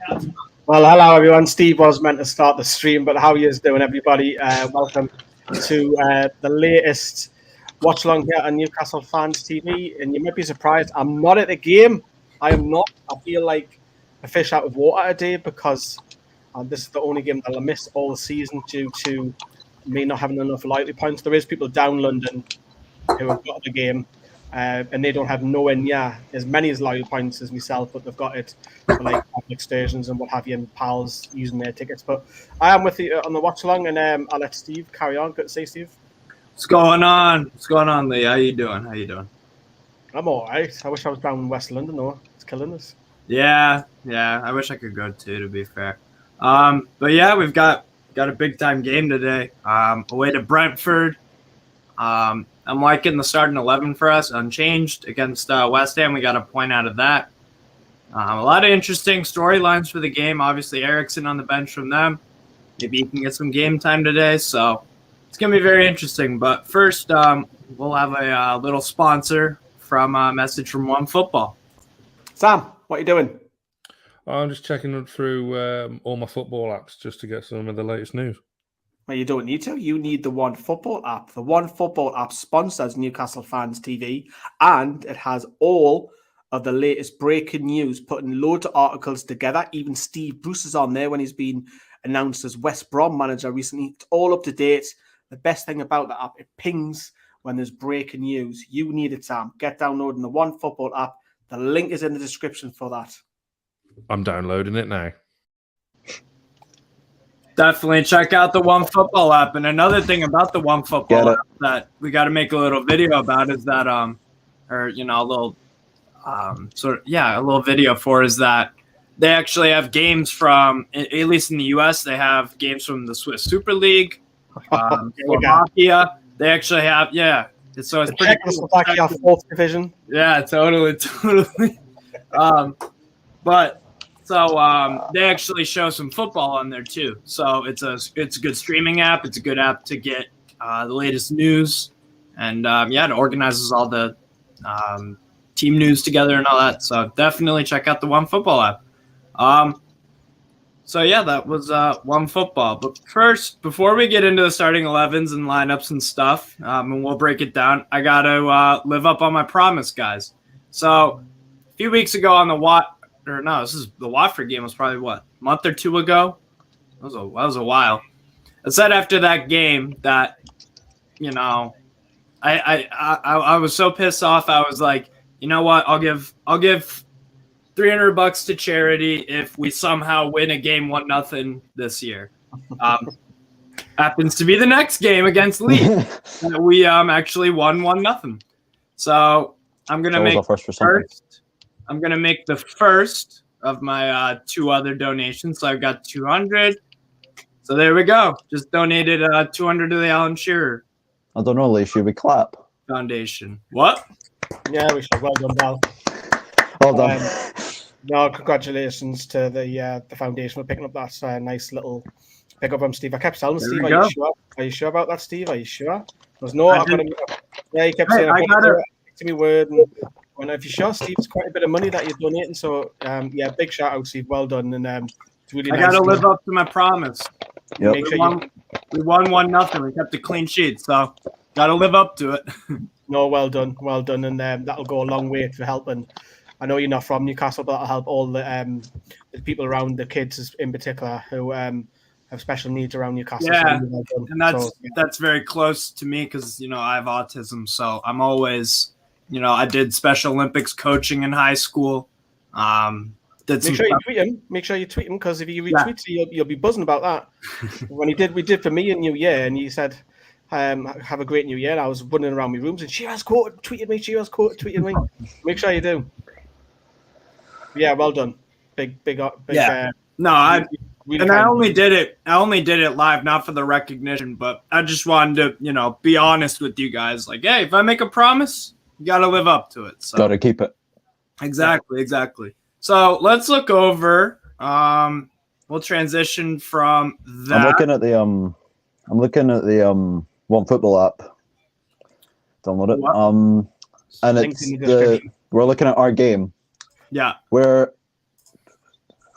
Well, hello everyone. Steve was meant to start the stream, but how are you doing, everybody? Welcome to the latest watch along here on Newcastle Fans TV. And you might be surprised, I'm not at the game. I am not. I feel like a fish out of water today because this is the only game that I missed all the season due to me not having enough loyalty points. There is people down London who have got the game. And they don't have nowhere near as many as loyal points as myself, but they've got it for like excursions and what have you, and pals using their tickets. But I am with you on the watch along, and I'll let Steve carry on. Good to see Steve. What's going on? What's going on, Lee? How you doing? I'm all right. I wish I was down in West London, though. It's killing us. Yeah. I wish I could go too, to be fair. But yeah, we've got a big time game today. Away to Brentford. I'm liking the starting 11 for us, unchanged against West Ham. We got a point out of that. A lot of interesting storylines for the game. Obviously, Eriksen on the bench from them. Maybe he can get some game time today. So it's going to be very interesting. But first, we'll have a little sponsor from a message from One Football. Sam, what are you doing? I'm just checking through all my football apps just to get some of the latest news. Well, you don't need to. You need the One Football app. The One Football app sponsors Newcastle Fans TV, and it has all of the latest breaking news, putting loads of articles together. Even Steve Bruce is on there when he's been announced as West Brom manager recently. It's all up to date. The best thing about the app, it pings when there's breaking news. You need it, Sam. Get downloading the One Football app. The link is in the description for that. I'm downloading it now. Definitely check out the One Football app. And another thing about the One Football app that we got to make a little video about is that, a little video for is that they actually have games from, at least in the U.S., they have games from the Swiss Super League, Slovakia. They actually have, So it's pretty cool. Slovakia, fourth division. Yeah, totally. So they actually show some football on there too. So it's a good streaming app. It's a good app to get the latest news, and it organizes all the team news together and all that. So definitely check out the One Football app. That was One Football. But first, before we get into the starting 11s and lineups and stuff, and we'll break it down, I gotta live up on my promise, guys. So a few weeks ago on the the Watford game was probably a month or two ago. That was a while. I said after that game that, I was so pissed off. I was like, you know what? I'll give $300 to charity if we somehow win a game 1-0 this year. Happens to be the next game against Leeds that we actually won 1-0. So I'm gonna make I'm going to make the first of my two other donations. So I've got 200. So there we go. Just donated 200 to the Alan Shearer. I don't know, Lee. Should we clap? Foundation. What? Yeah, we should. Well done, Val. Well done. No, congratulations to the foundation for picking up that nice little pick up from Steve. I kept telling Steve, are you sure about that, Steve? Are you sure? There's no. He kept saying, I got to me word. And if you're sure, Steve, it's quite a bit of money that you're donating. So, big shout out, Steve. Well done. And it's really nice. I got to live up to my promise. Yep. We won 1-0. We kept a clean sheet. So, got to live up to it. No, well done. Well done. And that'll go a long way for helping. I know you're not from Newcastle, but that'll help all the people around, the kids in particular, who have special needs around Newcastle. Yeah, so well and that's very close to me because, I have autism. So, I'm always... I did Special Olympics coaching in high school. Make sure you tweet him because if you retweet, you'll be buzzing about that. When we did for me in New Year, and you said, "Have a great New Year." And I was running around my rooms, and she has tweeted me. Make sure you do. Yeah, well done. Big. Yeah. I only did it live, not for the recognition, but I just wanted to, be honest with you guys. Like, hey, if I make a promise, you got to live up to it. So. Got to keep it. Exactly. So let's look over. We'll transition from that. I'm looking at the One Football app. Download it. And we're looking at our game. Yeah. We're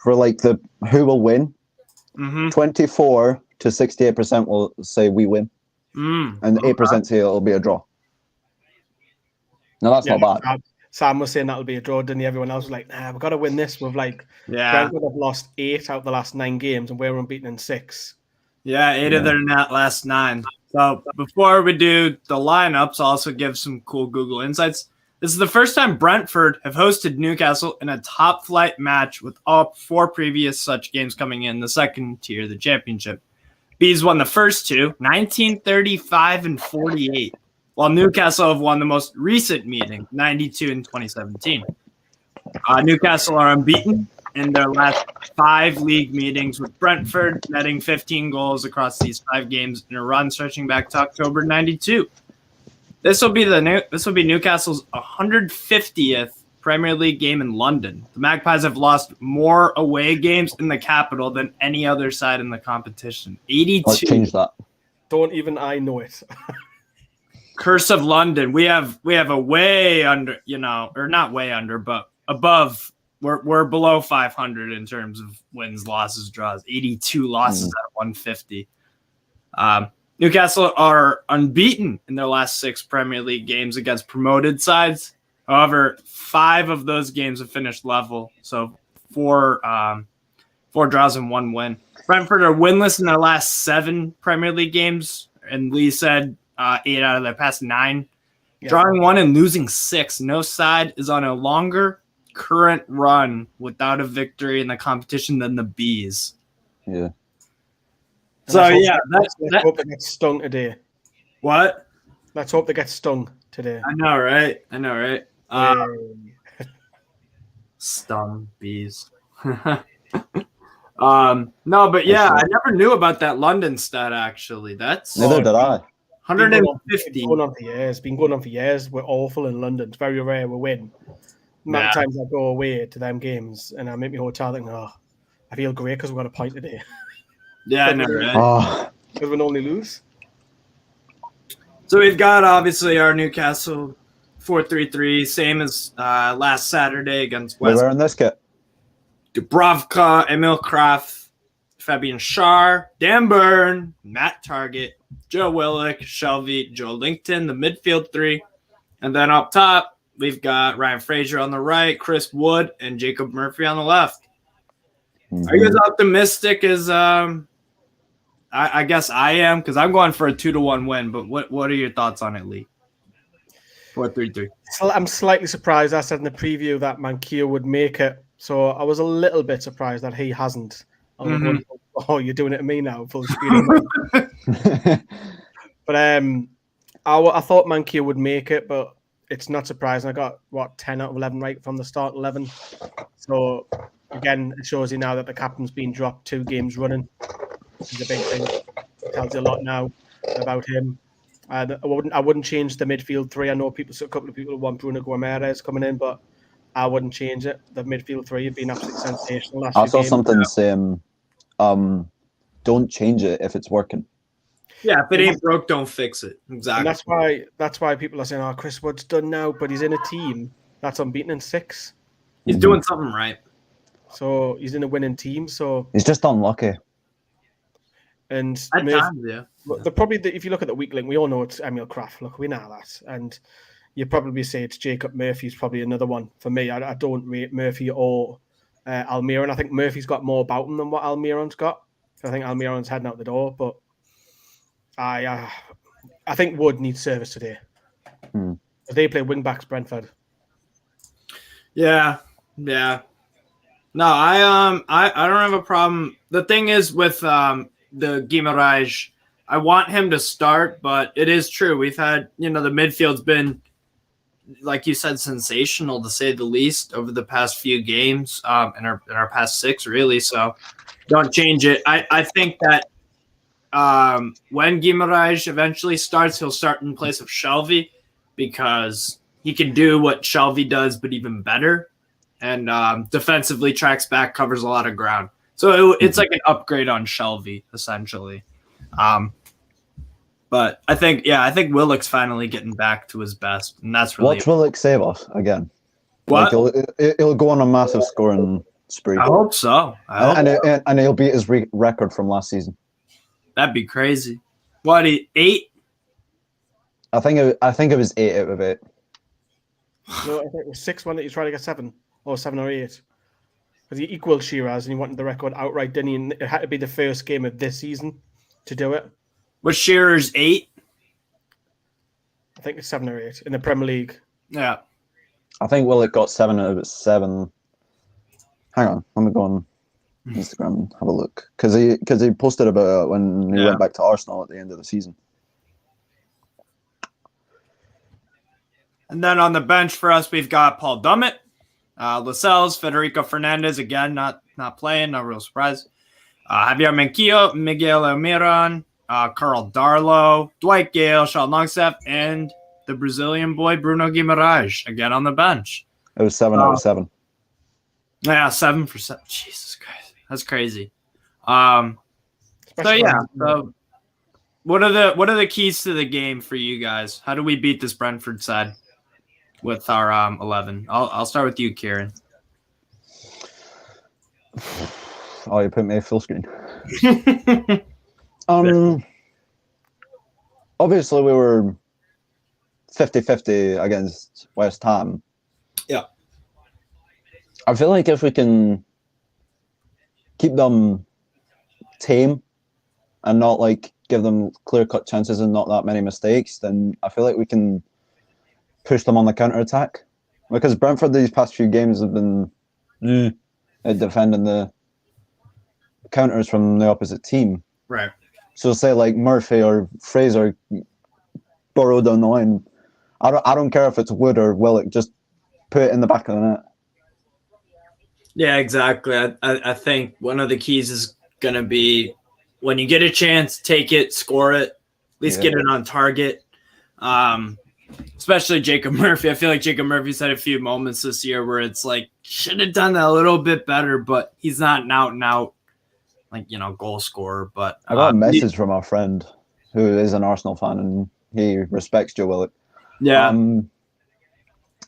for like the who will win, Mm-hmm. 24 to 68% will say we win, and 8% say it'll be a draw. Now that's not bad. Sam was saying that'll be a draw, didn't he? Everyone else was like, nah, we've got to win this. We've like Brentford have lost 8 out of the last 9 games, and we're unbeaten in 6. Yeah, 8 of their last 9. So before we do the lineups, I'll also give some cool Google insights. This is the first time Brentford have hosted Newcastle in a top-flight match, with all 4 previous such games coming in the second tier of the championship. Bees won the first 2, 1935 and 48, while Newcastle have won the most recent meeting, 92 and 2017. Newcastle are unbeaten in their last 5 league meetings, with Brentford netting 15 goals across these 5 games in a run stretching back to October 92. This will be Newcastle's 150th Premier League game in London. The Magpies have lost more away games in the capital than any other side in the competition. 82. Let's change that. Don't even I know it. Curse of London. We have a way under, or not way under, but above. We're below 500 in terms of wins, losses, draws. 82 losses at 150. Newcastle are unbeaten in their last 6 Premier League games against promoted sides. However, 5 of those games have finished level, so 4 draws and 1 win. Brentford are winless in their last 7 Premier League games, and Lee said 8 out of their past 9. Yeah. Drawing 1 and losing 6. No side is on a longer current run without a victory in the competition than the Bees. Yeah. So let's hope they get stung today. What? Let's hope they get stung today. I know, right? Stung Bees. No, but yeah, I never knew about that London stat. Actually, that's neither did I. 150. It's been going on for years. We're awful in London. It's very rare we win. Many times I go away to them games and I make my hotel thinking, I feel great because we got a point today. Yeah, I know, right? Because we normally lose. So we've got obviously our Newcastle 4-3-3, same as last Saturday against West. We're wearing this kit. Dubravka, Emil Kraft, Fabian Schär, Dan Burn, Matt Target, Joe Willock, Shelby, Joe Linton, the midfield 3. And then up top, we've got Ryan Fraser on the right, Chris Wood, and Jacob Murphy on the left. Mm-hmm. Are you guys optimistic as I guess I am, because I'm going for a 2-1 win, but what are your thoughts on it, Lee? 4-3-3. So I'm slightly surprised. I said in the preview that Manquillo would make it, so I was a little bit surprised that he hasn't. Going, you're doing it to me now, full speed. But I thought Manquillo would make it, but it's not surprising. I got 10 out of 11 right from the start 11. So again, it shows you now that the captain's been dropped 2 games running. Which is a big thing. It tells you a lot now about him. I wouldn't change the midfield 3. I know a couple of people want Bruno Guimaraes coming in, but I wouldn't change it. The midfield 3 have been absolutely sensational. I saw something saying, don't change it if it's working. Yeah, if it ain't broke, don't fix it. Exactly. And that's why people are saying, Chris Wood's done now, but he's in a team that's unbeaten in 6. He's doing something right. So he's in a winning team. So he's just unlucky. And if you look at the weak link, we all know it's Emil Kraft. Look, we know that. And you probably say it's Jacob Murphy's probably another one. For me, I don't rate Murphy or Almiron. I think Murphy's got more about him than what Almiron's got. I think Almiron's heading out the door, but I think Wood needs service today. They play wing backs Brentford. Yeah. No, I don't have a problem. The thing is with the Guimaraes, I want him to start, but it is true. We've had, the midfield's been, like you said, sensational to say the least over the past few games, in our past 6 really. So don't change it. I think that when Guimaraes eventually starts, he'll start in place of Shelby because he can do what Shelby does, but even better. And defensively tracks back, covers a lot of ground. So it's like an upgrade on Shelby, essentially. But I think Willock's finally getting back to his best, and that's really. Watch Willock save us again. What? Like he'll go on a massive scoring spree. I hope so. And he'll beat his record from last season. That'd be crazy. What, 8? I think it was 8 out of 8. No, I think it was 6 when he tried to get 7 or 7 or 8. Because he equaled Shiraz and he wanted the record outright, didn't he? And it had to be the first game of this season to do it. Was Shearer's 8? I think it's 7 or 8 in the Premier League. Yeah. I think Willock got 7 out of 7. Hang on, let me go on Instagram and have a look. Because he posted about it when he went back to Arsenal at the end of the season. And then on the bench for us, we've got Paul Dummett, Lascelles, Federico Fernandez, again, not playing, no real surprise. Javier Manquillo, Miguel Almiron, Carl Darlow, Dwight Gale, Sean Longstaff, and the Brazilian boy Bruno Guimaraes, again on the bench. It was 7 out of 7. Yeah, 7 for 7. Jesus Christ, that's crazy. So what are the keys to the game for you guys? How do we beat this Brentford side with our 11? I'll start with you, Kieran. Oh, you put me full screen. Obviously, we were 50-50 against West Ham. Yeah. I feel like if we can keep them tame and not like give them clear-cut chances and not that many mistakes, then I feel like we can push them on the counter-attack. Because Brentford these past few games have been at defending the counters from the opposite team. Right. So say like Murphy or Fraser burrow down the line. I don't care if it's Wood or Willock, just put it in the back of the net. Yeah, exactly. I think one of the keys is going to be when you get a chance, take it, score it, at least get it on target. Especially Jacob Murphy. I feel like Jacob Murphy's had a few moments this year where it's like, should have done that a little bit better, but he's not an out, like, goal scorer. But I got a message from our friend who is an Arsenal fan and he respects Joe Willock. Yeah.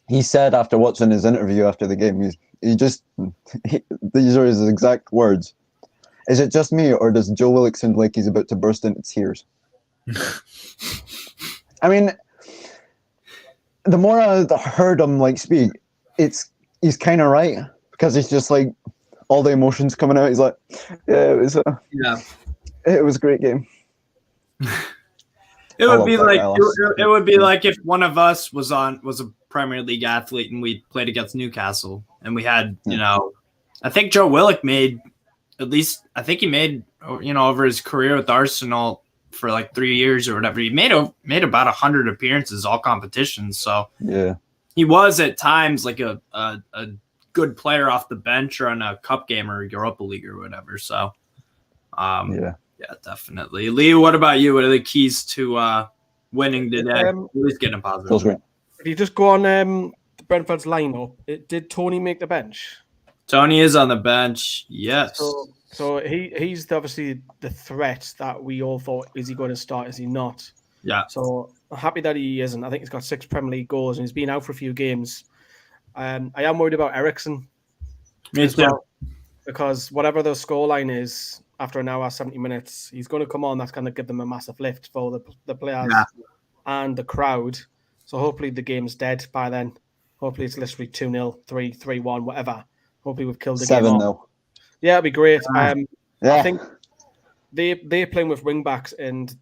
He said after watching his interview after the game, these are his exact words. Is it just me or does Joe Willock sound like he's about to burst into tears? I mean, the more I heard him speak, he's kind of right because he's just like all the emotions coming out. He's like, yeah, it was a great game. It would be like if one of us was a Premier League athlete and we played against Newcastle and we had, I think Joe Willock made over his career with Arsenal for like 3 years or whatever. He made about 100 appearances, all competitions. So yeah, he was at times like a good player off the bench or on a cup game or Europa League or whatever. So yeah, definitely. Lee, what about you? What are the keys to winning today? At least getting a positive. If you just go on Brentford's lineup, did Toney make the bench? Toney is on the bench. Yes. So he's obviously the threat that we all thought, is he going to start? Is he not? Yeah. So I'm happy that he isn't. I think he's got 6 Premier League goals and he's been out for a few games. I am worried about Eriksen. Me too. Well, because whatever the scoreline is after an hour, 70 minutes, he's going to come on. That's going to give them a massive lift for the players and the crowd. So hopefully the game's dead by then. Hopefully it's literally 2-0, 3-1, whatever. Hopefully we've killed the game. 7-0. Yeah, it'd be great. Yeah. I think they're playing with wing backs and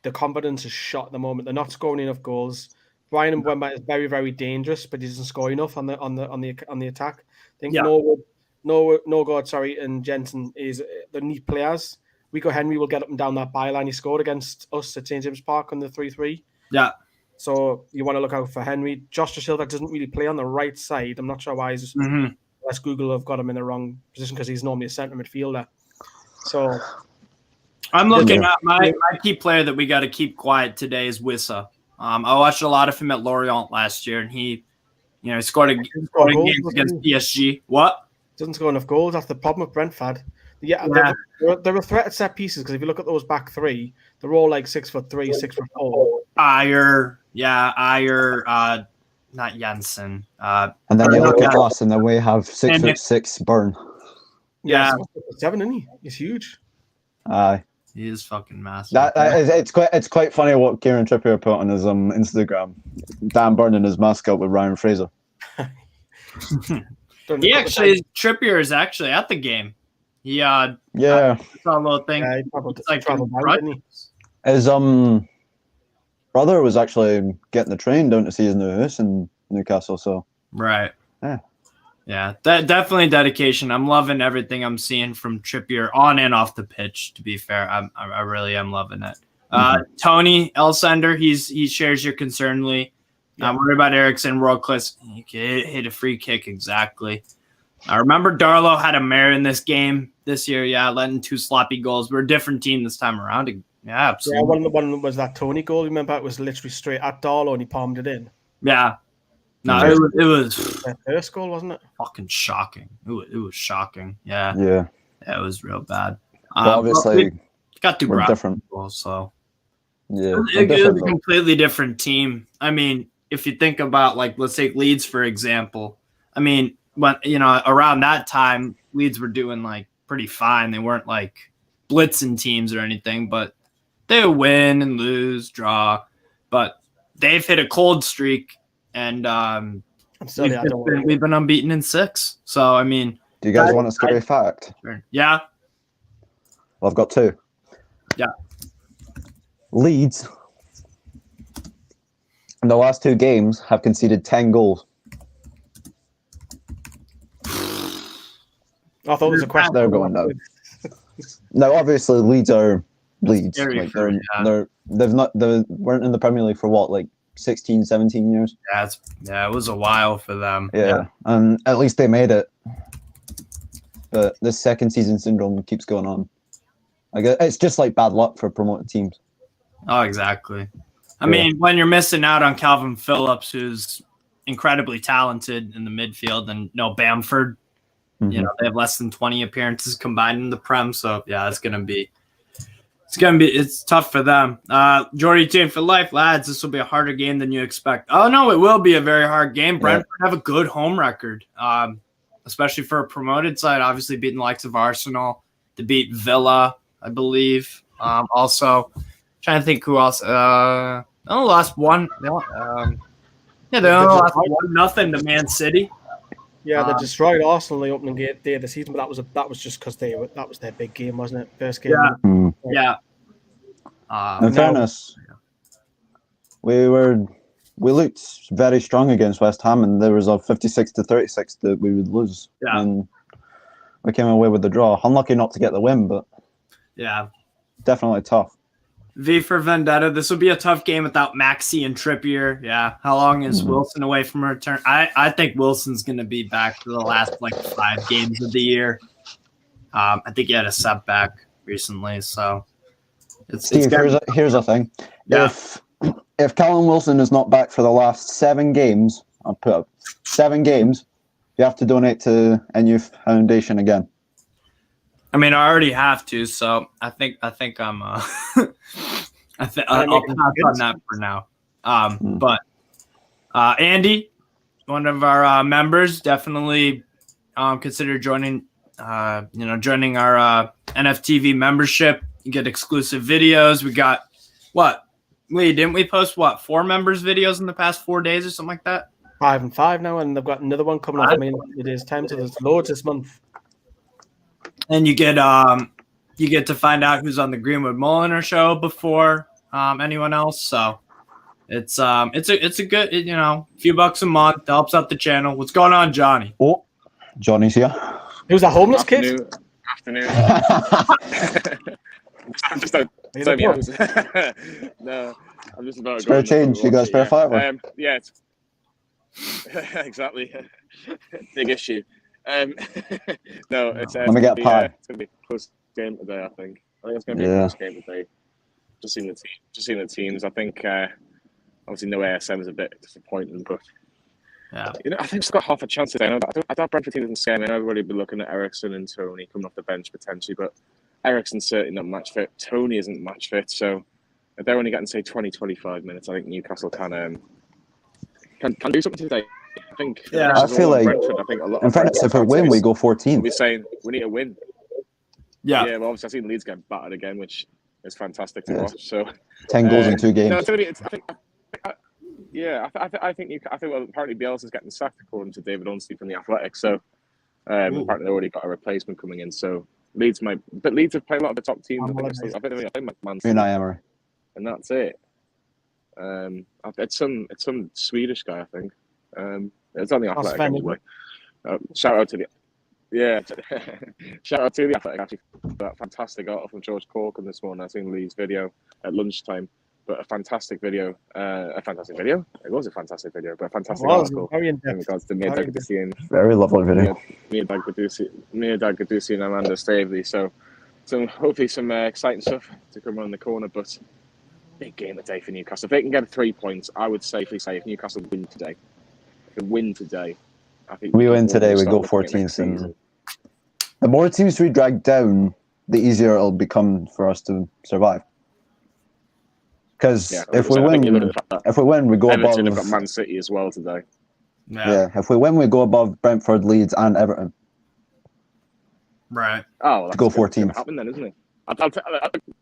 the confidence is shot at the moment. They're not scoring enough goals. Brian Mbeumo is very, very dangerous, but he doesn't score enough on the attack. I think Norgard, and Jensen is the neat players. Rico Henry will get up and down that byline. He scored against us at St James Park on the 3-3. Yeah. So you want to look out for Henry. Josh Da Silva doesn't really play on the right side. I'm not sure why he's unless Google have got him in the wrong position because he's normally a centre midfielder. So I'm looking at my key player that we got to keep quiet today is Wissa. I watched a lot of him at Lorient last year, and he scored a game against PSG. What? Doesn't score enough goals. That's the problem with Brentford. Yeah. They're a threat at set pieces because if you look at those back three, they're all like 6'3", 6'4". Ayer, not Jensen. And then you look at us, and then we have 6'6" Burn. Yeah. 7, isn't he? He's huge. Aye. He is fucking massive. It's quite funny what Kieran Trippier put on his Instagram. Dan burning his mask out with Ryan Fraser. Trippier is actually at the game. He I saw a little thing. Yeah, he traveled down, didn't he? His brother was actually getting the train down to see his new house in Newcastle. So right. Yeah, definitely dedication. I'm loving everything I'm seeing from Trippier on and off the pitch. To be fair, I really am loving it. Tony Elsender, he shares your concern, Lee. I'm worried about Eriksen, world class. He could hit a free kick exactly. I remember Darlow had a mare in this game this year. Yeah, letting 2 sloppy goals. We're a different team this time around. Yeah, absolutely. Yeah, one was that Toney goal. Remember, it was literally straight at Darlow and he palmed it in. Yeah. No, it was the first goal, wasn't it? Fucking shocking. It was shocking. Yeah. Yeah. It was real bad. Obviously, got to we're different. Goals, so yeah, it's a completely different team. I mean, if you think about, like, let's take Leeds for example. I mean, when around that time, Leeds were doing like pretty fine. They weren't like blitzing teams or anything, but they would win and lose, draw. But they've hit a cold streak. And we've been unbeaten in 6. So, I mean... Do you guys want a scary fact? Yeah. Well, I've got 2. Yeah. Leeds, in the last 2 games, have conceded 10 goals. I thought it was a question. They're going down. No, obviously, Leeds are Leeds. They weren't in the Premier League for what, like 16, 17 years. Yeah, it was a while for them. Yeah, and at least they made it. But this second season syndrome keeps going on. Like, it's just like bad luck for promoted teams. Oh, exactly. I mean, when you're missing out on Calvin Phillips, who's incredibly talented in the midfield, and Bamford, they have less than 20 appearances combined in the Prem. So yeah, it's tough for them. Jordy Tune for life, lads. This will be a harder game than you expect. Oh no, it will be a very hard game. Brentford have a good home record, especially for a promoted side. Obviously, beating the likes of Arsenal, to beat Villa, I believe. Also, trying to think who else. They only lost one. They only lost 1-0 to Man City. Yeah, they destroyed Arsenal in the opening day of the season, but that was just because that was their big game, wasn't it? First game. Yeah. In fairness, we looked very strong against West Ham, and there was a 56-36 that we would lose, and we came away with the draw. Unlucky not to get the win, but definitely tough. V for Vendetta. This will be a tough game without Maxi and Trippier. Yeah. How long is Wilson away from a return? I think Wilson's going to be back for the last 5 games of the year. I think he had a setback recently, so Steve, here's the thing. Yeah. If Callum Wilson is not back for the last 7 games, I'll put up 7 games, you have to donate to a new foundation again. I mean, I already have to, so I think I'm I'll pass on that for now. But Andy, one of our members, definitely consider joining our NFTV membership. You get exclusive videos. We got Lee, didn't we post 4 members videos in the past 4 days or something like that? 5 and 5 now, and they've got another one coming up. I mean, it is time to there's loads this month. And you get to find out who's on the Greenwood Mulliner show before anyone else. So it's a good, few bucks a month, helps out the channel. What's going on, Johnny? Oh, Johnny's here. Who's a homeless kid? Afternoon. I'm just No, I'm just about to spare change. You got a spare fiver? Yeah, exactly. Big issue. No, it's let me get a pie. It's gonna be a close game today. I think it's gonna be a close game today. Just seeing the teams. I think obviously no ASM is a bit disappointing, but I think it's got half a chance today. I thought Brentford team doesn't scare me. I know everybody would be looking at Eriksen and Toney coming off the bench potentially, but Eriksen's certainly not match fit. Toney isn't match fit, so if they're only getting say 20-25 minutes, I think Newcastle can do something today. I think. Yeah. I feel like, Brentford, I think a lot in of fairness, if we Brentford win, we fans go will 14th. be saying we need to win. Yeah. Yeah, well, obviously I've seen Leeds get battered again, which is fantastic to Yes. watch. So 10 goals in 2 games. No, it's gonna be. I think well, apparently Bielsa's getting sacked according to David Ornstein from the Athletic. So apparently they already got a replacement coming in. So Leeds have played a lot of the top teams. I think they played Man City, Unai Emery. and that's it. It's some Swedish guy, I think. It's on the Athletic anyway. Shout out to the Athletic actually for that fantastic article from George Corkin this morning. I seen Lee's video at lunchtime, but a fantastic video. It was a fantastic video, but a fantastic article in regards to Mia Dagbadusi and Very lovely video. Mia Dagbadusi and Amanda Staveley. So hopefully some exciting stuff to come around the corner, but big game today for Newcastle. If they can get 3 points, I would safely say if Newcastle win today, I think we win today, we go 14th. And the more teams we drag down, the easier it'll become for us to survive. Because if we win, we go Everton above. have got Man City as well today. Yeah, if we win, we go above Brentford, Leeds, and Everton. Right. Oh, to go 14th. Going to happen then, isn't it?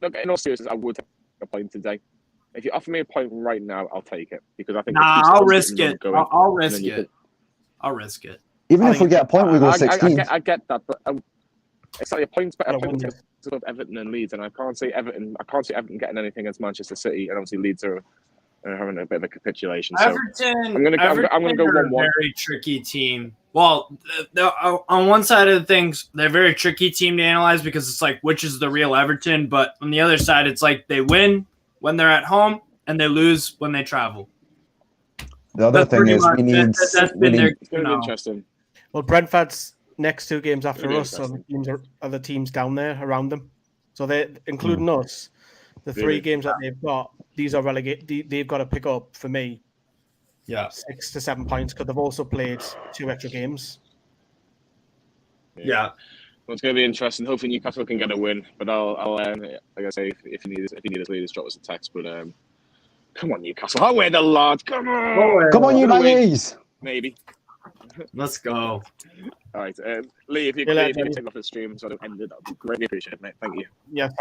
Look, in all seriousness, I would take a point today. If you offer me a point right now, I'll take it because I think. I'll risk it. I'll risk it. I'll risk it. Even if we get a point, we go 16th. I get that, but it's like a point's better of Everton and Leeds, and I can't see Everton getting anything against Manchester City, and obviously Leeds are having a bit of a capitulation. So Everton, I'm gonna go 1-1. Very tricky team. Well, on one side of the things, they're a very tricky team to analyze because it's like which is the real Everton, but on the other side, it's like they win when they're at home and they lose when they travel. The other thing is we need. It's going to be interesting. Well, Brentford's next 2 games after us, so the teams are the teams down there around them. So they, including us, the 3 games that they've got, these are relegated. They've got to pick up for me. 6 to 7 points because they've also played 2 extra games. Yeah. Well, it's going to be interesting. Hopefully Newcastle can get a win, but I'll like I say, if you need us, leaders, drop us a text. But come on, Newcastle, how are the lads? Come on, you Magpies. Maybe. Let's go. All right, Lee, if you could take off the stream so I don't end it, that'd be greatly appreciated, mate. Thank you. Yes,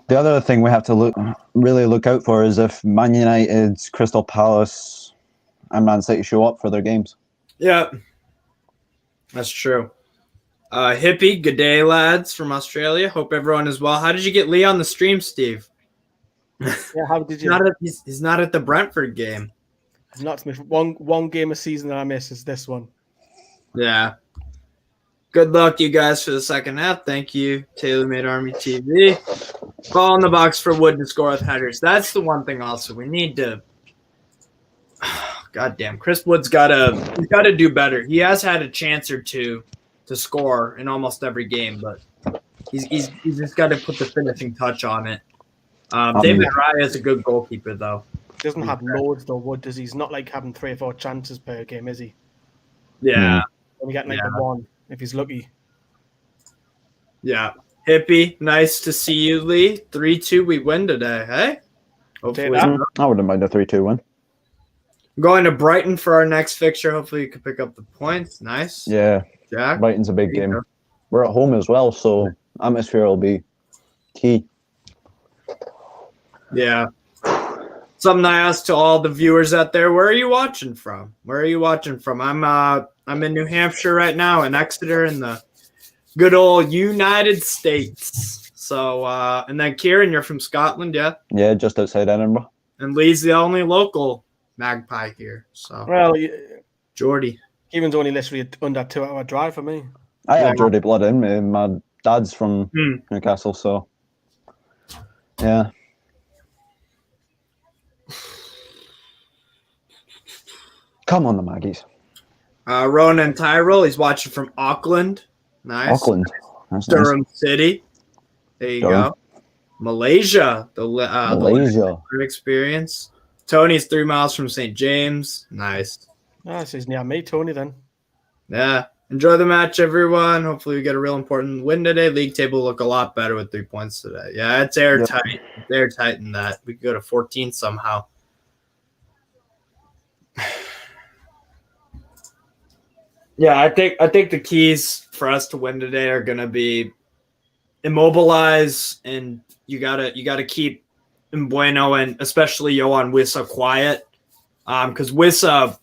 The other thing we have to really look out for is if Man United, Crystal Palace, and Man City show up for their games. Yeah, that's true. Hippie, good day, lads from Australia. Hope everyone is well. How did you get Lee on the stream, Steve? Yeah, how did you? He's not at the Brentford game. He's not missed one game a season that I miss is this one. Yeah. Good luck, you guys, for the second half. Thank you, TaylorMade Army TV. Ball in the box for Wood to score with headers. That's the one thing. Also, we need to. Goddamn, Chris Wood's got to do better. He has had a chance or two to score in almost every game, but he's just got to put the finishing touch on it. David Raya is a good goalkeeper, though. He doesn't have loads, though, Wood, does he? He's not like having 3 or 4 chances per game, is he? Yeah. Only getting the 1 if he's lucky. Yeah. Hippie, nice to see you, Lee. 3-2, we win today, hey? Hopefully. I wouldn't mind a 3-2 win. Going to Brighton for our next fixture. Hopefully you can pick up the points. Nice. Yeah. Jack? Brighton's a big game. We're at home as well, so atmosphere will be key. Yeah. Something I asked to all the viewers out there, where are you watching from? I'm in New Hampshire right now, in Exeter, in the good old United States. So, and then Kieran, you're from Scotland, yeah? Yeah, just outside Edinburgh. And Lee's the only local Magpie here. So, well, Geordie. Kieran's only literally under a 2-hour drive for me. I have Geordie blood in me. My dad's from Newcastle, so yeah. Come on, the Maggies. Ronan Tyrell, he's watching from Auckland. Nice. Auckland. That's Durham nice. City. There you go. Malaysia. Malaysia. The experience. Tony's 3 miles from St. James. Nice. This is near me, Tony, then. Yeah. Enjoy the match, everyone. Hopefully we get a real important win today. League table will look a lot better with 3 points today. Yeah, it's airtight. It's airtight in that. We could go to 14 somehow. Yeah, I think the keys for us to win today are gonna be immobilize, and you gotta keep Mbueno and especially Yohan Wissa quiet. Because Wissa,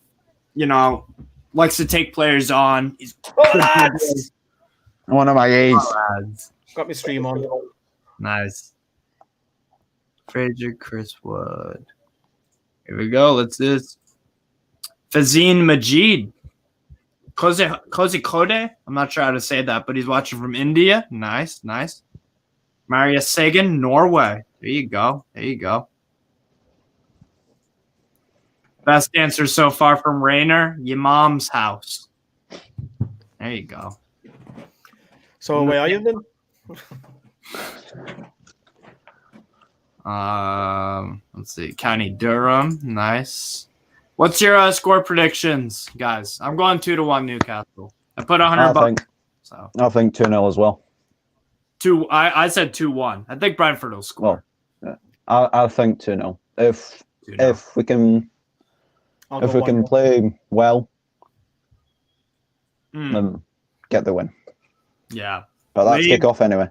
likes to take players on. He's One of my A's. Got me stream on. Nice. Fraser, Chris Wood. Here we go. Let's do this. Fazine Majid. Kozhikode? I'm not sure how to say that, but he's watching from India. Nice. Maria Sagan, Norway. There you go. Best answer so far from Rainer. Your mom's house. There you go. So where are you then? Let's see. County Durham. Nice. What's your score predictions, guys? I'm going 2-1 Newcastle. I put $100. I think 2-0 as well. I said 2-1. I think Brentford will score. Well, yeah. I think 2-0. If we can play well, then get the win. Yeah. But that's kick off anyway.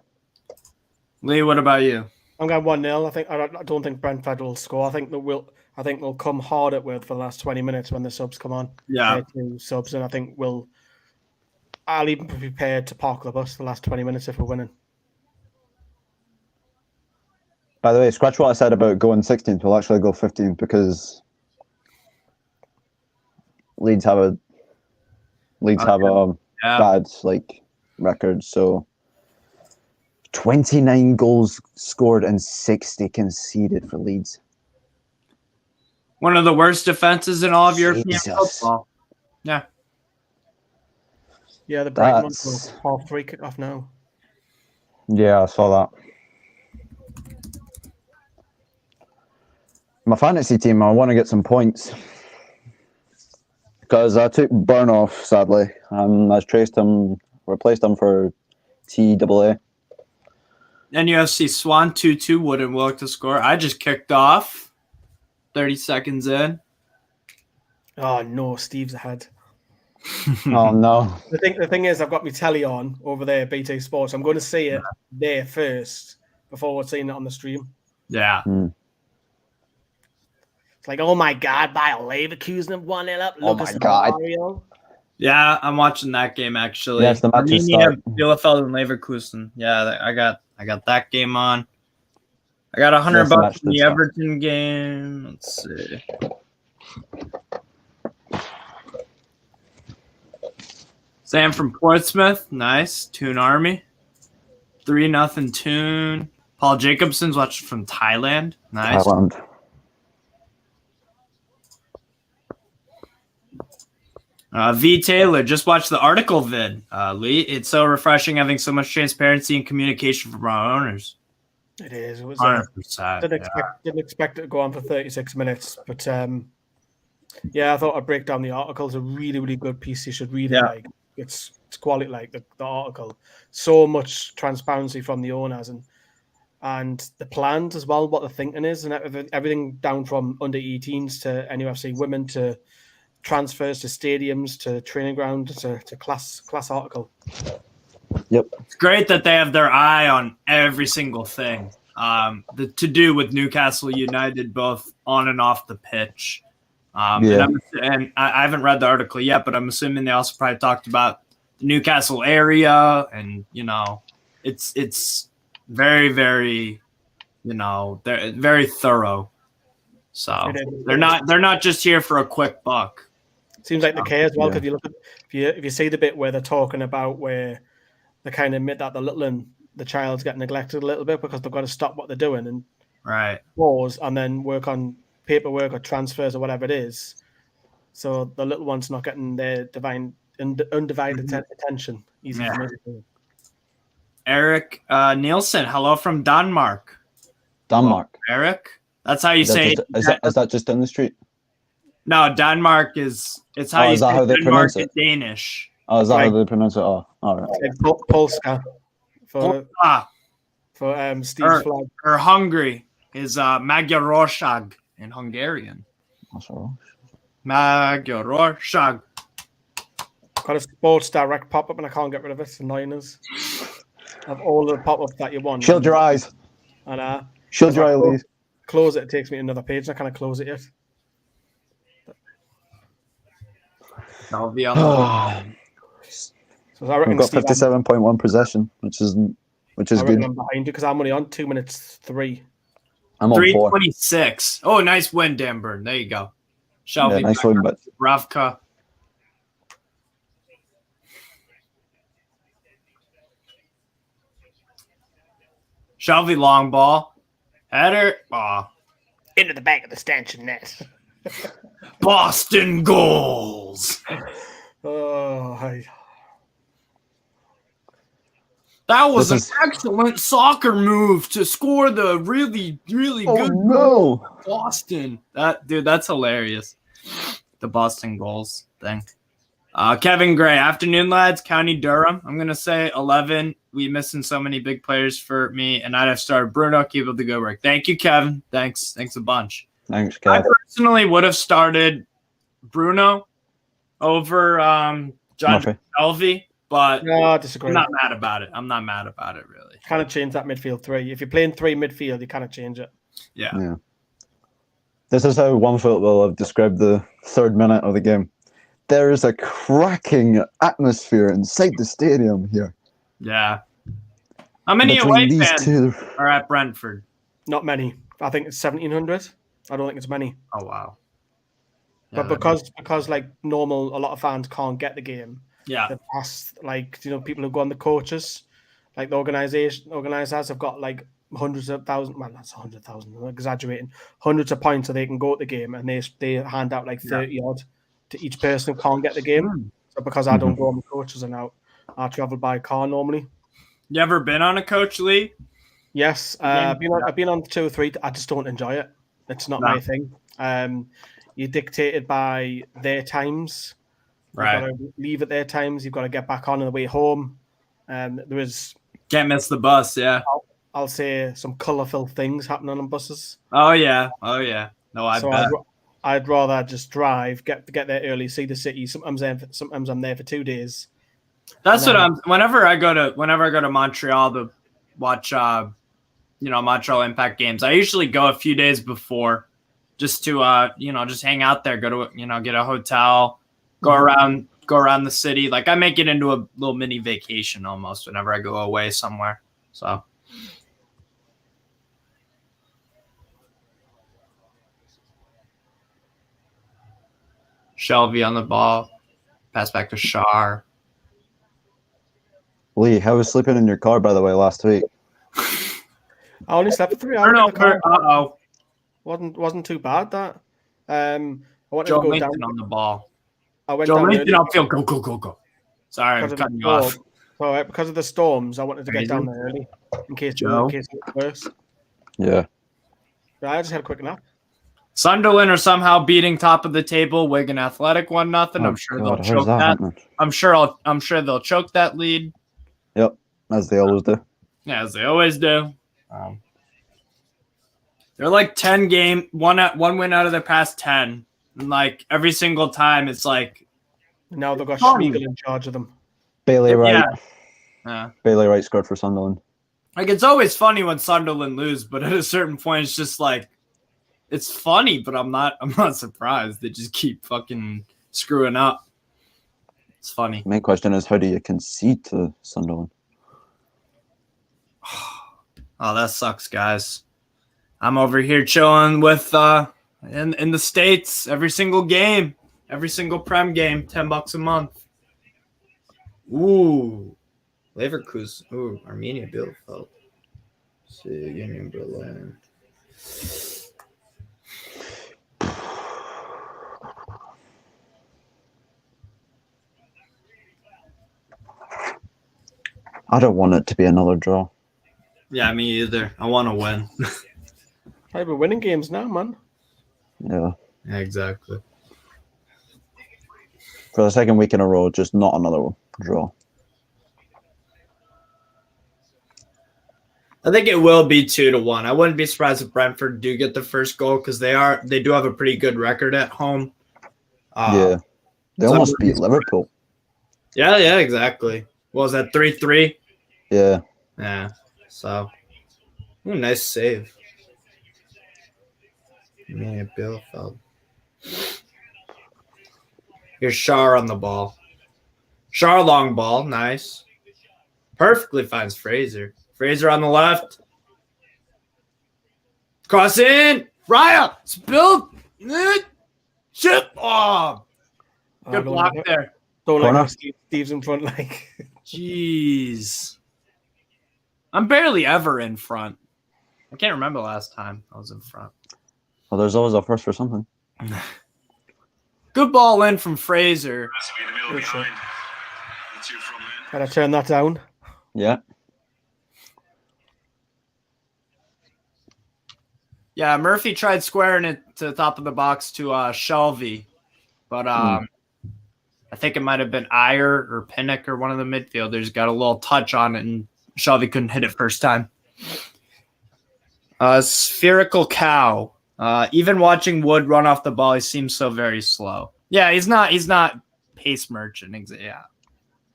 Lee, what about you? I'm going 1-0. I don't think Brentford will score. I think they'll come hard at Worth for the last 20 minutes when the subs come on. Yeah. 2 subs, and I think I'll even be prepared to park the bus the last 20 minutes if we're winning. By the way, scratch what I said about going 16th. We'll actually go 15th because Leeds have a bad record. So 29 goals scored and 60 conceded for Leeds. One of the worst defenses in all of European football. Yeah. Yeah, the Brighton one's half-3 kick-off now. Yeah, I saw that. My fantasy team, I want to get some points because I took Burn off, sadly. I replaced him for TAA. NUFC Swan 2-2 wouldn't work to score. I just kicked off 30 seconds in. Oh, no, Steve's ahead. Oh, no. The thing is, I've got my telly on over there, BT Sports. I'm going to see it there first before seeing it on the stream. Yeah. It's like, oh my God, Bayer Leverkusen have 1-0 up. Oh my God. Mario. Yeah, I'm watching that game actually. Yes, the match is starting. Bielefeld and Leverkusen. Yeah, I got that game on. I got $100 in the Everton game. Let's see. Sam from Portsmouth, nice. Toon Army, 3-0 Toon. Paul Jacobson's watching from Thailand, nice. Thailand. V. Taylor, just watched the article vid. Lee, it's so refreshing having so much transparency and communication from our owners. It is. It was 100%. Didn't expect it to go on for 36 minutes, but yeah, I thought I'd break down the article. It's a really, really good piece. You should read it. Like it's quality. Like the article, so much transparency from the owners and the plans as well. What the thinking is, and everything down from under 18s to NUFC women to transfers to stadiums to training ground to class article. Yep. It's great that they have their eye on every single thing. The to do with Newcastle United, both on and off the pitch. And I haven't read the article yet, but I'm assuming they also probably talked about the Newcastle area, and it's very, very, they're very thorough. So they're not just here for a quick buck. Seems like the K as well, because you look at if you see the bit where they're talking about where they kind of admit that the child's getting neglected a little bit because they've got to stop what they're doing and pause and then work on paperwork or transfers or whatever it is. So the little one's not getting their undivided attention. Easy for me to do. Eric Nielsen, hello from Denmark. Denmark. Hello, Eric. That's how you say it. Is that just down the street? No, Denmark it's how you say Denmark in Danish. Oh, is that how they pronounce it? Oh, all right. Polska for Steve's flag. Or Hungary is Magyarország in Hungarian. Shag. Got a Sports Direct pop-up and I can't get rid of it. It's annoying us. Of all the pop-ups that you want. Shield your eyes. And Shield your eyes. Close it takes me to another page. I can't close it yet. That'll be on the So I reckon We've got 57.1 possession, which is good. I'm behind you because I'm only on 2 minutes 3. I'm on 4. 3:26. Oh, nice win, Danburn. There you go. Shelby, Yeah, nice win, but Ravka. Shelby long ball. Header. Oh. Into the back of the stanchion net. Boston goals. Oh, That was an excellent soccer move to score the really, really good goal. Boston. That's hilarious. The Boston goals thing. Kevin Gray, afternoon lads, County Durham. I'm gonna say 11. We missing so many big players for me, and I'd have started Bruno. Keep up the good work. Thank you, Kevin. Thanks a bunch. Thanks, Kevin. I personally would have started Bruno over John Elvey, but no, I disagree. I'm not mad about it. Really. Kind of change that midfield 3. If you're playing 3 midfield, you kind of change it. Yeah. This is how OneFoot will have described the 3rd minute of the game. There is a cracking atmosphere inside the stadium here. Yeah. How many away fans are at Brentford? Not many. I think it's 1,700. I don't think it's many. Oh, wow. Yeah, but because like normal, a lot of fans can't get the game. Yeah. The past, people who go on the coaches, like the organisers have got like hundreds of thousands. Well, that's 100,000. I'm exaggerating. Hundreds of points so they can go to the game, and they hand out like 30 odd to each person who can't get the game. So because I don't go on the coaches and out, I travel by car normally. You ever been on a coach, Lee? Yes, I've been on 2 or 3. I just don't enjoy it. It's not my thing. You're dictated by their times. Right. You've got to leave at their times. You've got to get back on the way home. There is can't miss the bus. Yeah. I'll say some colourful things happening on buses. Oh yeah. No, bet. I'd rather just drive, get there early, see the city. Sometimes I'm there for 2 days. That's what I'm. Whenever I go to Montreal to watch, Montreal Impact games, I usually go a few days before, just to just hang out there. Go to get a hotel, go around the city. Like I make it into a little mini vacation almost whenever I go away somewhere. So. Shelby on the ball, pass back to Shar. Lee, how was sleeping in your car, by the way, last week? I only slept for 3 hours in the car. Wasn't too bad, that. I wanted Joe to go Linton down on the ball. I went Joe down Linton upfield, go. Sorry, I'm cutting you off. So because of the storms, I wanted to get down there early in case it was worse. Yeah. I just had a quick nap. Sunderland are somehow beating top of the table, Wigan Athletic 1-0. I'm sure they'll choke that. I'm sure they'll choke that lead. Yep, as they always do. Yeah, as they always do. They're like 10 game, one win out of their past 10. And like every single time, it's like now they've got Schmiegel in charge of them. Bailey Wright. Yeah. Bailey Wright scored for Sunderland. Like it's always funny when Sunderland lose, but at a certain point, it's just like it's funny, but I'm not surprised. They just keep fucking screwing up. It's funny. The main question is, how do you concede to Sunderland? Oh, that sucks, guys. I'm over here chilling with in the States every single game, every single Prem game, $10 a month. Ooh, Leverkusen. Ooh, Arminia Bielefeld. See, Union Berlin. I don't want it to be another draw. Yeah, me either. I want to win. Hey, we're winning games now, man. Yeah. Yeah, exactly. For the second week in a row, just not another draw. I think it will be 2-1. I wouldn't be surprised if Brentford do get the first goal because they do have a pretty good record at home. Yeah. They almost beat Liverpool. Yeah, exactly. What was that, 3-3? Yeah. Yeah. So, nice save. Yeah, Bielefeld. Here's Schär on the ball. Schär long ball, nice. Perfectly finds Fraser. Fraser on the left. Cross in. Raya. Spill. Chip. Oh. Good block there. Don't like how Steve's in front. Like, jeez. I'm barely ever in front. I can't remember last time I was in front. Well, there's always a first for something. Good ball in from Fraser. Can I turn that down? Yeah. Yeah, Murphy tried squaring it to the top of the box to Shelby, but I think it might have been Ayer or Pinnock or one of the midfielders got a little touch on it, and Shelby couldn't hit it first time. Spherical cow. Even watching Wood run off the ball, he seems so very slow. Yeah, he's not pace merchant. Yeah,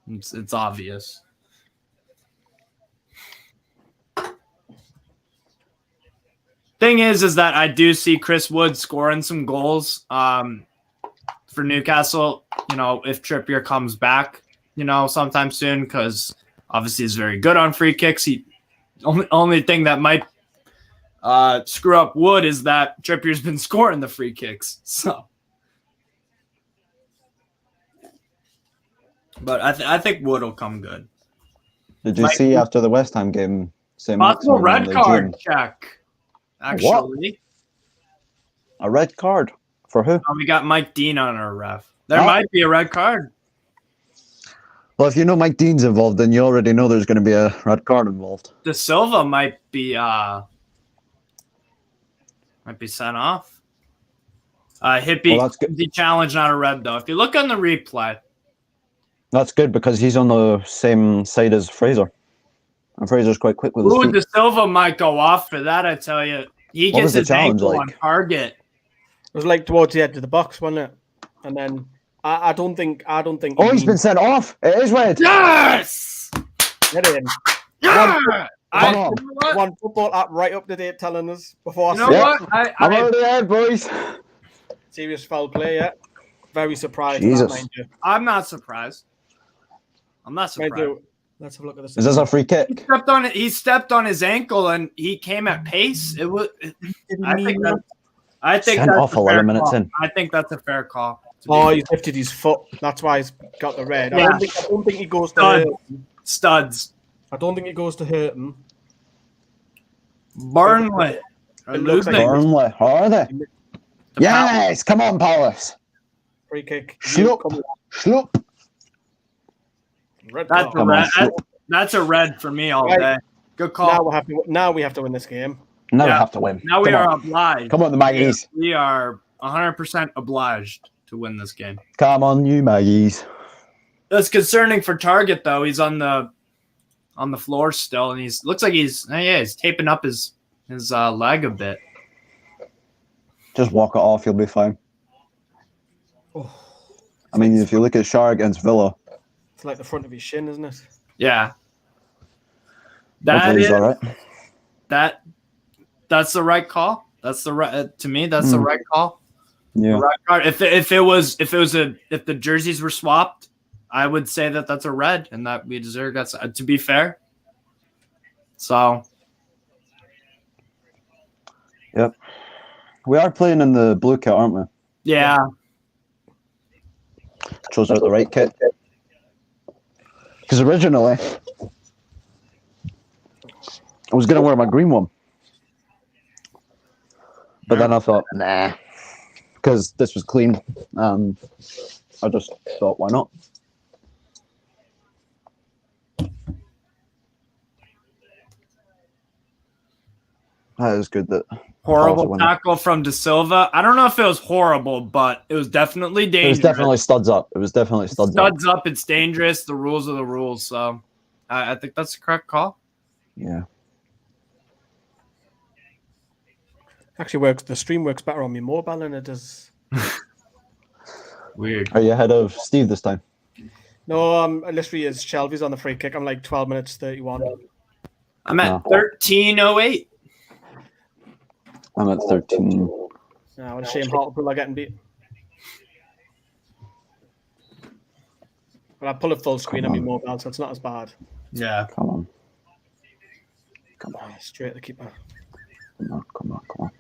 it's obvious. Thing is that I do see Chris Wood scoring some goals for Newcastle, if Trippier comes back, sometime soon, because obviously he's very good on free kicks. He only thing that might screw up Wood is that Trippier's been scoring the free kicks. So, but I think Wood will come good. Did you see after the West Ham game? Possible red card check. Actually, a red card for who? We got Mike Dean on our ref. There might be a red card. Well, if you know Mike Dean's involved, then you already know there's going to be a red card involved. De Silva might be sent off. Hippie challenge, not a red though. If you look on the replay, that's good because he's on the same side as Fraser, and Fraser's quite quick with his feet. De Silva might go off for that. I tell you, he gets his ankle on target. It was like towards the edge of the box, wasn't it? And then I don't think. Oh, he's been sent off. It is red. Yes. Get in. Yeah. One football app right up to date telling us before. You know what? I'm already there, boys. Serious foul play. Yeah. Very surprised. Jesus. That, mind you. I'm not surprised. Let's have a look at this. Is this a free kick? He stepped on his ankle and he came at pace. I think Sent that's off 11 minutes in. I think that's a fair call. Oh, he lifted his foot. That's why he's got the red. Yeah. I don't think he goes to hurt him. Studs. I don't think he goes to hurt him. Burnley. Burnley. Are they? Yes. Come on, Palace. Free kick. Schlup. That's a red for me all day. Good call. Now we have to win this game. Now we have to win. Now we are obliged. Come on, the Magpies. We are 100% obliged to win this game. Come on, you Magpies. That's concerning for Target though. He's on the floor still, and looks like he's taping up his leg a bit. Just walk it off, you'll be fine. Oh. I mean, if you look at Schär against Villa, it's like the front of his shin, isn't it? Yeah. Hopefully he's all right. That's the right call. That's the right to me. That's the right call. Yeah. The right card. If the jerseys were swapped, I would say that that's a red and that we deserve that. To be fair. So. Yep. We are playing in the blue kit, aren't we? Yeah. Chose out the right kit. Because originally, I was going to wear my green one. But then I thought, nah. Because this was clean. And I just thought, why not? That is good. That horrible tackle from De Silva. I don't know if it was horrible, but it was definitely dangerous. It was definitely studs up. Studs up. It's dangerous. The rules are the rules. So I think that's the correct call. Yeah. Actually works. The stream works better on my mobile than it does. Weird. Are you ahead of Steve this time? No, literally is Shelby's on the free kick. I'm like 12 minutes 31. I'm at 13:08. I'm at 13. Yeah, what a shame Hartlepool are getting beat. But I pull it full screen on my mobile, so it's not as bad. Yeah. Come on. Straight at the keeper. Come on.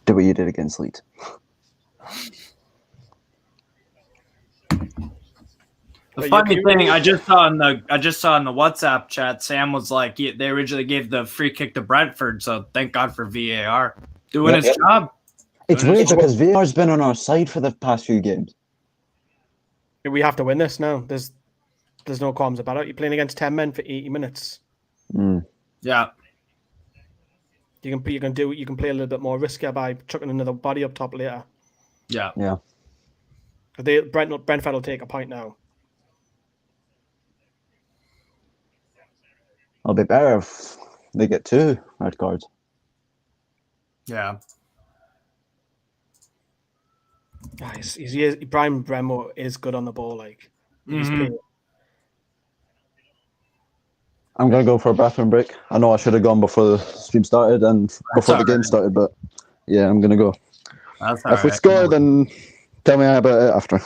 Do what you did against Leeds. The funny thing, I just saw in the WhatsApp chat, Sam was like, they originally gave the free kick to Brentford, so thank God for VAR doing his job. It's weird because VAR's been on our side for the past few games. We have to win this now. There's no qualms about it. You're playing against 10 men for 80 minutes. Yeah. You can play a little bit more riskier by chucking another body up top later. Yeah. Brentford will take a point now. It'll be better if they get 2 red cards. Yeah. Brian Bremo is good on the ball. Like he's playing. I'm going to go for a bathroom break. I know I should have gone before the stream started and before the game started, but yeah, I'm going to go. If we score, then tell me about it after.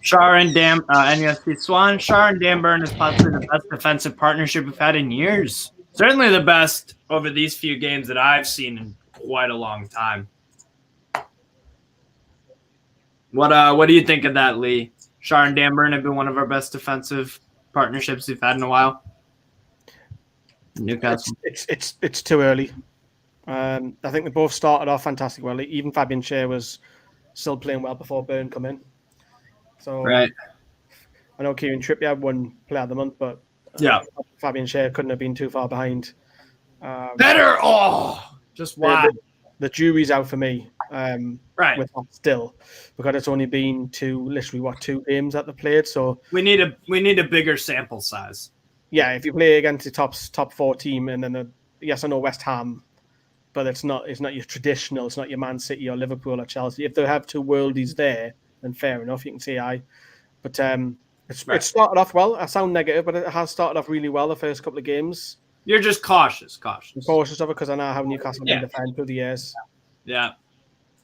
NUSC Swan, Shar and Dan Burn is possibly the best defensive partnership we've had in years. Certainly the best over these few games that I've seen in quite a long time. What do you think of that, Lee? Shar and Dan Burn have been one of our best defensive partnerships we've had in a while. Newcastle. It's too early. I think they both started off fantastic well. Even Fabian Schär was still playing well before Burn come in. So right. I know Kieran Trippier won Player of the Month, but Fabian Schär couldn't have been too far behind. Better! Just wow. The jury's out for me. Right. With that still, because it's only been literally 2 games that they played. So we need a bigger sample size. Yeah, if you play against the top 4 team, and then yes, I know West Ham, but it's not your traditional. It's not your Man City or Liverpool or Chelsea. If they have 2 worldies there, then fair enough. You can say aye. But it started off well. I sound negative, but it has started off really well the first couple of games. You're just cautious. I'm cautious of it because I know how Newcastle can defend through the years. Yeah.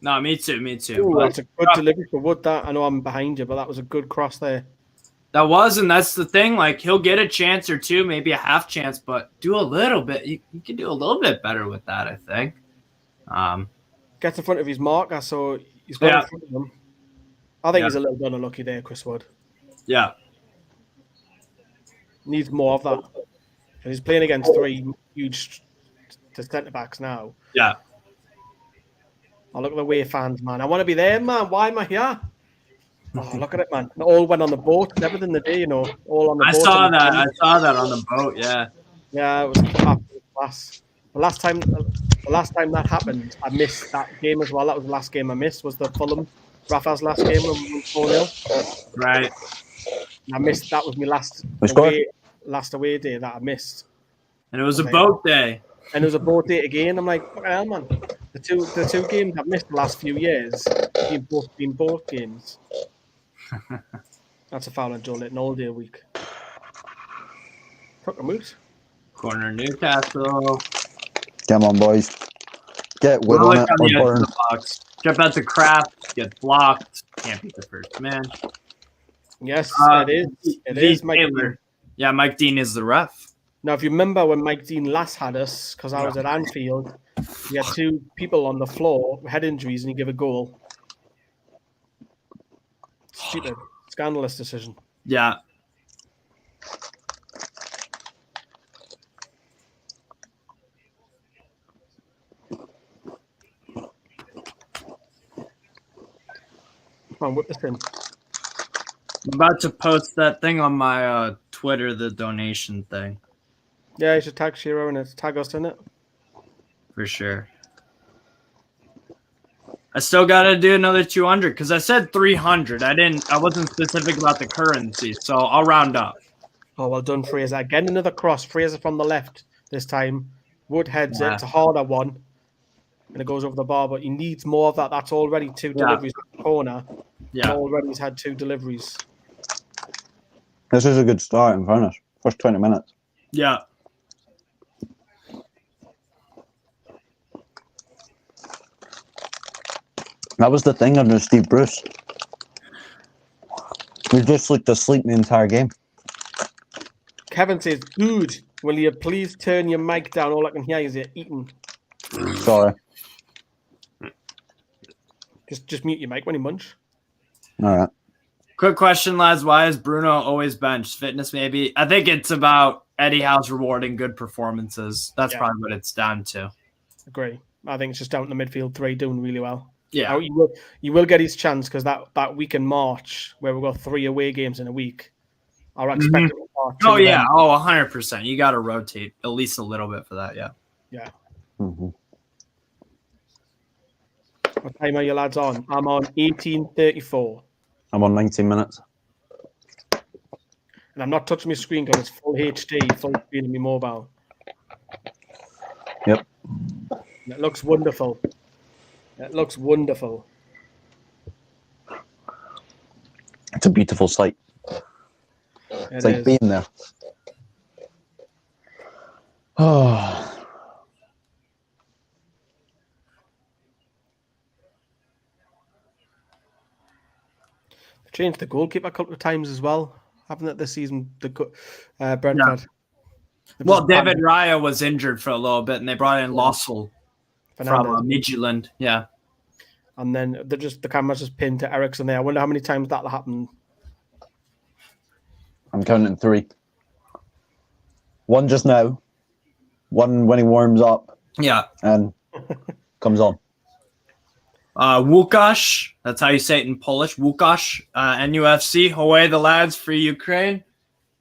No, me too. Ooh, that's a good delivery for Wood. That I know I'm behind you, but that was a good cross there. That was, and that's the thing. Like he'll get a chance or 2, maybe a half chance, but do a little bit. You can do a little bit better with that, I think. Gets in front of his marker, so he's got in front of him. I think he's a little bit unlucky there, Chris Wood. Yeah. Needs more of that. And he's playing against 3 huge centre backs now. Yeah. Oh, look at the way fans, man. I want to be there, man. Why am I here? Oh, look at it, man. They all went on the boat and everything today, all on the boat. I saw that on the boat, yeah. Yeah, it was absolute class. The last time that happened, I missed that game as well. That was the last game I missed, was the Fulham Rafa's last game when we won 4-0. Right. I missed, that was my last away day that I missed. And it was a boat day. And it was a boat day again. I'm like, fucking hell, man. The two games I've missed the last few years have both been boat games. That's a foul on Joe Litton all day a week. Took a moose. Corner Newcastle. Come on, boys. Get Wood on it or Burn. Jump out to Kraft. Get blocked. Can't beat the first man. Yes, it is. It is Mike Dean. Yeah, Mike Dean is the ref. Now, if you remember when Mike Dean last had us, because I was at Anfield, he had 2 people on the floor with head injuries and he gave a goal. Stupid. Scandalous decision. Yeah. Come on, whip this in. I'm about to post that thing on my Twitter, the donation thing. Yeah, you should tag Shiro and tag us in it. For sure. I still got to do another 200 because I said 300. I wasn't specific about the currency, so I'll round up. Oh, well done, Fraser. Again, another cross. Fraser from the left this time. Wood heads it. It's a harder one. And it goes over the bar, but he needs more of that. That's already 2 deliveries in the corner. Yeah. Already he's had 2 deliveries. This is a good start, in fairness. First 20 minutes. Yeah. That was the thing under Steve Bruce. We just looked asleep the entire game. Kevin says, "Good. Will you please turn your mic down? All I can hear is you eating." Sorry. Just mute your mic when you munch. All right. Quick question, lads. Why is Bruno always benched? Fitness, maybe? I think it's about Eddie Howe's rewarding good performances. That's probably what it's down to. Agree. I think it's just down to the midfield 3 doing really well. Yeah. You will get his chance because that week in March where we've got 3 away games in a week, I expect it. Oh, yeah. Oh, 100%. You got to rotate at least a little bit for that, yeah. Yeah. Mm-hmm. What time are you lads on? I'm on 18:34. I'm on 19 minutes. And I'm not touching my screen because it's full HD, full screen on my mobile. Yep. And it looks wonderful. It looks wonderful. It's a beautiful sight. It's like being there. Oh. Changed the goalkeeper a couple of times as well, haven't it, this season? Brentford. Yeah. Well, David Raya was injured for a little bit, and they brought in Lossell from Midtjylland. Yeah. And then the camera's just pinned to Eriksen there. I wonder how many times that'll happen. I'm counting 3. 1 just now. 1 when he warms up. Yeah. And comes on. Łukasz, that's how you say it in Polish. Łukasz, NUFC, away the lads for Ukraine.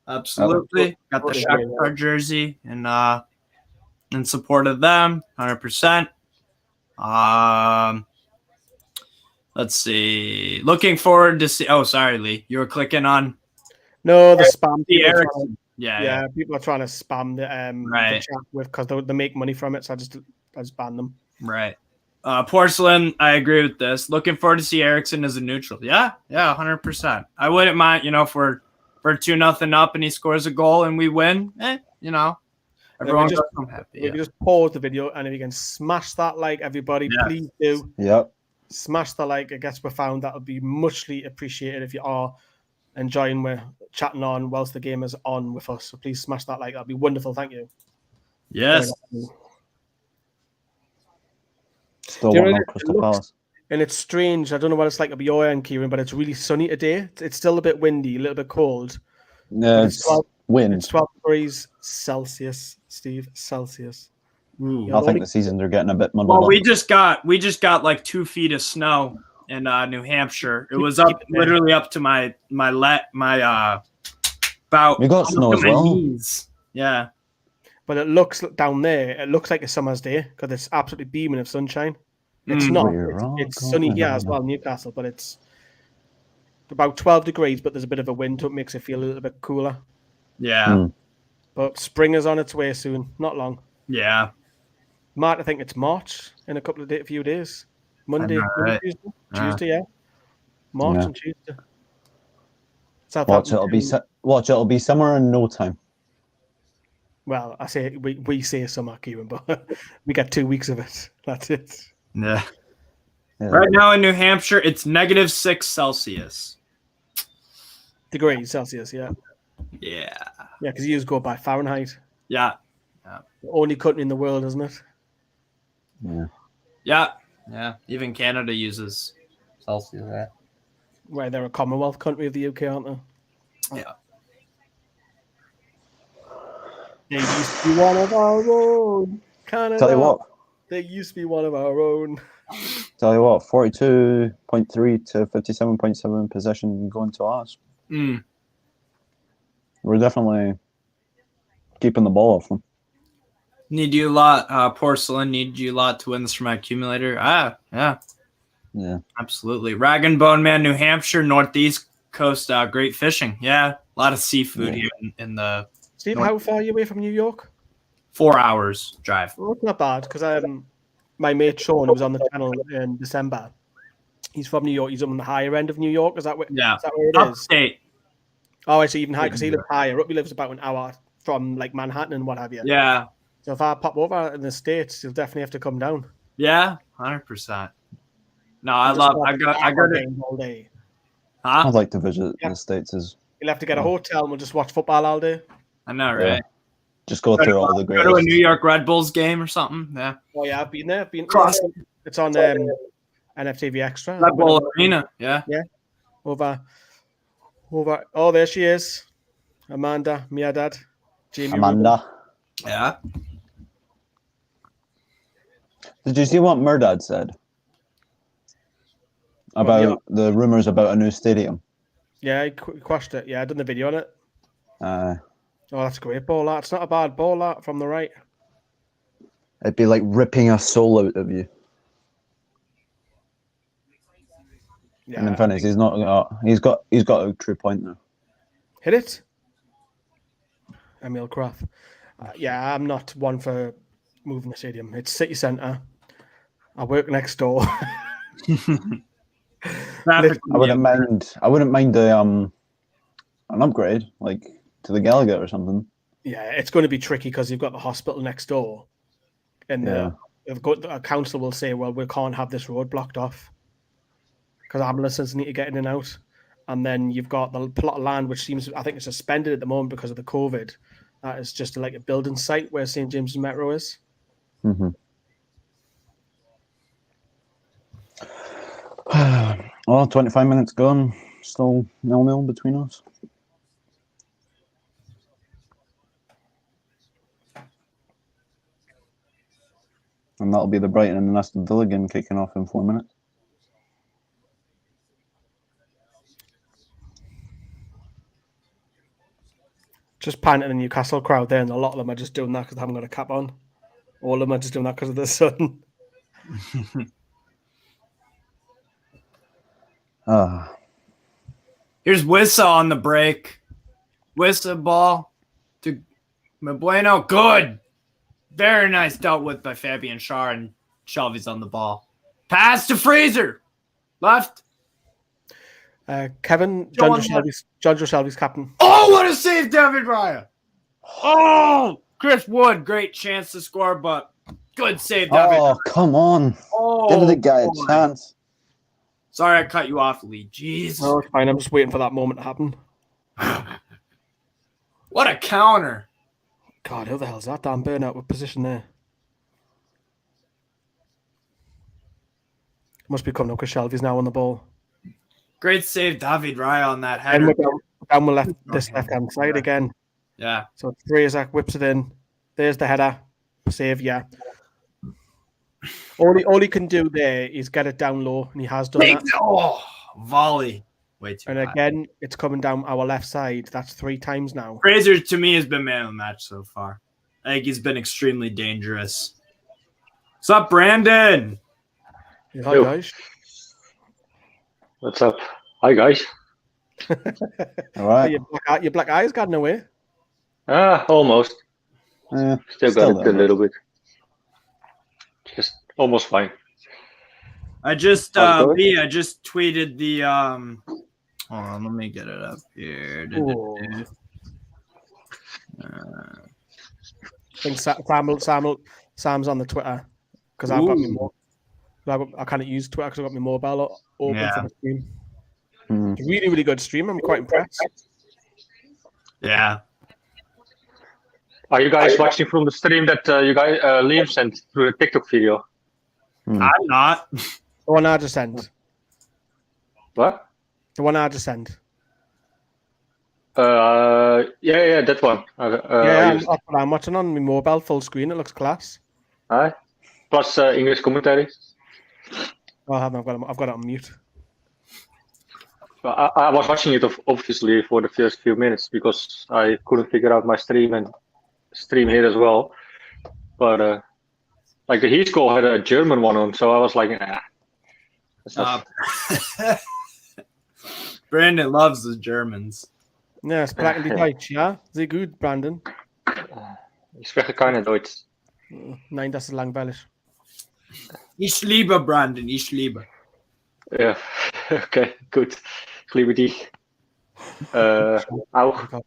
Absolutely. Got the Shakhtar jersey in support of them, 100%. Let's see. Looking forward to see. Oh, sorry, Lee. You were clicking on. No, the spam. Yeah. People are trying to spam the chat with because they make money from it. So I just ban them. Right. Porcelain, I agree with this. Looking forward to see Eriksen as a neutral. Yeah, 100%. I wouldn't mind, if we're 2-0 up and he scores a goal and we win, everyone goes home happy. We just pause the video, and if you can smash that like, everybody, please do. Yep. Smash the like. I guess we found that would be muchly appreciated if you are enjoying we're chatting on whilst the game is on with us. So please smash that like. That'd be wonderful. Thank you. Yes. Still one Crystal Palace. And it's strange. I don't know what it's like at your end, Kieran, but it's really sunny today. It's still a bit windy, a little bit cold. No, it's wind. It's 12 degrees Celsius, Steve. Celsius. I think the seasons are getting a bit muddled. Well, we just got like 2 feet of snow in New Hampshire. It was literally up to my about. We got snow as well. Knees. Yeah. But it looks down there. It looks like a summer's day because it's absolutely beaming of sunshine. It's not. It's sunny here as well, Newcastle, but it's about 12 degrees. But there's a bit of a wind, so it makes it feel a little bit cooler. Yeah. But spring is on its way soon. Not long. Yeah. Mark, I think it's March in a few days. Monday, Tuesday, yeah. March and Tuesday. Watch, it'll be summer in no time. Well, I say we say summer, Kieran, but we got 2 weeks of it. That's it. Yeah. Right now in New Hampshire, it's -6 Celsius. Degrees Celsius, yeah. Yeah. Yeah, because you go by Fahrenheit. Yeah. The only country in the world, isn't it? Yeah. Yeah. Even Canada uses Celsius. Yeah. Right, they're a Commonwealth country of the UK, aren't they? Yeah. They used to be one of our own. Canada. Tell you what. They used to be one of our own. Tell you what, 42.3 to 57.7 possession going to us. We're definitely keeping the ball off them. Need you a lot, Porcelain. Need you a lot to win this from my accumulator. Yeah. Yeah. Absolutely. Rag and Bone Man, New Hampshire, Northeast coast, great fishing. Yeah, a lot of seafood here in the. Steve, how far are you away from New York? 4 hours drive. Well, it's not bad because my mate Sean, who was on the channel in December, he's from New York. He's on the higher end of New York. Is that where it is? Upstate. Oh, I see. Even higher because he lives higher up. He lives about an hour from like Manhattan and what have you. Yeah. So if I pop over in the States, you'll definitely have to come down. Yeah, 100%. No, I got it all day. Huh? I'd like to visit the States. You'll have to get a hotel and we'll just watch football all day. I know, right? Yeah. Just go through all the greatest. Go to a New York Red Bulls game or something. Yeah. Oh yeah, I've been there. Cross. It's on NFTV Extra. Red Bull Arena. Yeah. Yeah. Over. Oh, there she is. Amanda, Mia Dad, Jamie. Amanda. Yeah. Did you see what Murdad said about the rumors about a new stadium? Yeah, he quashed it. Yeah, I done the video on it. Oh, that's a great ball. It's not a bad ball from the right. It'd be like ripping a soul out of you. Yeah, and in fairness, he's not. He's got a true point now. Hit it, Emil Kraft. Yeah, I'm not one for moving the stadium. It's city centre. I work next door. I wouldn't mind an upgrade, like to the Gallagher or something. Yeah, it's going to be tricky because you've got the hospital next door, and the council will say, "Well, we can't have this road blocked off because ambulances need to get in and out." And then you've got the plot of land which I think, is suspended at the moment because of the COVID. That is just like a building site where St. James's Metro is. Mm-hmm. Well, 25 minutes gone. Still 0-0 between us. And that'll be the Brighton and the Aston Villa game kicking off in 4 minutes. Just panting the Newcastle crowd there, and a lot of them are just doing that because they haven't got a cap on. All of them are just doing that because of the sun. Here's Wissa on the break. Wissa ball to Bueno. Good. Very nice, dealt with by Fabian Schär, and Shelby's on the ball. Pass to Fraser. Left. Kevin, John Joe Shelby's captain. Oh, what a save, David Raya. Oh, Chris Wood, great chance to score, but good save, David. Oh, come on. Give the guy a chance. Sorry I cut you off, Lee. Jeez. No, it's fine. I'm just waiting for that moment to happen. What a counter. God, who the hell's that? Dan Burnout with position there. Must be coming up because Shelby's now on the ball. Great save, David Raya on that header. And we're left-hand side again. Yeah. So Fraser whips it in. There's the header. Save, yeah. All he can do there is get it down low, and he has done that. Oh, volley. Way too And high. again, it's coming down our left side. That's 3 times now. Fraser, to me, has been man of the match so far. I think he's been extremely dangerous. What's up, Brandon? Yeah, hi, guys. What's up? Hi, guys. All right. Your black eyes gotten away. Almost. Still got it there, a little bit. Just almost fine. I just tweeted the hold on, let me get it up here. I think Sam's on the Twitter because I've got me I can't use Twitter because I've got my mobile open for the stream. It's a really, really good stream. I'm quite impressed. Yeah. Are you guys watching from the stream that Liam sent through the TikTok video? I'm not. The one I just sent. What? The one I just sent. Yeah, that one. I'm watching on my mobile full screen. It looks class. Aye. Plus English commentary. Oh, I've got it on mute. I was watching it obviously for the first few minutes because I couldn't figure out my stream and stream here as well. But like the Heat goal had a German one on, so I was like, nah. Brandon loves the Germans. Ja, spraken die Deutsch, ja? Sehr gut, Brandon. Ich spreche keine Deutsch. Nein, das ist langweilig. Ich liebe Brandon, ich liebe. Ja, okay, gut. Ich liebe dich. Auch.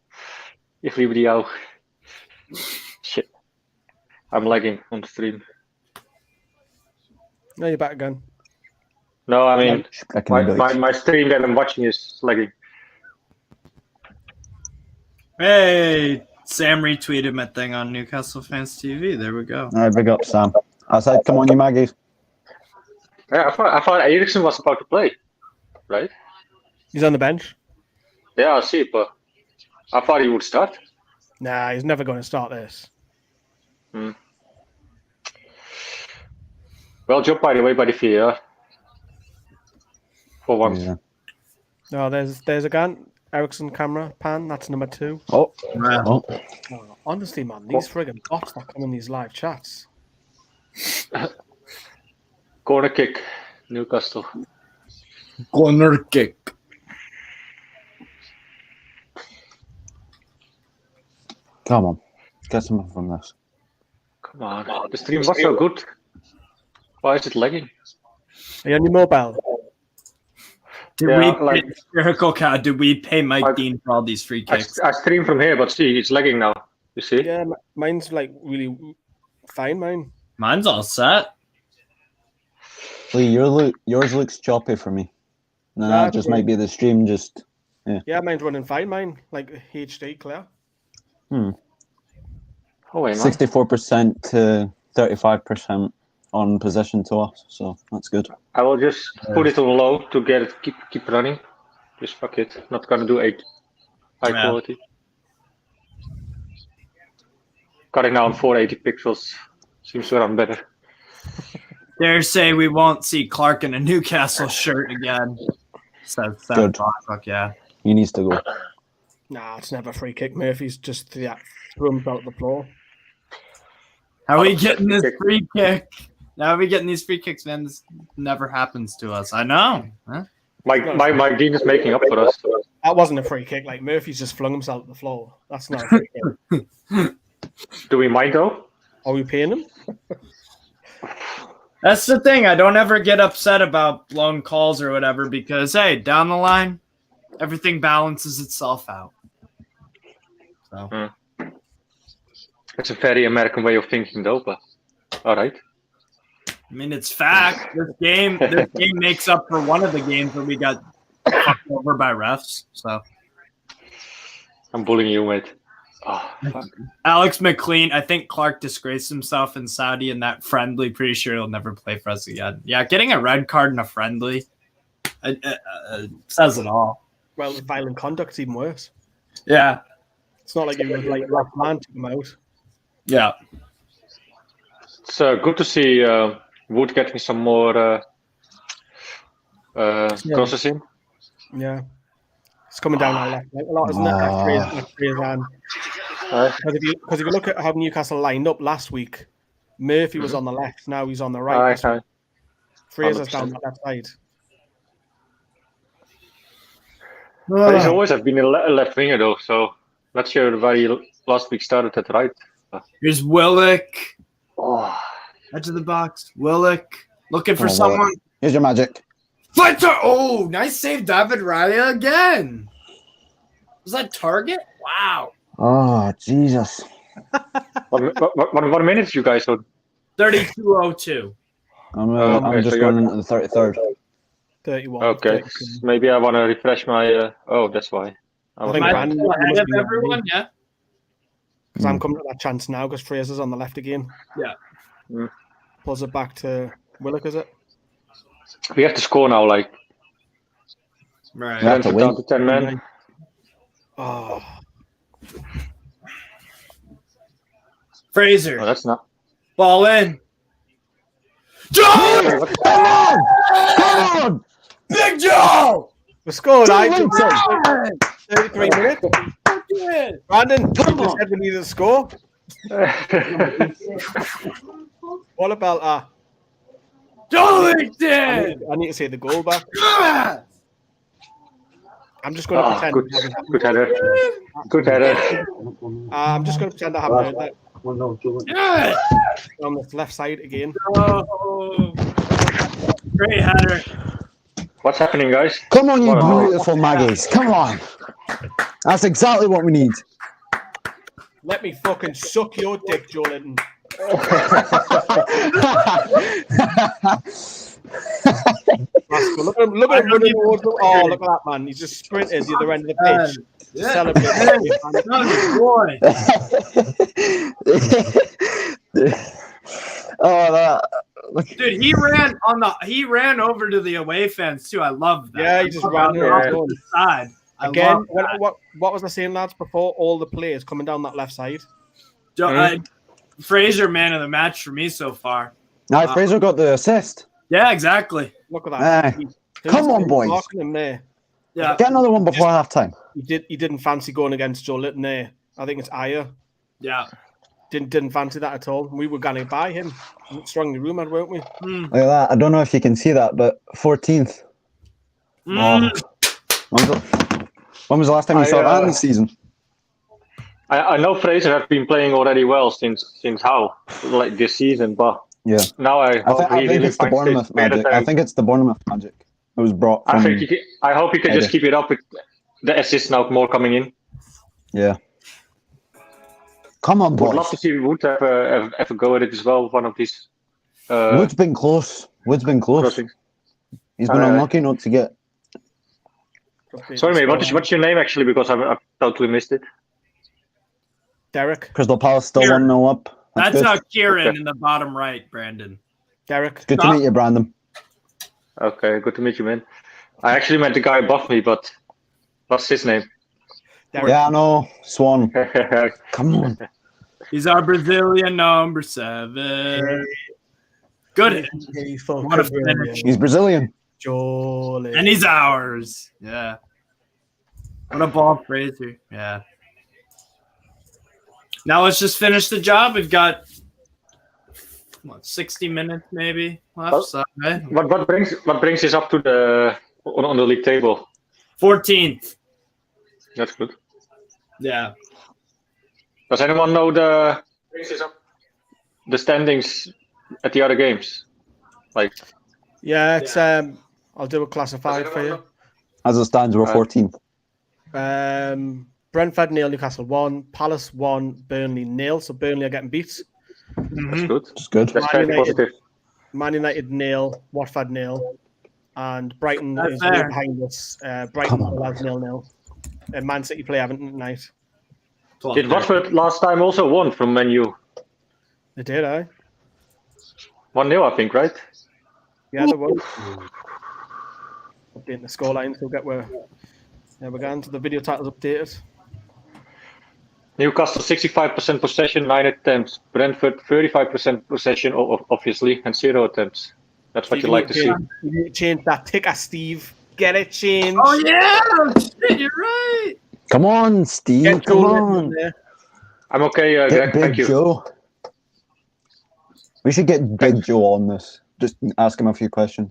Ich liebe dich auch. Shit. I'm lagging on the stream. No, you're back again. No, I mean, my stream that I'm watching is lagging. Hey, Sam retweeted my thing on Newcastle Fans TV. There we go. All right, big up, Sam. I said, come on, you Maggies. Yeah, I thought Eriksen was about to play, right? He's on the bench. Yeah, I see, but I thought he would start. Nah, he's never going to start this. Well, job by the way by the VAR. For once. Yeah. No, there's again. Eriksen camera pan. That's number 2. Oh, Wow. Oh, honestly, man, these friggin' bots that come in these live chats. Corner kick, Newcastle. Corner kick. come on. Get something from this. Come on, the stream was so good. Why is it lagging? Are you on your mobile? Did we pay Mike Dean for all these free kicks? I stream from here, but see, it's lagging now. You see? Yeah, mine's like really fine, mine. Mine's all set. Lee, yours looks choppy for me. No, that just might be the stream just... Yeah, mine's running fine, mine. Like HD clear. Oh, wait, 64% to 35% on possession to us, so that's good. I will just put it on low to get it keep running. Just fuck it. Not gonna do high quality. Got it now on 480 pixels. Seems to run better. Dare say we won't see Clark in a Newcastle shirt again. So Good. Fuck yeah. He needs to go. Nah, it's never free kick. Murphy's just threw him out the floor. How are we getting this free kick? How are we getting these free kicks, man? This never happens to us. I know. Huh? Mike Dean is making up for us. That wasn't a free kick. Like Murphy's just flung himself at the floor. That's not a free kick. Do we mind though? Are we paying him? That's the thing. I don't ever get upset about blown calls or whatever because, hey, down the line, everything balances itself out. So. It's a very American way of thinking, though. But all right. I mean, it's fact. This game makes up for one of the games where we got fucked over by refs. So I'm bullying you, mate. Oh, fuck. Alex McLean, I think Clark disgraced himself in Saudi in that friendly. Pretty sure he'll never play for us again. Yeah, getting a red card in a friendly says it all. Well, violent conduct's even worse. Yeah. It's not like it was like last man took him out. Yeah. It's good to see Wood getting some more crosses in. Yeah. It's coming down our left a lot, isn't it? Because if you look at how Newcastle lined up last week, Murphy was on the left, now he's on the right. Fraser's down the left side. But he's always have been a left winger though, so not sure why he last week started at right. Here's Willock. Oh. Edge of the box. Willock looking for someone. Here's your magic. Fletcher. Oh, nice save, David Raya again. Was that target? Wow. Oh, Jesus. What minutes you guys on? 32:02. I'm just going into the 33rd. 31. Okay. 32. Maybe I want to refresh my... that's why. I think Brandon ahead of everyone, yeah. Because I'm coming to that chance now because Fraser's on the left again. Yeah. Pulls it back to Willock, is it? We have to score now, like... Right. We have to win. Down to 10 men. Oh. Fraser. Oh, that's not... Ball in. Joe! Come on! Big Joe! We scored, 33 minutes. Brandon, you said we needed to score. What about Darlington! I need to see the goal back. I'm just going to pretend. Good header. Good header. I'm just going to pretend I haven't heard that. Yeah. On the left side again. Oh, great header. What's happening, guys? Come on, you beautiful Magpies. Come on. That's exactly what we need. Let me fucking suck your dick, Joe Linton. Look at him running towards the. Oh, look at that, man. He's just sprinted to the other end of the pitch. Dude, he ran over to the away fence too. I love that. Yeah, he just ran off the side. Again, what was I saying, lads? Before all the players coming down that left side. Fraser, man of the match for me so far. No, Fraser got the assist. Yeah, exactly. Look at that. Come on, boys. Him there. Yeah. Get another one before half time. He didn't fancy going against Joe Linton there. I think it's Aya. Yeah. Didn't fancy that at all. We were going to buy him. Strongly rumoured, weren't we? Look at that. I don't know if you can see that, but 14th. Oh. When was the last time you saw that in the season? I know Fraser has been playing already well since Howe, like this season, but now I think it's the Bournemouth magic. I think it's the Bournemouth magic. It was brought from I hope you can just keep it up with the assists now more coming in. Yeah. Come on, boys. Would love to see Wood have a go at it as well. One of these. Wood's been close. Crossings. He's been unlucky not to get. Sorry, mate. What's your name actually? Because I've totally missed it. Derek. Crystal Palace still 1-0 up. That's Kieran in the bottom right, Brandon. Derek. Good to meet you, Brandon. Okay, good to meet you, man. I actually meant the guy above me, but what's his name? Derek. Yeah, I know. Swan. Come on. He's our Brazilian number 7. Good. What a finish. He's Brazilian. Jolly. And he's ours. Yeah. What a ball, Fraser. Yeah. Now let's just finish the job. We've got 60 minutes maybe left. So, right? What brings us up to the on the league table? 14th. That's good. Yeah. Does anyone know the standings at the other games? It's I'll do a classified for you. As it stands, we're 14th. Brentford 0, Newcastle 1, Palace 1, Burnley 0. So Burnley are getting beat. That's good. That's good. That's very positive. Man United 0, Watford 0, and Brighton is right behind us. Brighton has 0-0. And Man City play Everton tonight. Did Watford last time also won from Man U? They did, 1-0, I think, right? Yeah, they won. Updating the scoreline, so we're going to the video titles updated. Newcastle 65% possession, 9 attempts. Brentford 35% possession, obviously, and 0 attempts. That's what you like to see. You need to change that ticker, Steve. Get it changed. Oh yeah, you're right. Come on, Steve. Come on. I'm okay, Greg. Thank you. Joe. We should get Big Joe on this. Just ask him a few questions.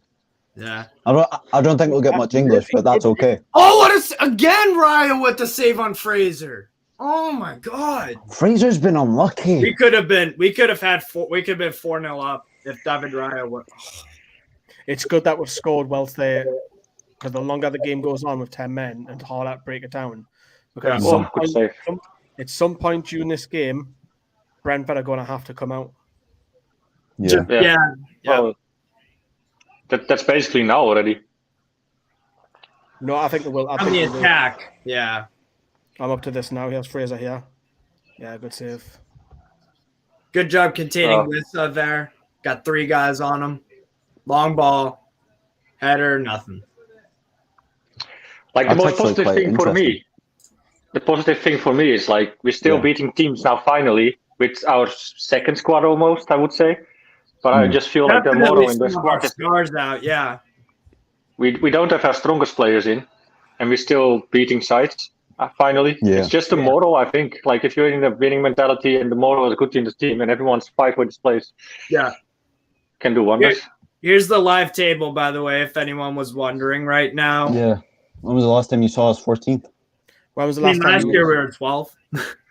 Yeah. I don't think we'll get much English, but that's okay. Oh, again, Ryan with the save on Fraser. Oh my God. Fraser's been unlucky. We could have been 4-0 up if David Raya were. It's good that we've scored whilst there, because the longer the game goes on with 10 men and harder to break it down. Because at some point during this game, Brentford are going to have to come out. Yeah. Well, that's basically now already. No, I think they will. On the attack. Yeah. I'm up to this now. Here's Fraser here. Yeah, good save. Good job containing Lissa there. Got 3 guys on him. Long ball. Header, nothing. The most positive thing for me. The positive thing for me is we're still beating teams now finally with our second squad almost, I would say. But I just feel like the moral in the squad is stars out, yeah. We don't have our strongest players in, and we're still beating sides. Finally, it's just the moral. I think, if you're in the winning mentality and the moral is good in the team, and everyone's fight for this place, can do wonders. Here's the live table, by the way, if anyone was wondering right now. Yeah. When was the last time you saw us 14th? When was the last time? Last year we were 12th.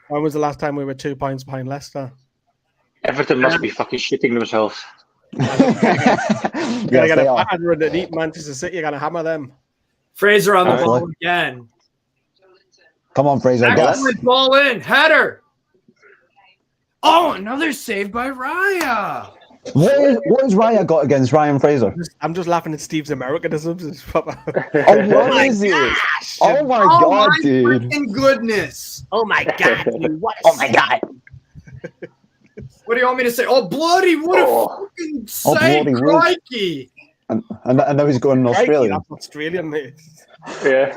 When was the last time we were 2 points behind Leicester? Everton must be fucking shitting themselves. You're gonna get a batter and a deep Manchester City. You're gonna hammer them. Fraser on the ball again. Come on, Fraser. Excellent ball in. Header. Oh, another save by Raya. What has Raya got against Ryan Fraser? I'm just laughing at Steve's Americanisms. Oh, what is it? Oh my god, dude! Freaking goodness! Oh my god! What oh my god! What do you want me to say? Oh bloody! What a fucking save, crikey! And now he's going in Australia. That's Australian, mate. Yeah.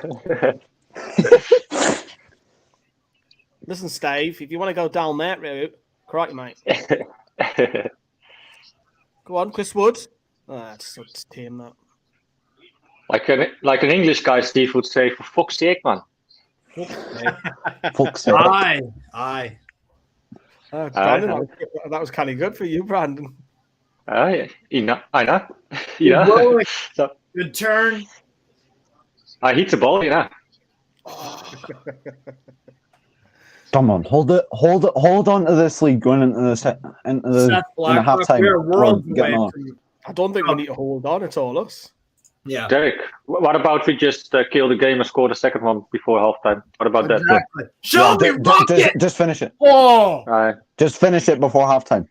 Listen, Steve, if you want to go down that route, crikey, mate. Go on, Chris Wood. Oh, that's so tame, that. Like an English guy, Steve would say, for fuck's sake, man. Fuck's sake. Aye. Brandon, that was kind of good for you, Brandon. I know. Yeah. So, good turn. I hit the ball, Come on, hold on to this lead going into the half time. I don't think we need to hold on. It's all us. Yeah. Derek, what about we just kill the game and score the second one before halftime? What about that? Just finish it. Oh, just finish it before halftime.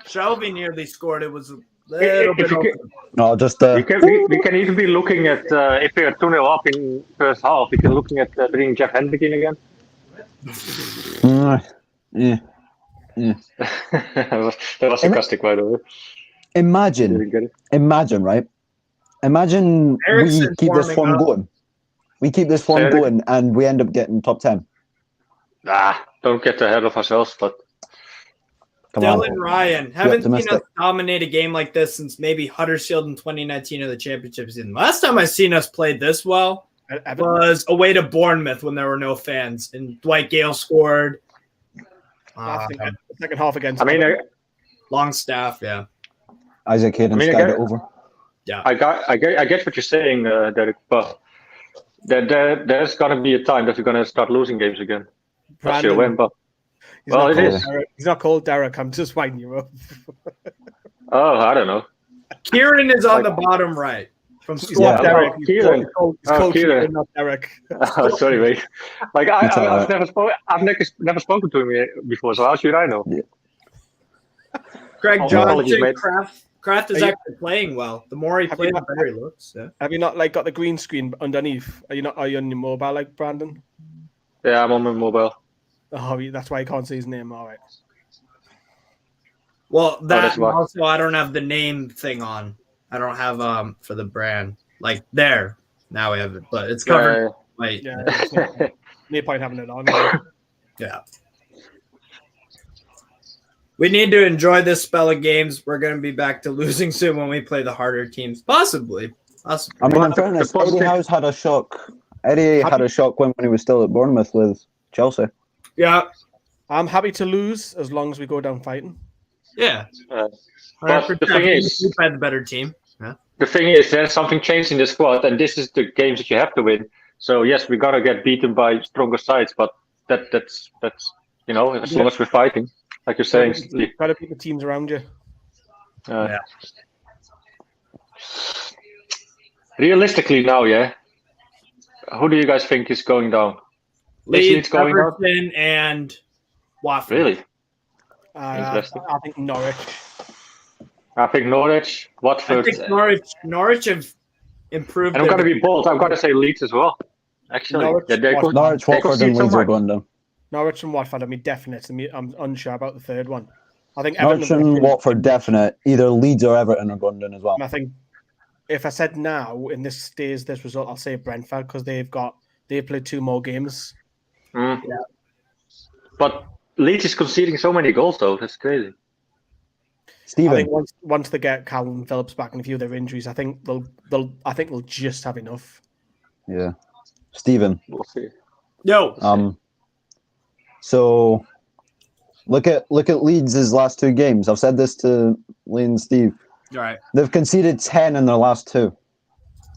Shelby nearly scored. It was a little bit. No, just we can even be looking at if we are 2-0 up in first half. We can looking at bringing Jeff Hendrick in again. Yeah. that was sarcastic, by the way. Imagine, right? Imagine Eriksen we keep this form going. We keep this form going, and we end up getting top 10. Don't get ahead of ourselves, but. Dylan Ryan, haven't seen us dominate a game like this since maybe Huddersfield in 2019 or the championship season. Last time I seen us play this well was away to Bournemouth when there were no fans and Dwight Gale scored. I think the second half against. Longstaff, yeah. Isaac Hayden skied it over. Yeah, I get what you're saying, Derek, but there's gonna be a time that we're gonna start losing games again. That's your win, but. It is. He's not called Derek. I'm just winding you up. Oh, I don't know. Kieran is on the bottom right. From Derek. Kieran. He's called Kieran, not Derek. Oh, sorry, mate. Like I've never spoken to him before, so how should I know? Yeah. Craig Johnson, Kraft is actually playing well. The more he plays, the better he looks. Yeah. Have you not got the green screen underneath? Are you on your mobile like Brandon? Yeah, I'm on my mobile. Oh, that's why you can't see his name. All right. Well, also I don't have the name thing on. I don't have for the brand like there. Now we have it, but it's covered. Wait. Yeah. No point having it on. Yeah. We need to enjoy this spell of games. We're going to be back to losing soon when we play the harder teams. Possibly. I mean, in fairness, Eddie Howe's had a shock. Eddie had a shock when he was still at Bournemouth with Chelsea. Yeah. I'm happy to lose as long as we go down fighting. Yeah. But the thing is, we've had the better team. Yeah. The thing is, there's something changed in the squad, and this is the games that you have to win. So yes, we're gonna get beaten by stronger sides, but that's as long as we're fighting, like you're saying. You've got to beat the teams around you. Yeah. Realistically, now, who do you guys think is going down? Leeds, Everton, and Watford. Really? I think Norwich. I think Norwich, Watford. I think Norwich have improved. And I'm going to be bold. I'm going to say Leeds as well. Actually, Norwich, Watford, and Leeds are going down. Norwich and Watford. I mean, definite. I'm unsure about the third one. I think Norwich and Watford, definite. Either Leeds or Everton are going down as well. I think if I said now in this result, I'll say Brentford because they've played 2 more games. Yeah. But Leeds is conceding so many goals, though. That's crazy. Steven. I think once they get Calvin Phillips back and a few of their injuries, I think they'll just have enough. Yeah. Steven. We'll see. Yo. So look at Leeds' last 2 games. I've said this to Lee and Steve. All right. They've conceded 10 in their last 2.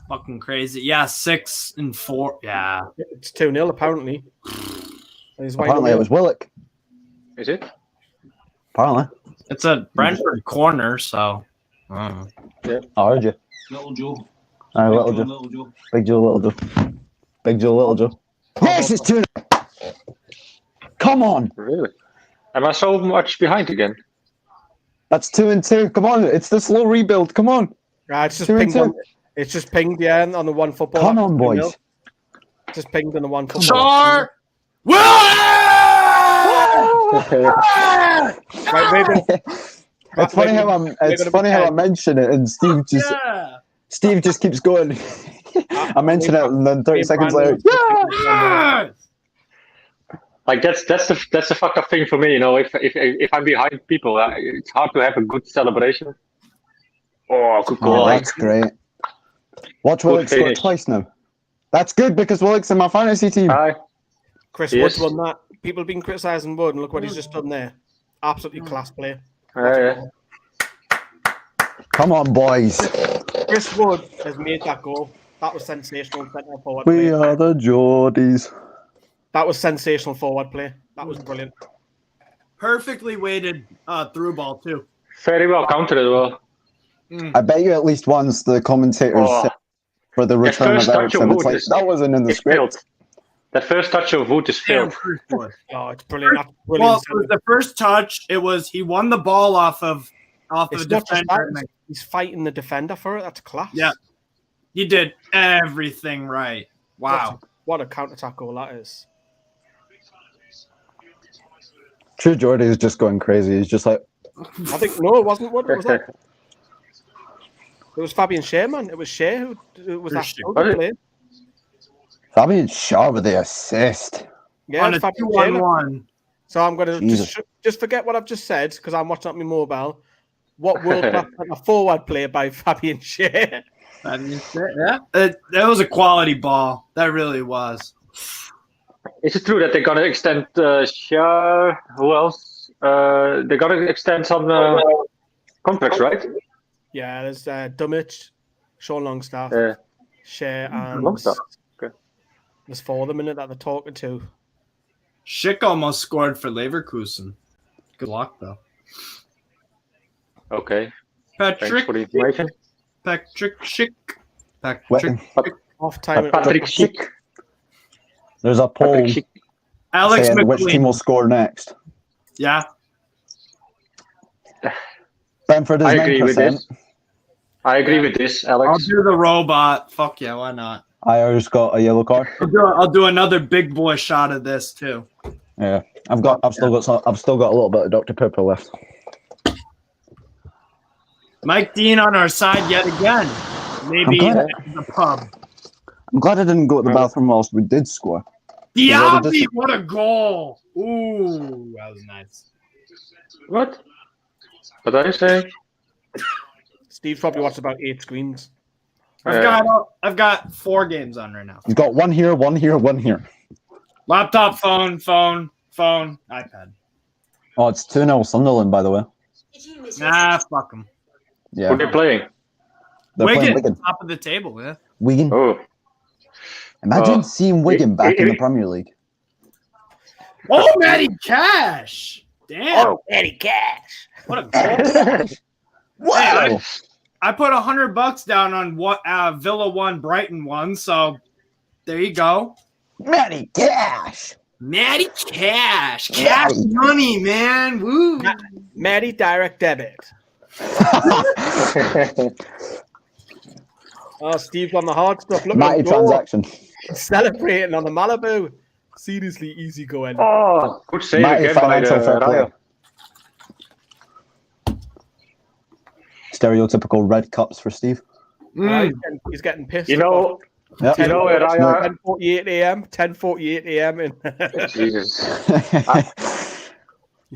fucking crazy. Yeah, 6-4. Yeah. It's 2-0 apparently. Apparently it was Willock. Is it? Apparently. It's a Brentford corner, so. Yeah. I heard you. Little Joe. Little Joe. Little Joe. Big Joe, Little Joe. Big Joe, Little Joe. Yes, it's 2-0. Come on. Really? Am I so much behind again? That's 2-2. Come on. It's the slow rebuild. Come on. It's just 2-2. pinged. It's just pinged, yeah, on the one football. Come on, boys. Just pinged on the one football. Char! It's funny how I mention it and Steve just keeps going. I mention it and then 30 seconds later. Yeah! Like that's the fucked up thing for me, you know. If I'm behind people, it's hard to have a good celebration. Oh, good goal! Oh, that's great. Watch Willock score twice now. That's good because Willock's in my fantasy team. Chris Wood won that. People have been criticising Wood, and look what he's just done there. Absolutely class play. Come on, boys. Chris Wood has made that goal. That was sensational centre forward We play. are the Geordies. That was sensational forward play. That was brilliant. Perfectly weighted through ball, too. Very well counted as well. I bet you at least once the commentators said for the return of Eriksen, it's like, that wasn't in the script. That first touch of Wood is failed. Oh, it's brilliant. Well, the first touch, it was he won the ball off of the defender. He's fighting the defender for it. That's class. Yeah. He did everything right. Wow. What a counter-attack goal that is. True Geordie is just going crazy. He's just like... I think, no, it wasn't. What was that? It was Fabian Schär, man. It was Schär who was that play. Fabian Schär with the assist. Yeah, on a 2-1-1. So I'm going to just forget what I've just said because I'm watching up my mobile. What world-class a forward play by Fabian Schär. Yeah, that was a quality ball. That really was. Is it true that they're going to extend Schär? Who else? They're going to extend some contracts, right? Yeah, there's Dummich, Sean Longstaff, Schär, and Longstaff. Okay. There's 4 of them in it that they're talking to. Schick almost scored for Leverkusen. Good luck, though. Okay. Patrick. Thanks for the information. Patrick Schick. Off time. Patrick Schick. There's a poll Alex saying McLean. which team will score next. Yeah. Brentford is 9%. I agree with this. I agree with this, Alex. I'll do the robot. Fuck yeah, why not? I just got a yellow card. I'll do another big boy shot of this too. Yeah, I've still got a little bit of Dr. Pepper left. Mike Dean on our side yet again. Maybe in the pub. I'm glad I didn't go to the bathroom whilst we did score. Diaby, what a goal! Ooh, that was nice. What? What did I say? Steve's probably watched about 8 screens. I've got 4 games on right now. You've got one here, one here, one here. Laptop, phone, iPad. Oh, it's 2-0 Sunderland, by the way. Nah, fuck them. Yeah. Who are they playing? They're playing Wigan, Wigan. top of the table, yeah. Wigan. Oh. Imagine seeing Wigan back in the Premier League. Oh, Matty Cash! Damn. Oh, Matty Cash! What a goal! Wow. Hey, I put $100 down on what Villa won, Brighton won. So there you go, Matty Cash. Matty Cash, cash money, man. Woo, Matty direct debit. Oh, Steve's on the hard stuff. Look Matty at transaction. Celebrating on the Malibu. Seriously easy going. Oh, good save Matty again by financial fair play. Raya. Stereotypical red cups for Steve. He's getting pissed. You know, Yep. you know where Raya... 10:48 a.m. 10:48 a.m. in Jesus.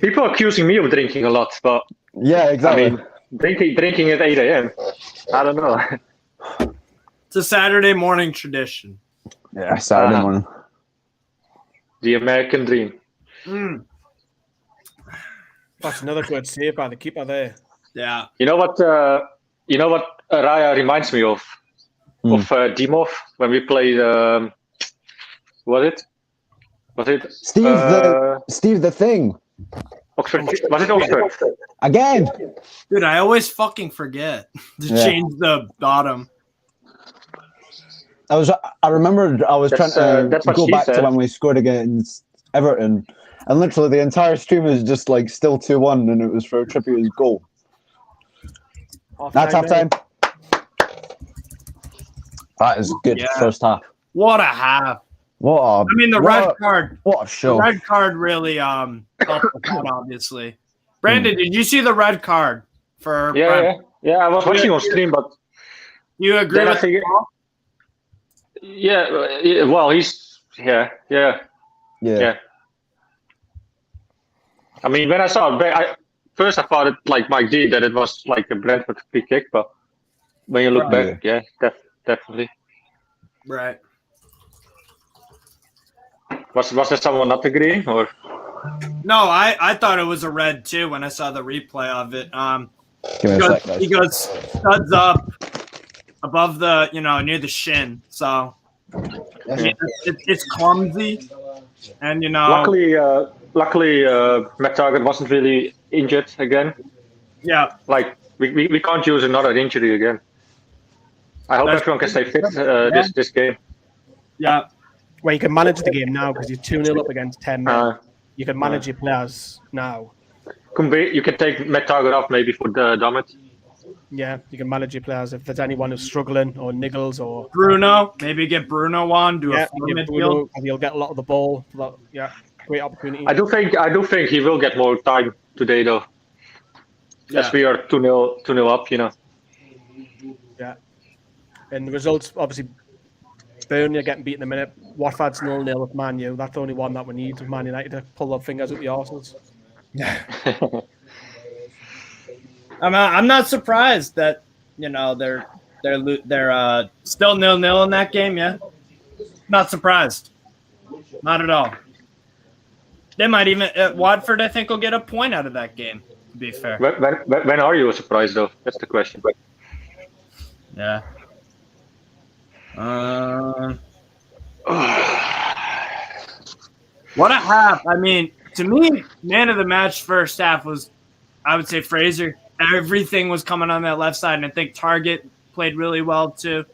People are accusing me of drinking a lot, but Yeah, exactly. I mean, drinking at 8 a.m. I don't know. it's a Saturday morning tradition. Yeah, Saturday morning. The American dream. That's another good save by the keeper there. Yeah. You know what Raya reminds me of? of Dimov when we played. Was it Steve the Thing? Oxford? Was it Oxford? Again? Dude, I always fucking forget to change the bottom. I remembered I was trying to go back to when we scored against Everton, and literally the entire stream was just like still 2-1, and it was for Trippier's goal. That's half time. That is good first half. What a half. I mean, the red card. What a show. The red card really helped us out, obviously. Brandon, did you see the red card for Brentford? Yeah. I was watching on stream, but you agree with it? Yeah. Well, he's yeah. I mean, when I saw it, first I thought it like Mike D that it was like a Brentford free kick, but when you look back, definitely. Right. Was there someone not agreeing, or? No, I thought it was a red too when I saw the replay of it. He goes studs up above the near the shin, so it's clumsy, and Luckily, Matt Target wasn't really injured again. Yeah, like we can't use another injury again. I hope everyone can stay fit this game. Yeah. Well, you can manage the game now because you're 2-0 up against 10 men. You can manage your players now. You can take Matt Target off maybe for the Domit. Yeah, you can manage your players if there's anyone who's struggling or niggles or Bruno. Maybe get Bruno on, do a midfield. And you'll get a lot of the ball. Yeah, great opportunity. I do think he will get more time today though. As we are 2-0 up, Yeah, and the results obviously. Burnley are getting beaten a minute. Watford's 0-0 with Man U. That's the only one that we need. Man United to pull their fingers with the arses. I'm not surprised that they're still 0-0 in that game. Yeah, not surprised. Not at all. They might even Watford. I think will get a point out of that game. To be fair. When are you surprised though? That's the question. Yeah. What a half. I mean, to me, man of the match first half was, I would say, Fraser. Everything was coming on that left side, and I think Target played really well too.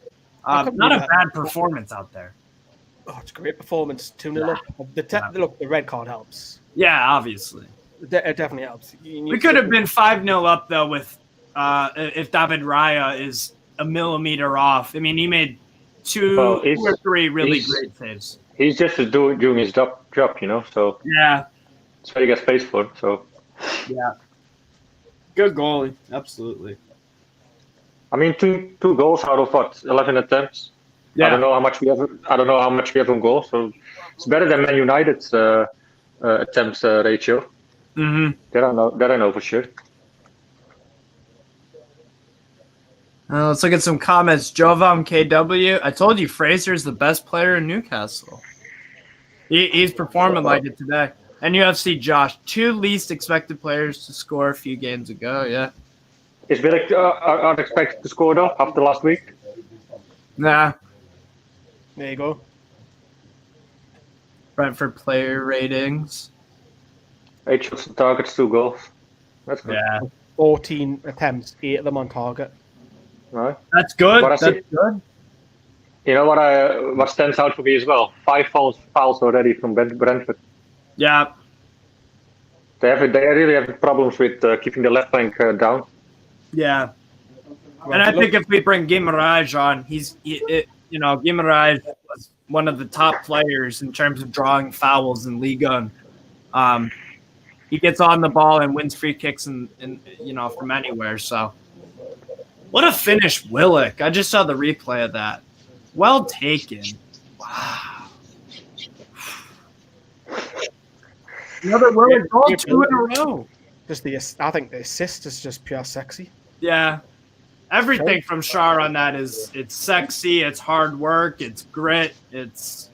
Not a bad performance out there. Oh, it's a great performance. 2-0 up. Look, the red card helps. Yeah, obviously. It definitely helps. We could have been 5-0 up, though, with if David Raya is a millimeter off. I mean, he made two or three really great saves. He's just doing his job, so yeah, that's what he gets paid for. So yeah, good goalie, absolutely. I mean, two goals out of 11 attempts. Yeah. I don't know how much we have on goal, so it's better than Man United's attempts ratio. Mm-hmm. That I know for sure. Let's look at some comments. Jovam KW. I told you Fraser's the best player in Newcastle. He's performing like it today. And UFC Josh, 2 least expected players to score a few games ago. Yeah. Is Willick unexpected to score though after last week? Nah. There you go. Brentford player ratings. 8 shots on targets, 2 goals. That's good. Yeah. 14 attempts, 8 of them on target. Right. That's good. That's good. You know what stands out for me as well? 5 fouls already from Brentford. Yeah. They really have problems with keeping the left flank down. Yeah. And I think if we bring Guimarães on, Guimarães was one of the top players in terms of drawing fouls in Liga. He gets on the ball and wins free kicks from anywhere. So, what a finish, Willick! I just saw the replay of that. Well taken. Wow. Another Willick goal, 2 in a row. I think the assist is just pure sexy. Yeah. Everything from Shar on that it's sexy, it's hard work, it's grit, it's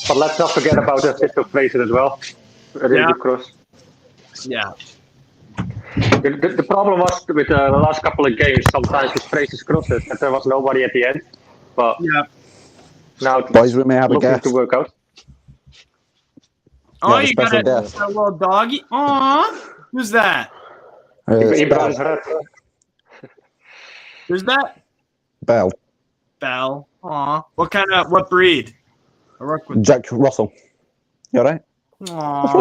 But let's not forget about the assist of Fraser as well. A really good cross. Yeah. The problem was with the last couple of games, sometimes with Fraser's crosses, that there was nobody at the end. But now boys, we may have a looking guest. to work out. Oh, a you got special a guest. little doggy. Aw, who's that? Bell. Who's that? Bell. Bell. Aw, what breed? I work with Jack Russell. You all right? Aw.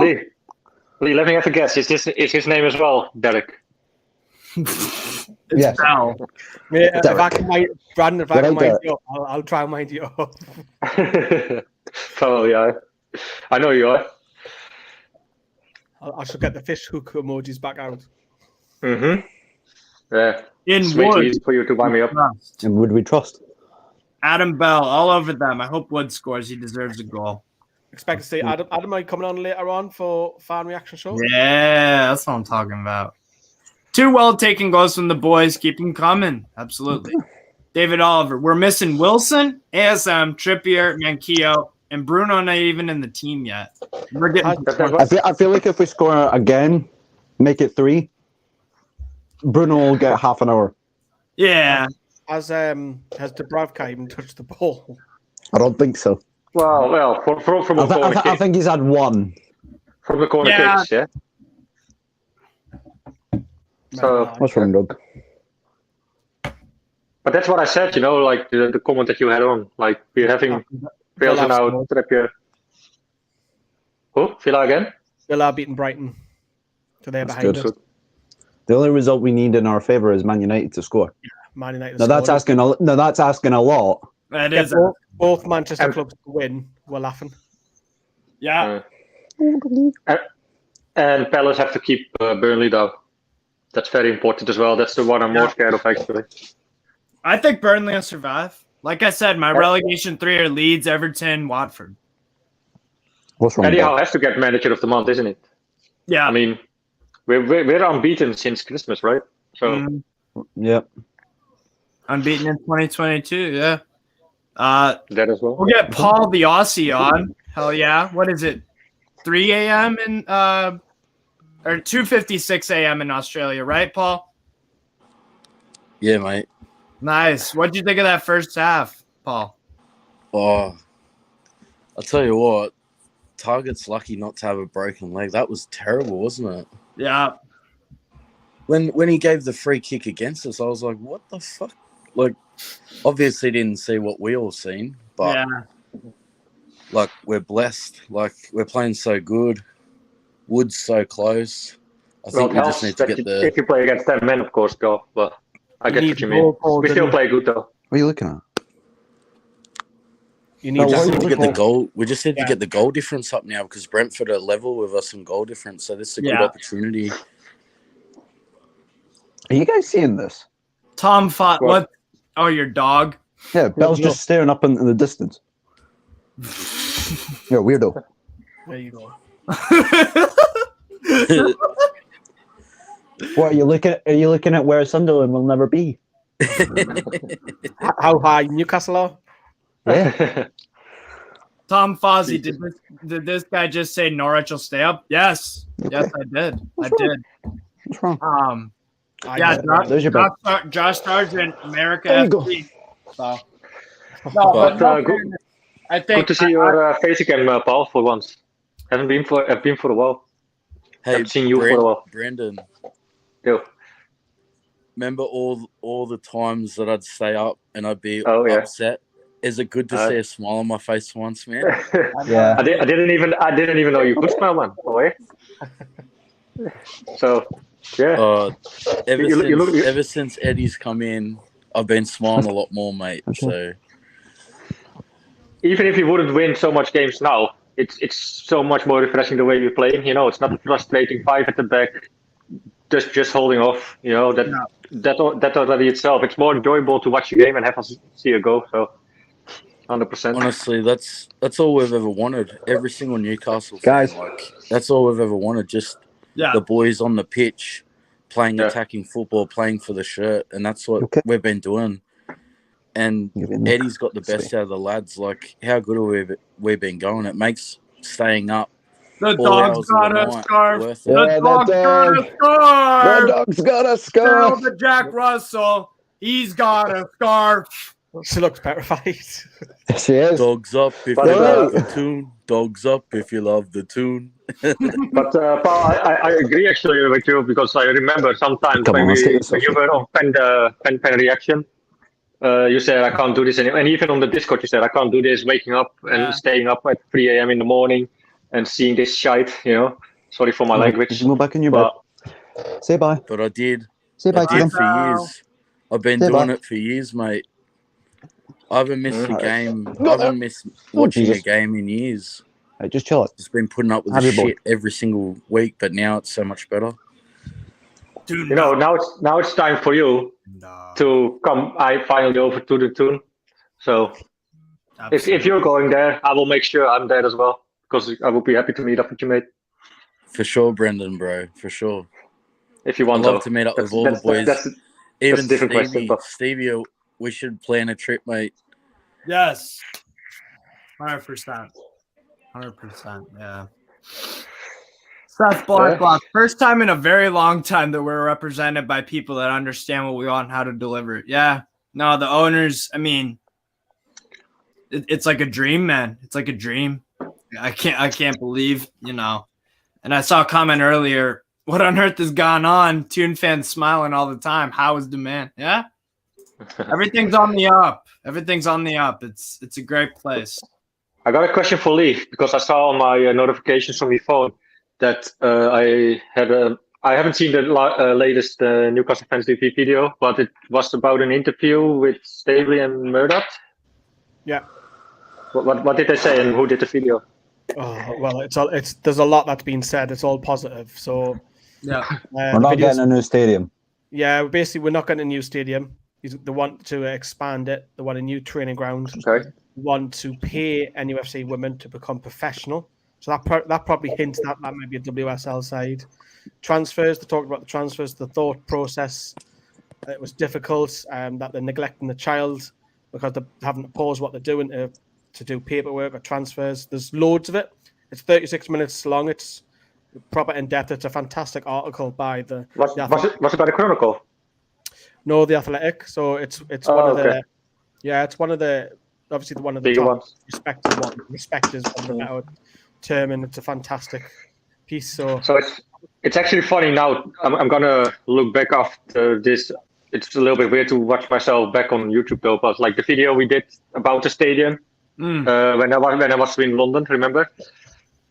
Lee, let me have a guess. Is his name as well, Derek? Yes. Bell. If I can mind Derek. you up, I'll try and mind you up. Probably, yeah. I know you are. I should get the fish hook emojis back out. Mm-hmm. Yeah. In It's way too Wood. easy for you to wind me up. And would we trust? Adam Bell, all over them. I hope Wood scores. He deserves a goal. Expect to see Adam are you coming on later on for fan reaction show? Yeah, that's what I'm talking about. 2 well-taken goals from the boys. Keep them coming. Absolutely. David Oliver. We're missing Wilson, ASM, Trippier, Manquillo, and Bruno not even in the team yet. We're getting. I feel like if we score again, make it 3, Bruno will get half an hour. Yeah. Has Dubravka even touched the ball? I don't think so. Well, from a corner I kick. think he's had 1. From the corner kicks, yeah. So What's wrong, Doug? But that's what I said, like the comment that you had on, like we're having Villa now, Trippier. Who? Villa again? Villa beating Brighton. So they're behind us. The only result we need in our favour is Man United to score. Yeah, Man United. Now that's asking a lot. That is both Manchester clubs to win. We're laughing. Yeah. And Palace have to keep Burnley down. That's very important as well. That's the one I'm more scared of, actually. I think Burnley will survive. Like I said, my relegation 3 are Leeds, Everton, Watford. What's wrong? Eddie Howe has to get manager of the month, isn't it? Yeah. I mean, we're unbeaten since Christmas, right? So Yep. Unbeaten in 2022, yeah. That as well. We'll get Paul the Aussie on. Hell yeah. What is it? 3 a.m. in or 2:56 a.m. in Australia, right, Paul? Yeah, mate. Nice. What'd you think of that first half, Paul? Oh, I'll tell you what. Target's lucky not to have a broken leg. That was terrible, wasn't it? Yeah. When he gave the free kick against us, I was like, what the fuck? Like, obviously didn't see what we all seen, but like, we're blessed. Like, we're playing so good. Wood's so close. I think we just need to get the... If you play against 10 men, of course, go. But I get what you mean. We still play good, though. What are you looking at? We just need to get the goal. We just need to get the goal difference up now because Brentford are level with us in goal difference. So this is a good opportunity. Are you guys seeing this? Tom fought what? Oh, your dog. Yeah, Bell's just staring up in the distance. You're a weirdo. There you go. What are you looking at? Are you looking at where Sunderland will never be? How high Newcastle are? Yeah. Tom Fozzie, did this guy just say Norwich will stay up? Yes. Okay. Yes, I did. What's I did. What's wrong? Josh Sargent, America There you FC. go. So, Good. I think Good to see your face again, Paul, for once. I've been for a while. Hey, I've seen you for a while. Brandon. Yo. Remember all the times that I'd stay up and I'd be upset? Is it good to see a smile on my face once, man? Yeah. I didn't even know you could smile, man. Oh, yeah. So, yeah. Ever since Eddie's come in, I've been smiling a lot more, mate. So even if you wouldn't win so much games now, it's so much more refreshing the way you're playing. You know, it's not frustrating 5 at the back, just holding off. You know that already itself. It's more enjoyable to watch your game and have us see a go. So. 100%. Honestly, that's all we've ever wanted. Every single Newcastle fan, Guys, that's all we've ever wanted. Just the boys on the pitch, playing attacking football, playing for the shirt, and that's what we've been doing. And Eddie's got the best out of the lads. Like, how good have we been going? It makes staying up The 4 dog's hours of got the a night scarf. worth The it. Yeah, dog's got a The scarf. dog's got a Tell scarf. the Jack Russell. He's got a scarf. She looks petrified. She is. Dogs up if But, you love the tune. Dogs up if you love the tune. But Paul, I agree actually with you because I remember sometimes Come on, let's get this when you off. were on pen reaction, you said I can't do this anymore. And even on the Discord, you said I can't do this. Waking up and staying up at 3 a.m. in the morning and seeing this shite. Sorry for my language. Go back in your bed. Say bye. But I did. Say bye I to did them. for years. I've been Say doing bye. it for years, mate. I haven't missed a game. I Got haven't missed watching a Jesus. game in years. Hey, just chill it. Just been putting up with Have the your boy. shit every single week, but now it's so much better. Dude, Now it's time for you to come. I finally over to the tune. So if you're going there, I will make sure I'm there as well because I will be happy to meet up with you, mate. For sure, Brendan, bro. For sure. If you I'd want love to meet up with all the boys. Even a different question, Stevie. but- Stevie, we should plan a trip, mate. Yes. 100%. 100%. Yeah. Seth Blacklock. First time in a very long time that we're represented by people that understand what we want and how to deliver it. Yeah. No, the owners, I mean, it's like a dream, man. It's like a dream. I can't believe, And I saw a comment earlier. What on earth has gone on? Tune fans smiling all the time. How is demand? Yeah. Everything's on the up. Everything's on the up. It's a great place. I got a question for Lee because I saw on my notifications on my phone that I haven't seen the latest Newcastle Fans TV video, but it was about an interview with Staveley and Murdoch. Yeah. What did they say and who did the video? Oh, well, there's a lot that's been said. It's all positive. So yeah, we're not getting a new stadium. Yeah, basically, we're not getting a new stadium. They want to expand it. They want a new training ground. Okay. They want to pay NUFC women to become professional. So that probably hints that might be a WSL side. Transfers. They talked about the transfers. The thought process. It was difficult. That they're neglecting the child because they're having to pause what they're doing to do paperwork or transfers. There's loads of it. It's 36 minutes long. It's proper in depth. It's a fantastic article by the. Was it by the Chronicle? No, the Athletic. So it's one of the. Yeah, it's one of the obviously one of the bigger top ones. respecters of the better term, and it's a fantastic piece. So it's actually funny now. I'm gonna look back after this. It's a little bit weird to watch myself back on YouTube though, but like the video we did about the stadium. When I was in London, remember?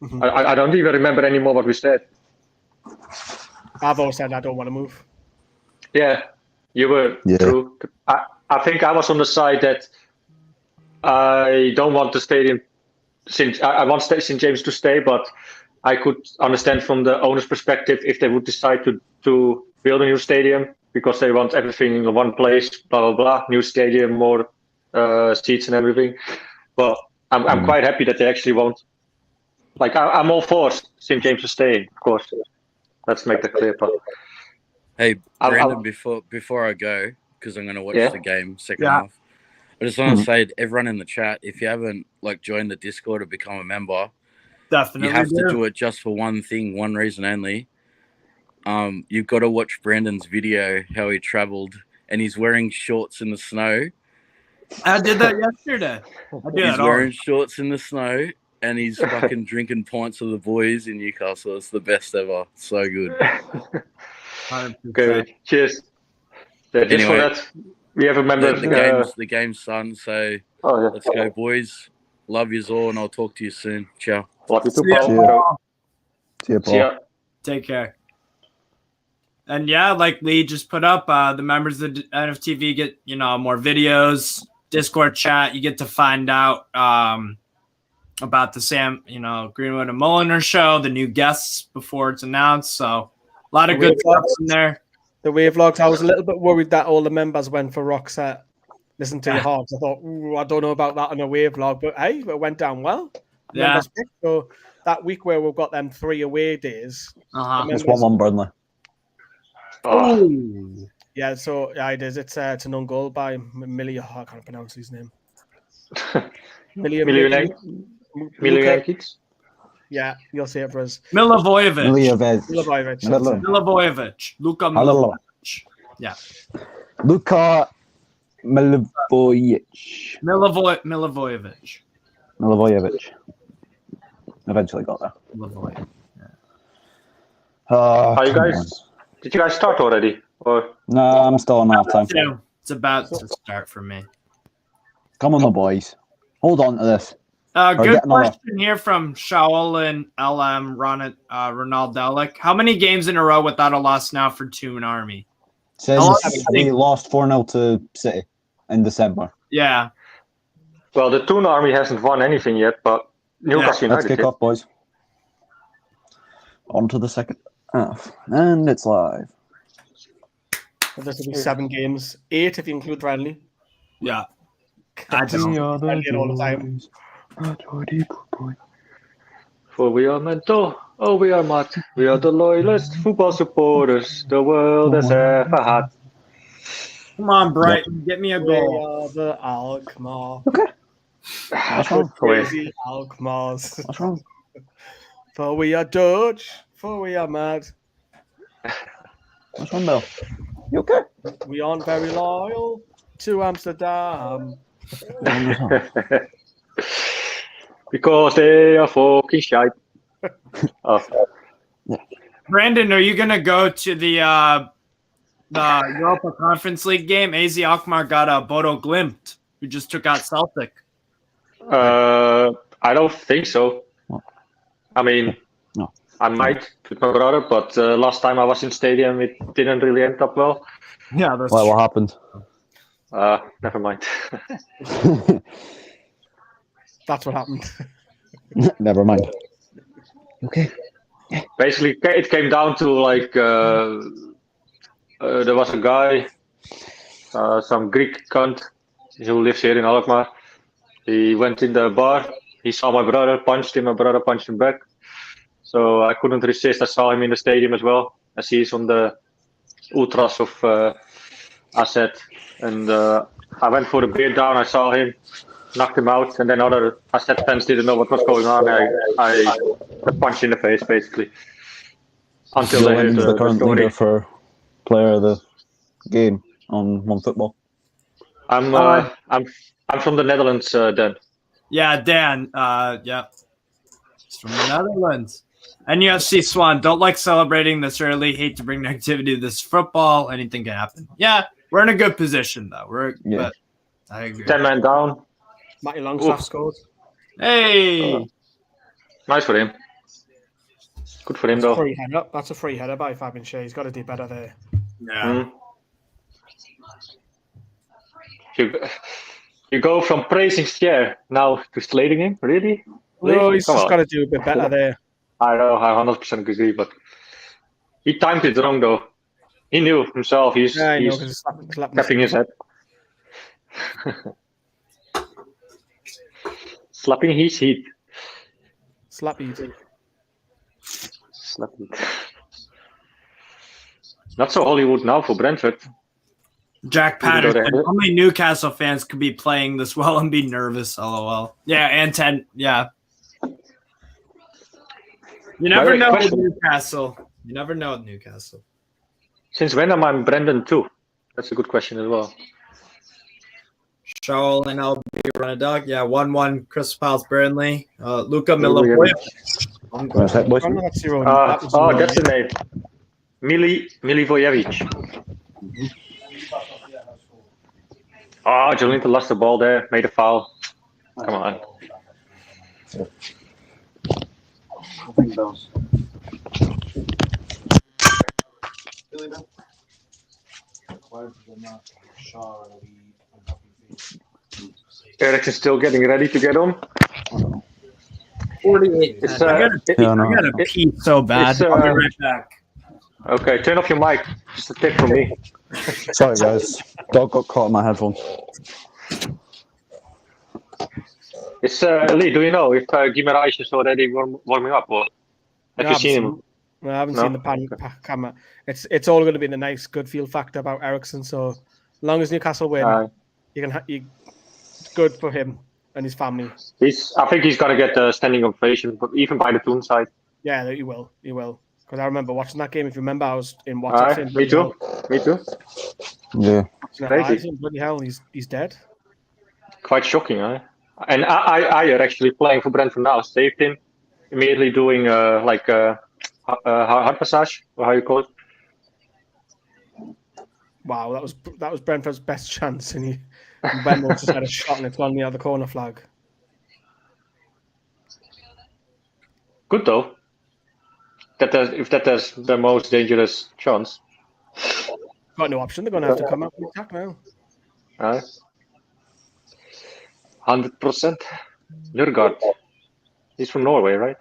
Mm-hmm. I don't even remember anymore what we said. I've always said I don't want to move. Yeah, you were true. I think I was on the side that I don't want the stadium. Since I want St. James to stay, but I could understand from the owner's perspective if they would decide to build a new stadium because they want everything in one place. Blah blah blah. New stadium, more seats and everything. But I'm quite happy that they actually won't. Like I'm all for St. James to stay, of course. Let's make that clear. But hey, Brandon, before I go, because I'm going to watch the game second half, I just want to say to everyone in the chat, if you haven't joined the Discord or become a member, definitely you have to do it just for one thing, one reason only. You've got to watch Brandon's video how he travelled, and he's wearing shorts in the snow. I did that yesterday. He's wearing shorts in the snow, and he's fucking drinking pints with the boys in Newcastle. It's the best ever. So good. 100%. Good. Cheers. Yeah, just for that, we have a member. The game's done, so let's go, boys. Love yous all, and I'll talk to you soon. Ciao. Love you too, Paul. See ya, Paul. Take care. And yeah, like Lee just put up, the members of the NFTV get, more videos, Discord chat. You get to find out about the Sam, Greenwood and Mulliner show, the new guests before it's announced. So a lot of good stuff in there. The Wave Vlogs. I was a little bit worried that all the members went for Roxette. Listen to your hearts. I thought, I don't know about that on a Wave Vlog, but hey, it went down well. Yeah. So that week where we've got them 3 away days. It's 1-1 Burnley. Oh. Yeah, so it is. It's an own goal by Millie. I can't pronounce his name. Millie Yankees. Yeah, you'll say it for us. Milivojevic. Luka Milivojevic. Yeah. Luka Milivojevic. Milivojevic. Eventually got there. Milivojevic. Are you guys? Did you guys start already? Or no, I'm still on half time. It's about to start for me. Come on, the boys. Hold on to this. Good question here from Shaul and LM Ronaldo. How many games in a row without a loss now for Toon Army? Says we lost 4-0 to City in December. Yeah. Well, the Toon Army hasn't won anything yet, but Newcastle United. Let's kick off, boys. On to the second half. And it's live. So this will be 7 games. 8 if you include friendly. Yeah. I just all the time. For we are mental, oh we are mad. We are the loyalist football supporters the world has ever had. Come on, Brighton, get me a goal. We are the Alkmaar. Okay. What's wrong? Crazy Alkmaars. What's wrong? For we are Dutch, for we are mad. What's wrong, Bill? You okay? We aren't very loyal to Amsterdam. Because they are fucking shite. Brandon, are you gonna go to the Europa Conference League game? AZ Alkmaar got a Bodo Glimt, who just took out Celtic. I don't think so. I mean, no. I might with my brother, but last time I was in stadium, it didn't really end up well. Yeah, that's what happened? Never mind. That's what happened. Never mind. Okay. Basically, it came down to like there was a guy, some Greek cunt who lives here in Alkmaar. He went in the bar. He saw my brother, punched him. My brother punched him back. So I couldn't resist. I saw him in the stadium as well, as he's on the ultras of Asset. And I went for the beer down. I saw him, knocked him out, and then other Asset fans didn't know what was going on. I punched in the face, basically. Until they heard the current story. leader for player of the game on OneFootball. I'm from the Netherlands, Dan. Yeah, Dan. Yeah. He's from the Netherlands. NFC Swan, don't like celebrating this early. Hate to bring negativity to this football. Anything can happen. Yeah, we're in a good position, though. But I agree. 10 men down. Matty Longstaff scored. Hey! Nice for him. Good for him, though. That's a free header by Fabian Shea. He's got to do better there. Yeah. You go from praising Shea now to slating him? Really? No, he's just got to do a bit better there. I know, I 100% agree, but he timed it wrong, though. He knew himself. He's tapping his head. Slapping his heat. Slappy too. Slapping. Not so Hollywood now for Brentford. Jack Patterson. Only Newcastle fans could be playing this well and be nervous. LOL. Yeah, and 10. Yeah. You never know with Newcastle. You never know with Newcastle. Since when am I Brendan too? That's a good question as well. Shaul and LB run a dog. Yeah, 1-1 Crystal Palace Burnley. Luka Milivojevic. That's the name. Milivojevic. Oh, Jolinton lost the ball there. Made a foul. Come on. Eriksen still getting ready to get on. 48. I gotta pee so bad. I'll be right back. Okay, turn off your mic. Just a tip from me. Sorry, guys. Dog got caught in my headphones. It's Lee. Do you know if Guimaraes is already warming up, or have you seen him? I haven't seen the camera. It's all going to be the nice, good feel factor about Eriksen. So, as long as Newcastle win, it's good for him. and his family. I think he's gonna get the standing ovation, but even by the Toon side. Yeah, he will. He will. Because I remember watching that game. If you remember, I was in WhatsApp. Me too. Me too. Yeah. Crazy. Bloody hell, he's dead. Quite shocking, huh? And I are actually playing for Brentford now. Saved him immediately, doing heart massage, or how you call it. Wow, that was Brentford's best chance, and Ben just had a shot and it's gone near the corner flag. Good though. If that is the most dangerous chance. Got no option. They're going to have to come up and attack now. 100%. Nurgaard. He's from Norway, right?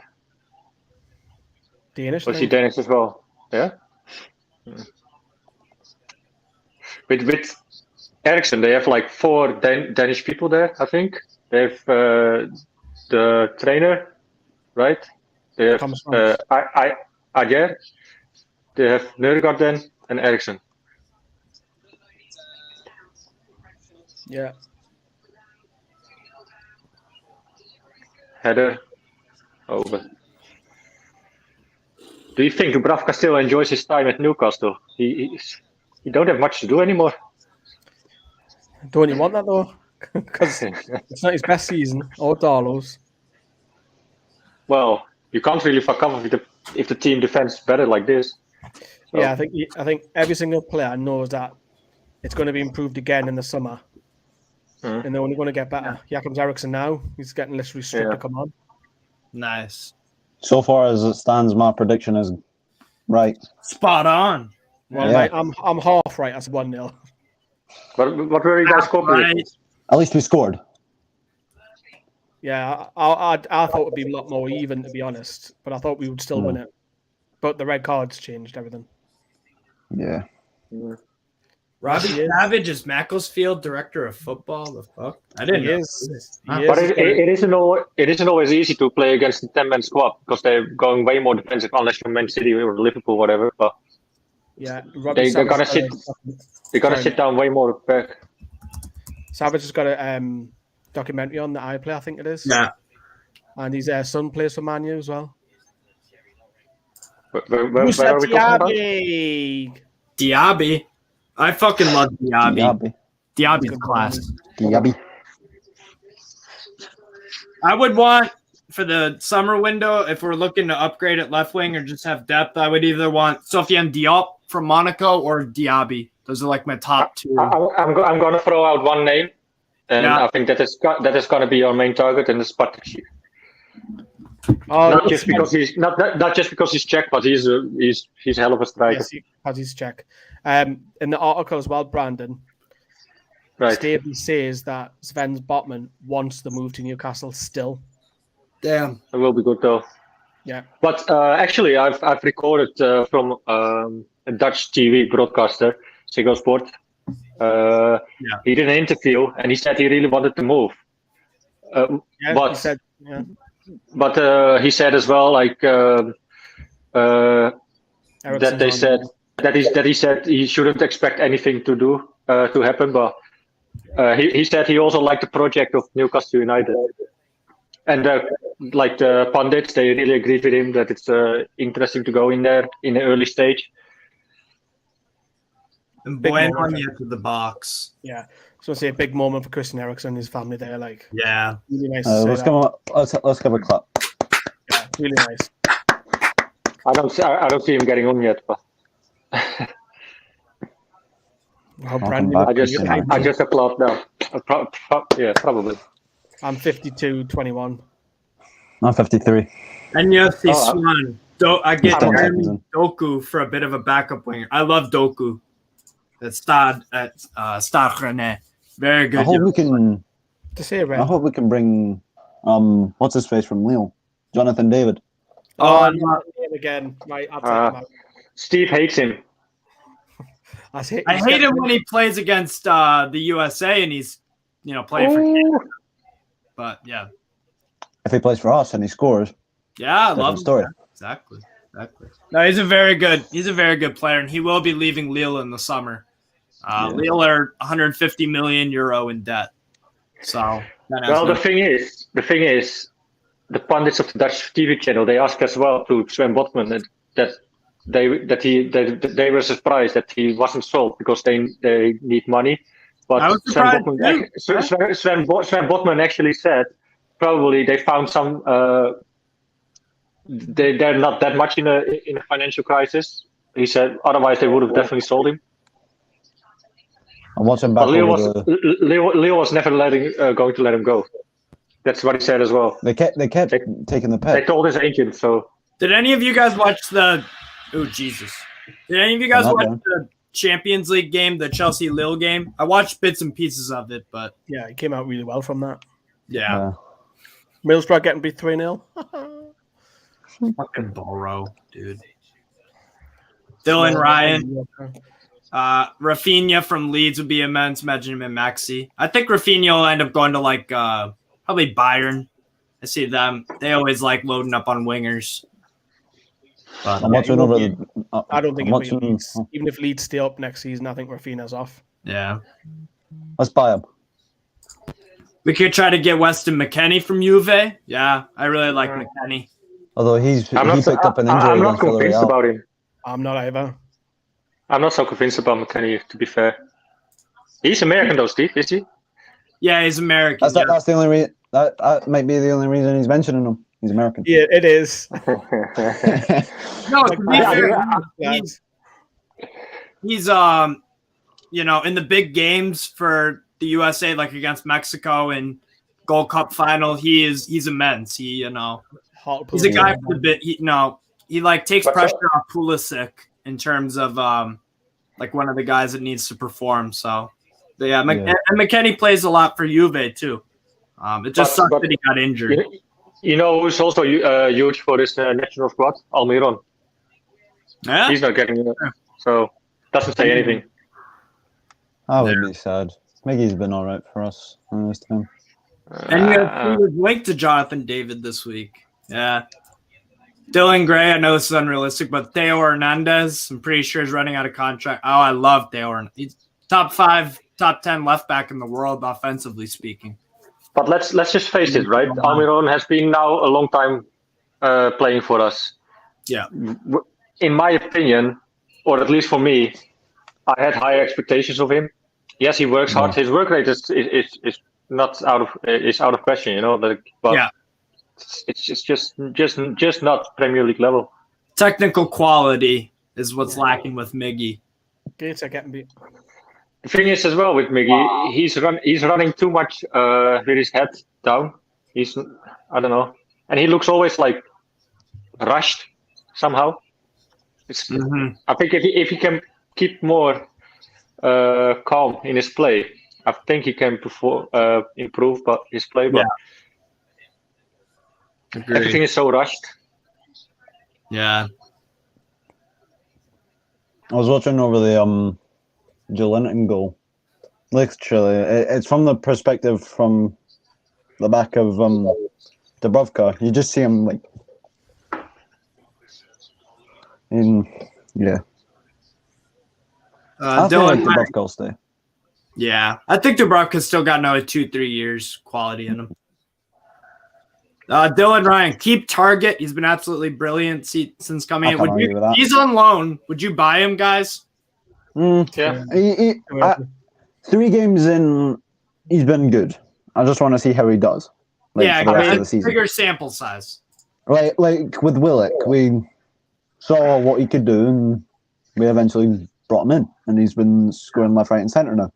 Danish. Was he Danish as well? Yeah. With Eriksen, they have like 4 Danish people there, I think. They have the trainer, right? They have Ajer. They have Nørgaard then and Eriksen. Yeah. Header over. Do you think Dubravka still enjoys his time at Newcastle? He don't have much to do anymore. Don't you want that though? Because it's not his best season or Darlow's. Well, you can't really fuck up if the team defends better like this. So. Yeah, I think every single player knows that it's going to be improved again in the summer, and they're only going to get better. Here comes Eriksen now; he's getting literally stripped to come on. Nice. So far as it stands, my prediction is right. Spot on. Well, mate, I'm half right. That's 1-0. What were you guys scoring? At least we scored. Yeah, I thought it would be a lot more even, to be honest, but I thought we would still win it. But the red cards changed everything. Yeah. Robbie Savage is Macclesfield director of football. The fuck? I didn't know. But it isn't always easy to play against the 10-man squad because they're going way more defensive unless you're Man City or Liverpool, whatever. But yeah, they're gonna sit down way more back. Savage has got a documentary on the iPlayer, I think it is. Yeah. And his son plays for Man U as well. Where are we talking about? Diaby. I fucking love Diaby. Diaby's class. Diaby. I would want, for the summer window, if we're looking to upgrade at left wing or just have depth, I would either want Sofiane Diop from Monaco or Diaby. Those are like my top 2. I'm going to throw out one name, and I think that is going to be our main target, and it's Patrick. Not just because he's Czech, but he's a hell of a striker. Yes, he's Czech. In the article as well, Brandon, Stabley says that Sven Botman wants the move to Newcastle still. Damn, it will be good though. Yeah, but actually, I've recorded from a Dutch TV broadcaster, Ziggo Sport. He did an interview and he said he really wanted to move. But he said, But he said as well, like that they said that he said he shouldn't expect anything to happen. But he said he also liked the project of Newcastle United, and like the pundits, they really agreed with him that it's interesting to go in there in the early stage. And Bueno to the box. Yeah. So it's a big moment for Christian Eriksen and his family there. Like, yeah, really nice. Let's give a clap. Yeah, really nice. I don't see him getting on yet, but I just applaud now. Yeah, probably. I'm 52-21. I'm 53. And UFC Swan. I get Doku for a bit of a backup winger. I love Doku. That's Stade Rennais. Very good. I hope we can bring what's his face from Lille, Jonathan David. Again, right? I'll take him out. Steve hates him. I hate him when he plays against the USA and he's playing for Canada. But yeah, if he plays for us and he scores, I love him. Story. Exactly. No, he's a very good player, and he will be leaving Lille in the summer. Lille are 150 million euro in debt. So the thing is, the pundits of the Dutch TV channel, they asked as well to Sven Botman that they were surprised that he wasn't sold because they need money. But Sven Botman actually said probably they found some. They're not that much in a financial crisis. He said otherwise they would have definitely sold him. I'm watching back. Leo was never going to let him go. That's what he said as well. They kept taking the piss. They told his agent. So did any of you guys watch the? Oh Jesus! Did any of you guys watch the Champions League game, the Chelsea-Lille game? I watched bits and pieces of it, but yeah, it came out really well from that. Yeah. Middlesbrough getting beat 3-0. Fucking Boro, dude. Dylan Ryan. Rafinha from Leeds would be immense. Imagine him in Maxi. I think Rafinha will end up going to probably Bayern. I see them. They always like loading up on wingers. But I don't think Leeds. Even if Leeds stay up next season, I think Rafinha's off. Yeah. Let's buy him. We could try to get Weston McKennie from Juve. Yeah, I really like McKennie. Although he picked up an injury. I'm not convinced about him. I'm not either. I'm not so convinced about McKennie, to be fair. He's American though, Steve, is he? Yeah, he's American. That's the only reason. That might be the only reason he's mentioning him. He's American. Yeah, it is. No, to be fair, he's in the big games for the USA, like against Mexico and Gold Cup final, he's immense. He's a guy for the bit. He takes pressure off Pulisic in terms of one of the guys that needs to perform. So and McKennie plays a lot for Juve too. It just sucks that he got injured. Who's also huge for this national squad? Almiron. Yeah, he's not getting it, so doesn't say anything. I would be sad. Miggy's been all right for us on this time. And he was linked to Jonathan David this week. Yeah. Dylan Gray, I know this is unrealistic, but Theo Hernandez, I'm pretty sure is running out of contract. Oh, I love Theo Hernandez. He's top 5, top 10 left back in the world, offensively speaking. But let's just face it, right? Almiron has been now a long time playing for us. Yeah. In my opinion, or at least for me, I had higher expectations of him. Yes, he works hard. His work rate is not out of question, but yeah. It's just not Premier League level. Technical quality is what's lacking with Miggy. Gates are getting beat. The thing is as well with Miggy, he's running too much with his head down. I don't know, and he looks always like rushed somehow. I think if he can keep more calm in his play, I think he can improve his play. But everything is so rushed. Yeah. I was watching over the Joelinton goal. Literally, it's from the perspective from the back of Dubravka. You just see him yeah. I feel like Dubravka will stay. Yeah, I think Dubravka's still got another 2-3 years quality in him. Dylan Ryan, keep Target. He's been absolutely brilliant since coming in. He's on loan. Would you buy him, guys? Yeah. 3 games in, he's been good. I just want to see how he does. For the rest of the season. Bigger sample size. Like with Willock, we saw what he could do, and we eventually brought him in, and he's been scoring left, right, and centre now.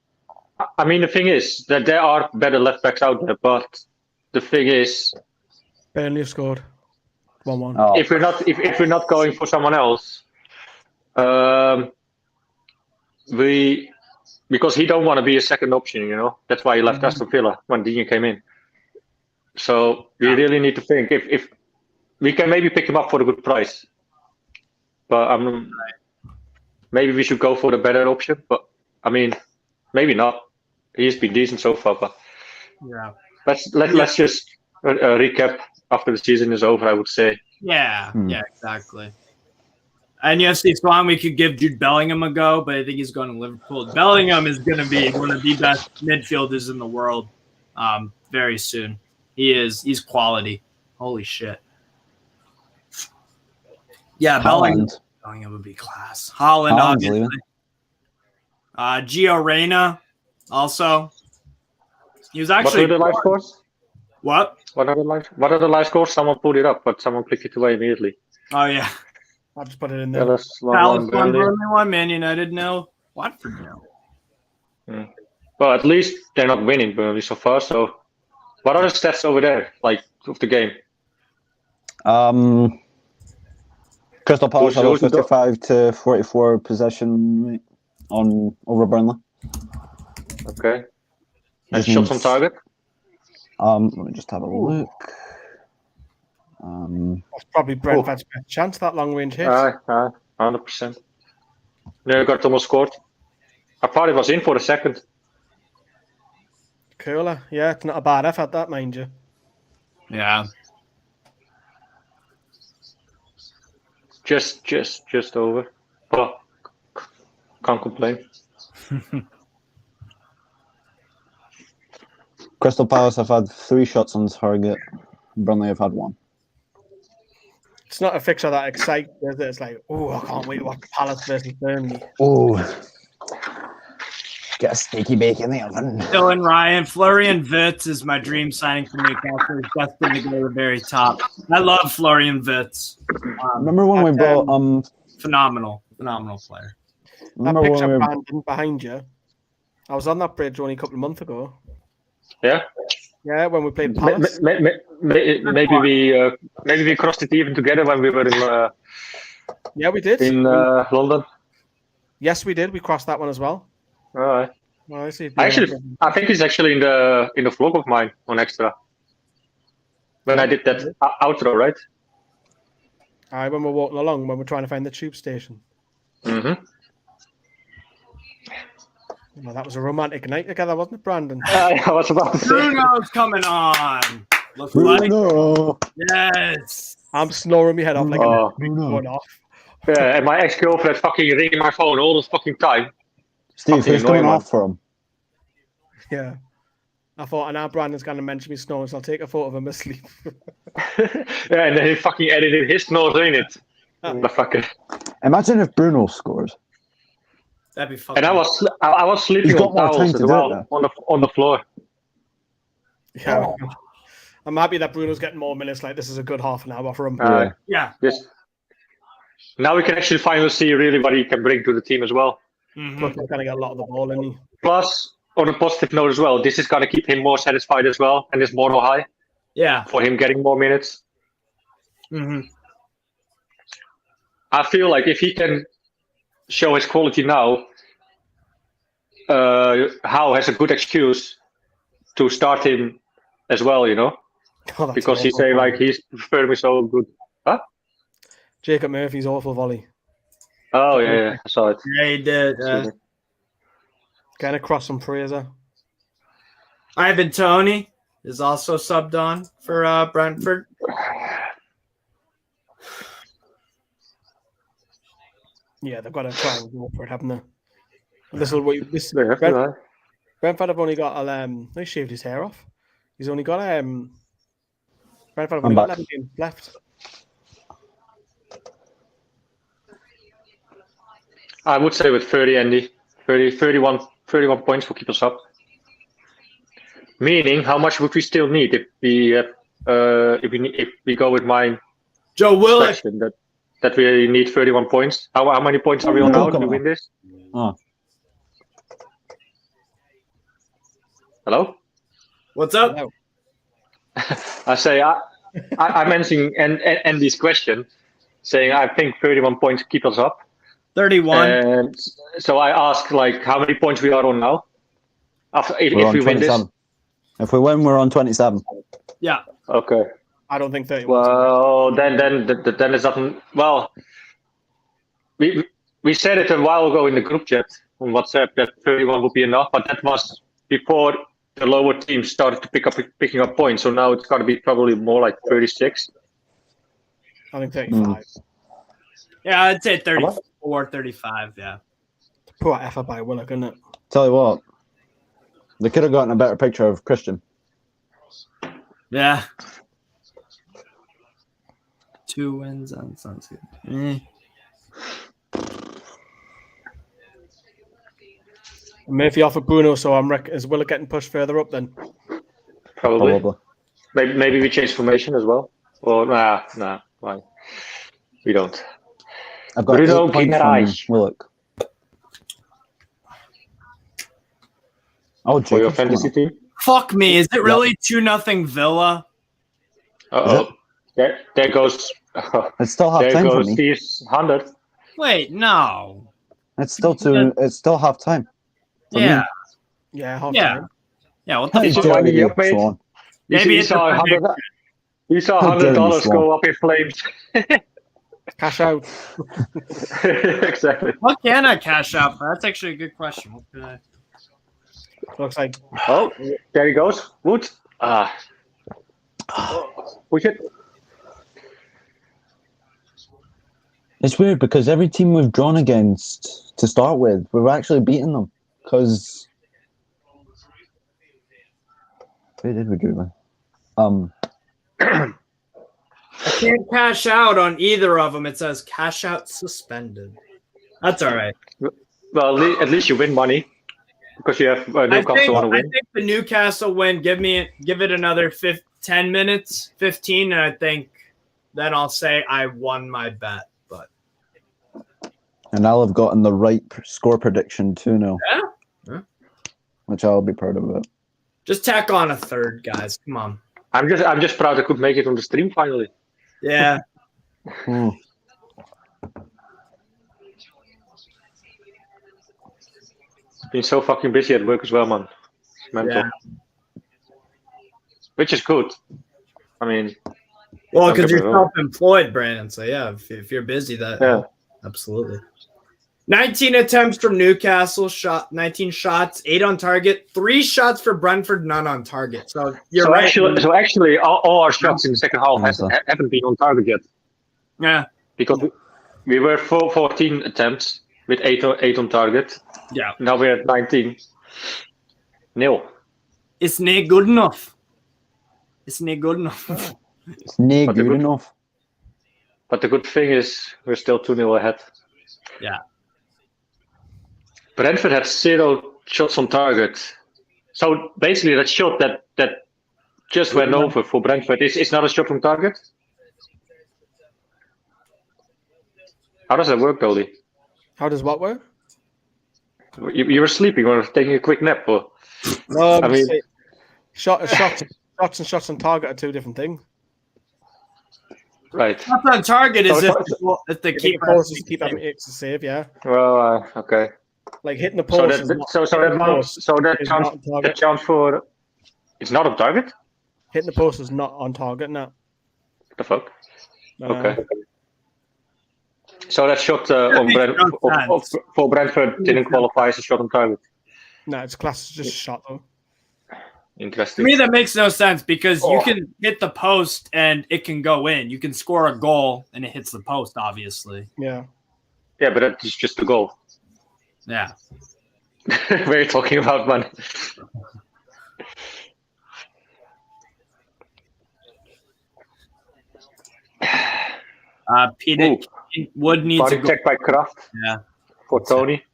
I mean, the thing is that there are better left backs out there, but the thing is, Burnley scored 1-1. Oh. If we're not going for someone else, because he don't want to be a second option, That's why he left Aston Villa when Digne came in. So we really need to think if we can maybe pick him up for a good price, but maybe we should go for the better option. But I mean, maybe not. He's been decent so far, but let's just recap after the season is over. I would say. Yeah, exactly. And UFC Swan, we could give Jude Bellingham a go, but I think he's going to Liverpool. Bellingham is going to be one of the best midfielders in the world. very soon. He's quality. Holy shit. Yeah, Bellingham would be class. Holland, obviously. Gio Reyna, also. He was actually. What are the live scores? What? What are the live scores? Someone put it up, but someone clicked it away immediately. Oh yeah, I'll just put it in there. Palace 1, Man United no, Watford no. Well, at least they're not winning Burnley so far. So, what are the stats over there, like of the game? Crystal Palace have a 55 to 44 possession over Burnley. Okay. And shots on target? Let me just have a look. That's probably Brentford's best chance, that long range hit. 100%. They got almost scored. I thought it was in for a second. Cooler. Yeah, it's not a bad effort, that, mind you. Yeah. Just over. But can't complain. Crystal Palace have had 3 shots on target. Burnley have had 1. It's not a fixture that excites, is it? It's like, I can't wait to watch Palace versus Burnley. Get a steaky bake in the oven. Dylan Ryan, Florian Wirtz is my dream signing for Newcastle. He's destined to go to the very top. I love Florian Wirtz. Remember when we brought phenomenal player. That picture Brandon behind you. I was on that bridge only a couple of months ago. Yeah. Yeah, when we played Palace. Maybe we crossed it even together when we were in. Yeah, we did in London. Yes, we did. We crossed that one as well. All right. Well, I see. I think it's actually in the vlog of mine on Extra. When I did that outro, right? When we're walking along, when we're trying to find the tube station. Mm-hmm. Well, that was a romantic night together, wasn't it, Brandon? I was about to say. Bruno's coming on. Looks Bruno. Yes. I'm snoring my head off like a going off. Yeah, and my ex-girlfriend fucking ringing my phone all this fucking time. Steve, who's coming off for him? Yeah. I thought, now Brandon's going to mention me snoring, so I'll take a photo of him asleep. Yeah, and then he fucking edited his snores in it. The fucker. Imagine if Bruno scored. That'd be fucking. And I was sleeping on towels as well on the floor. Yeah. I'm happy that Bruno's getting more minutes. Like, this is a good half an hour for him. Yeah. Yes. Now we can actually finally see really what he can bring to the team as well. Mm-hmm. Plus, he's going to get a lot of the ball, isn't he? Plus, on a positive note as well, this is going to keep him more satisfied as well, and his moral high. Yeah. For him getting more minutes. Mm-hmm. I feel like if he can show his quality now, Howe has a good excuse to start him as well, you know? Because he's saying like he's preferring me so good. Huh? Jacob Murphy's awful volley. Oh, yeah, I saw it. Yeah, he did. Getting across from Fraser. Ivan Toney is also subbed on for Brentford. Yeah, they've got to try and go for it, haven't they? Brentford have only got he shaved his hair off. He's only got Brentford have only got 11 games left. I would say with 30, Andy. 31 points will keep us up. Meaning, how much would we still need if we go with mine? Joe Willis. That we need 31 points. How many points are we on now to win this? Oh. Hello? What's up? I say I'm answering Andy's question, saying I think 31 points keep us up. 31. And so I ask, like, how many points we are on now? If we win this? If we win, we're on 27. Yeah. Okay. I don't think 31. Well, then it's nothing. Well, we said it a while ago in the group chat on WhatsApp that 31 would be enough, but that was before the lower teams started to picking up points. So now it's got to be probably more like 36. I think 35. Yeah, I'd say 34, 35, yeah. Poor effort by Willock, isn't it? Tell you what, they could have gotten a better picture of Christian. Yeah. 2 wins on sounds good. Murphy offered Bruno, so is Willock getting pushed further up then? Probably. Maybe we change formation as well. Or nah. Why? We don't. I've got Bruno 8 points from Willock. Oh, for your fantasy team? Fuck me. Is it really 2-0 Villa? Uh-oh. There goes... It's still half time for me. Steve's 100. Wait, no. It's still half time. Yeah. Yeah, half time. Yeah, what the He's just winding you up, mate. Maybe you saw $100 go up in flames. Cash out. Exactly. What can I cash out for? That's actually a good question. What can I... Looks like. Oh, there he goes. Wood. Push it. It's weird because every team we've drawn against to start with, we've actually beaten them. Because who did we do that? I can't cash out on either of them. It says cash out suspended. That's all right. Well, at least you win money because you have Newcastle on a win. I think the Newcastle win. Give it another 10 minutes, 15, and I think then I'll say I won my bet. But and I'll have gotten the right score prediction too now. Yeah. Which I'll be proud of it. Just tack on a third, guys. Come on. I'm just proud I could make it on the stream finally. Yeah. Been so fucking busy at work as well, man. It's mental. Yeah. Which is good. I mean, well, because you're self-employed, Brandon. So yeah, if you're busy, absolutely. 19 attempts from Newcastle, 19 shots, 8 on target, 3 shots for Brentford, none on target. So you're right. Actually, all our shots in the second half haven't been on target yet. Yeah. Because we were 14 attempts with 8 on target. Yeah. Now we're at 19. Nil. It's not good enough. It's not good enough. It's not good enough. But the good thing is we're still 2-0 ahead. Yeah. Brentford had 0 shots on target. So basically that shot that just went over for Brentford is not a shot on target? How does that work, Goldie? How does what work? You were sleeping or taking a quick nap? Or? No, I mean, shots and shots on target are 2 different things. Right. Shots on target is if the keeper keep having to save, yeah. Well, okay. Like hitting the post. That chance for it's not on target. Hitting the post is not on target now. What the fuck? Okay. So that shot for Brentford didn't qualify as a shot on target. No, it's class just a shot though. Interesting. To me, that makes no sense because you can hit the post and it can go in. You can score a goal and it hits the post, obviously. Yeah. Yeah, but that's just a goal. Yeah. We're talking about money. Peter Wood needs body check by Kraft. Yeah. For Toney.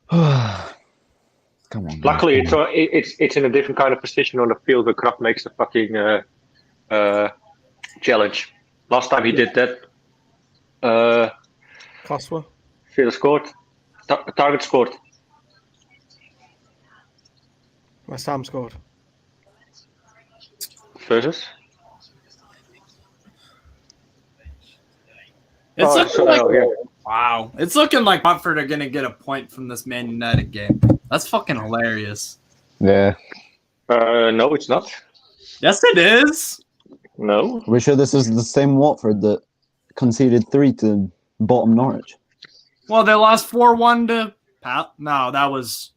Come on. Luckily, it's in a different kind of position on the field where Kraft makes a fucking challenge. Last time he did that, Koswa. Fielder scored. Target scored. West Ham scored. Versus? It's wow. It's looking like Brentford are going to get a point from this Man United game. That's fucking hilarious. Yeah. No, it's not. Yes, it is. No. Are we sure this is the same Watford that conceded 3 to bottom Norwich? Well, they lost 4-1 to No, that was...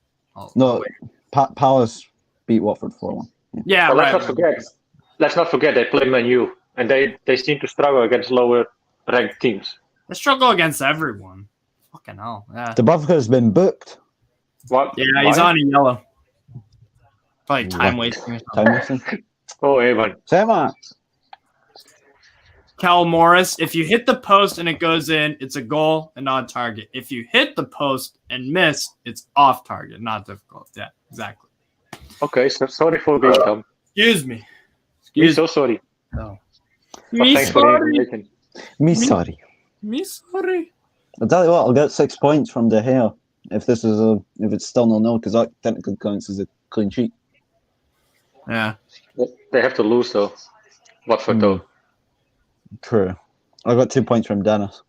Palace beat Watford 4-1. Yeah, but right. Let's not forget they play Man U, and they seem to struggle against lower ranked teams. They struggle against everyone. Fucking hell. Yeah. Dubravka has been booked. What? Yeah, he's on a yellow. Probably time wasting or something. Time wasting. Oh, Ivan. Saint-Max. Cal Morris, if you hit the post and it goes in, it's a goal and on target. If you hit the post and miss, it's off target, not difficult. Yeah, exactly. Okay, so sorry for being dumb. Excuse me. Me so sorry. No. But Me thanks for sorry. the information. Me sorry. Me sorry. I'll tell you what, I'll get 6 points from De Gea if it's still 0-0, because that technically counts as a clean sheet. Yeah. They have to lose though. Watford though. True. I got 2 points from Dennis.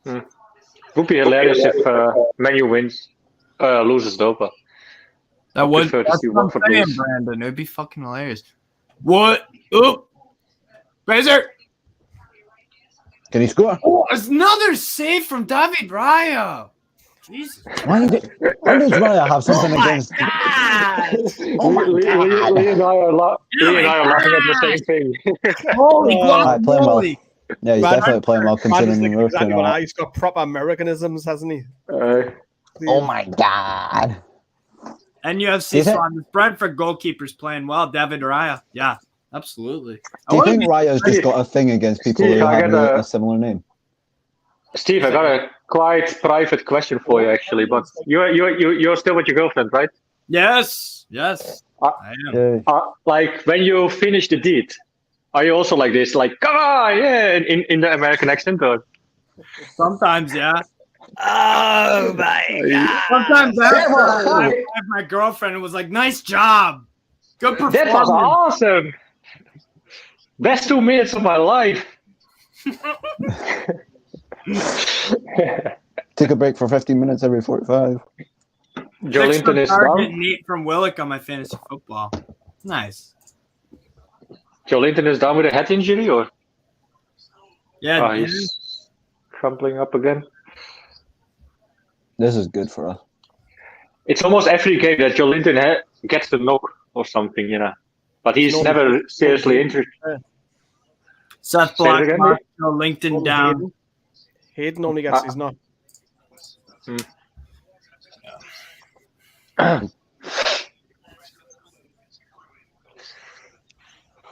Would be hilarious if Man U loses though, but That would prefer to that's see what I'm Watford saying, lose. Brandon. It would be fucking hilarious. What? Oop. Fraser. Can he score? Oh, another save from David Raya. Jesus. Why does Raya have something against? Oh my God. Lee and I are laughing at the same thing. Holy Alright, playing well. guacamole. Yeah, he's Man, definitely playing well considering Man, the work. exactly what he's got proper Americanisms, hasn't he? Oh my God. And you have Is it? Sean, the Brentford goalkeeper's playing well. David Raya. Yeah, absolutely. Do you think Raya's just got a thing against people Steve, who I have got a similar name? Steve, I got a quite private question for you actually, but you're still with your girlfriend, right? Yes. I am. Yeah. Like when you finish the deed, are you also like this, like come on, yeah, in the American accent, or? Sometimes, yeah. Oh my God. Sometimes I have my girlfriend and was like, nice job. Good performance. That was awesome. Best 2 minutes of my life. Take a break for 15 minutes every 45. Jolinton is down. Nate from Willick on my fantasy football. Nice. Jolinton is down with a head injury, or? Yeah. He's crumpling up again. This is good for us. It's almost every game that Jolinton gets the knock or something, you know. But he's never seriously injured. Seth Say it again, Black, LinkedIn down. Hayden only gets his knock.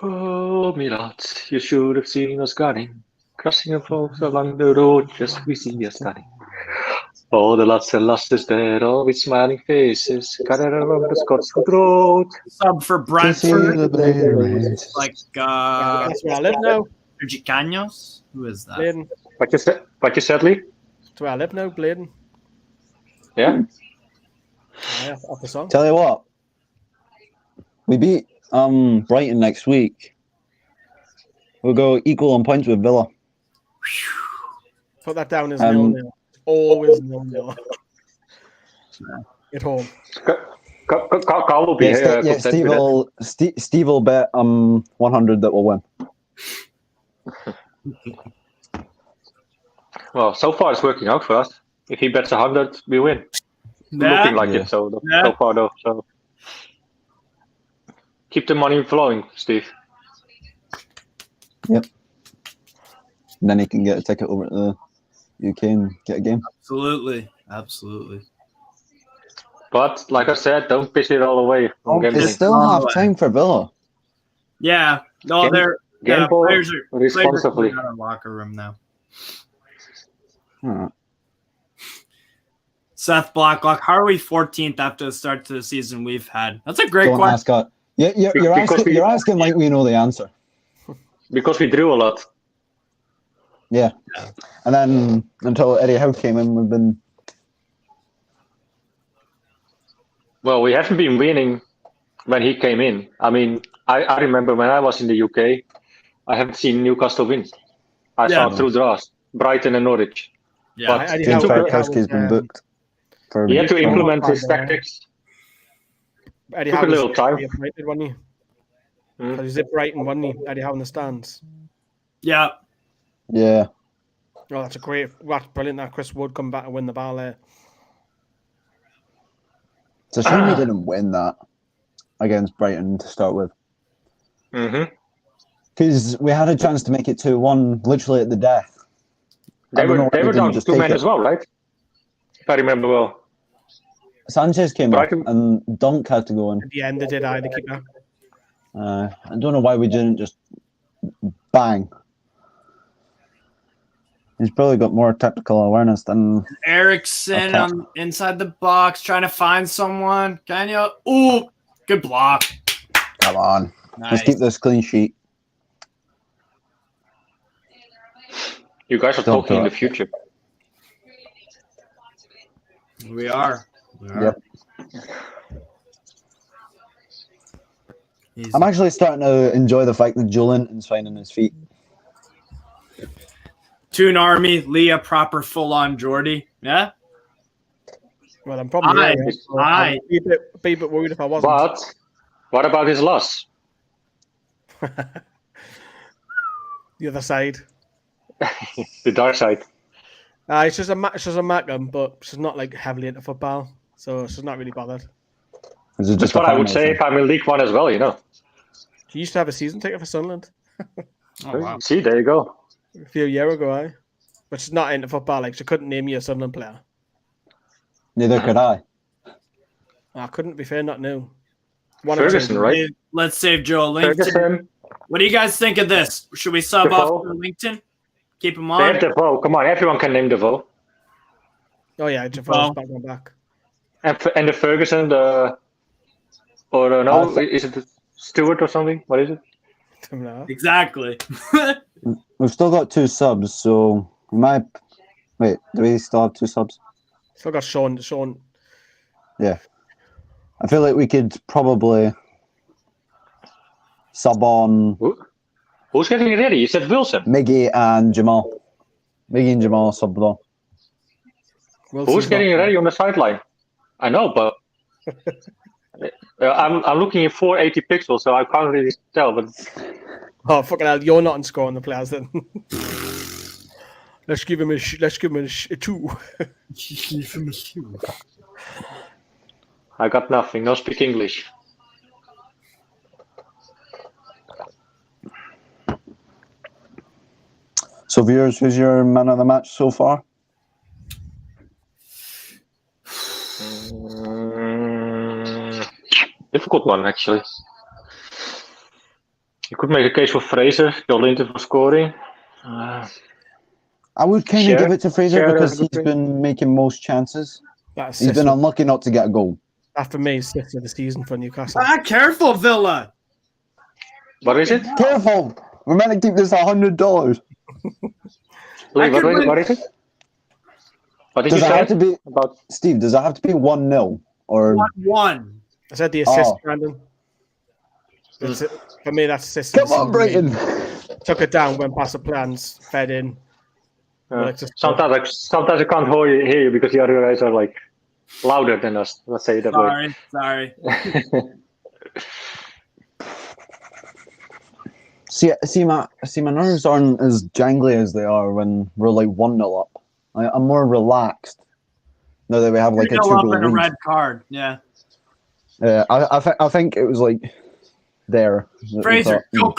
Oh, my lads, you should have seen us gunning. Crossing the folks along the road, just we see us gunning. All the lads and lasses there, all with smiling faces, gathered around the Scotswood Road. Sub for Brentford. Like, That's where I live now. Sergi Canos? Who is that? Bladen. What you said, Lee? That's where I live now, Bladen. Yeah? Yeah, off the song. Tell you what, we beat Brighton next week. We'll go equal on points with Villa. Put that down as 0-0. Always 0-0. At home. Carl will be here. Steve will bet 100 that we'll win. Well, so far it's working out for us. If he bets 100, we win. Looking like it so far though. So keep the money flowing, Steve. Yep. And then he can get a ticket over to the UK and get a game. Absolutely. But like I said, don't piss it all away. It's still half time for Villa. Yeah. No, players are responsibly. in our locker room now. Right. Seth Blacklock, how are we 14th after the start to the season we've had? That's a great question. You're asking like we know the answer. Because we drew a lot. Yeah. And then until Eddie Howe came in, we've been... Well, we haven't been winning when he came in. I mean, I remember when I was in the UK, I haven't seen Newcastle win. I saw through draws, Brighton and Norwich. Yeah, but James Tarkowski's been booked. He had to implement his tactics. Eddie Took a little time. Because he's at Brighton, wasn't he? Eddie Howe in the stands. Yeah. Yeah. Oh, that's brilliant that Chris Wood come back and win the ball there. It's a shame we didn't win that against Brighton to start with. Because we had a chance to make it 2-1 literally at the death. They were down 2 men as well, right? If I remember well. Sanchez came up and Dunk had to go in. At the end, they did the keeper. I don't know why we didn't just bang. He's probably got more tactical awareness than Eriksen on inside the box, trying to find someone. Can you? Ooh, good block. Come on. Nice. Let's keep this clean sheet. You guys are talking in the future. We are. Yep. I'm actually starting to enjoy the fact that Joe Linton's finding his feet. Toon Army, Leah, proper full-on Geordie. Yeah? Well, I'm probably I'd be a bit worried if I wasn't. But what about his loss? The other side. The dark side. It's just a Macam, but she's not like heavily into football, so she's not really bothered. That's what I would say if I'm in League One as well, you know. She used to have a season ticket for Sunderland. Oh, wow. See, there you go. A few years ago, but she's not into football. Like, she couldn't name you a Sunderland player. Neither could I. I couldn't, be fair, not new. Ferguson, right? Let's save Joe Linton. What do you guys think of this? Should we sub off for Linton? Keep him on? They have Defoe. Come on, everyone can name Defoe. Oh, yeah, Defoe's back. And the Ferguson, is it Stewart or something? What is it? Exactly. We've still got 2 subs, so we might. Wait, do we still have 2 subs? Still got Sean. Yeah. I feel like we could probably sub on. Who's getting ready? You said Wilson. Miggy and Jamal. Miggy and Jamal sub on. Who's getting ready on the sideline? I know, but I'm looking at 480 pixels, so I can't really tell. But fucking hell, you're not in scoring the players then. Let's give him a 2. Give him a 2. I got nothing. No speak English. So, viewers, who's your man of the match so far? Difficult one, actually. You could make a case for Fraser, Joe Linton for scoring. I would kind of give it to Fraser because he's been making most chances. He's been unlucky not to get a goal. That for me is 6th of the season for Newcastle. Careful, Villa. What is it? Careful! We're meant to keep this $100. What is it? What did you say? Steve, does it have to be 1-0? Or 1-1. I said the assist, Brandon. For me, that's assist. Come on, Brighton. Took it down, went past the plans, fed in. Sometimes I can't hear you because the other guys are like louder than us. Let's say that way. Sorry. See, my nerves aren't as jangly as they are when we're like 1-0 up. I'm more relaxed now that we have like a 2-goal lead. A red card, yeah. Yeah, I think it was like there. Fraser, go.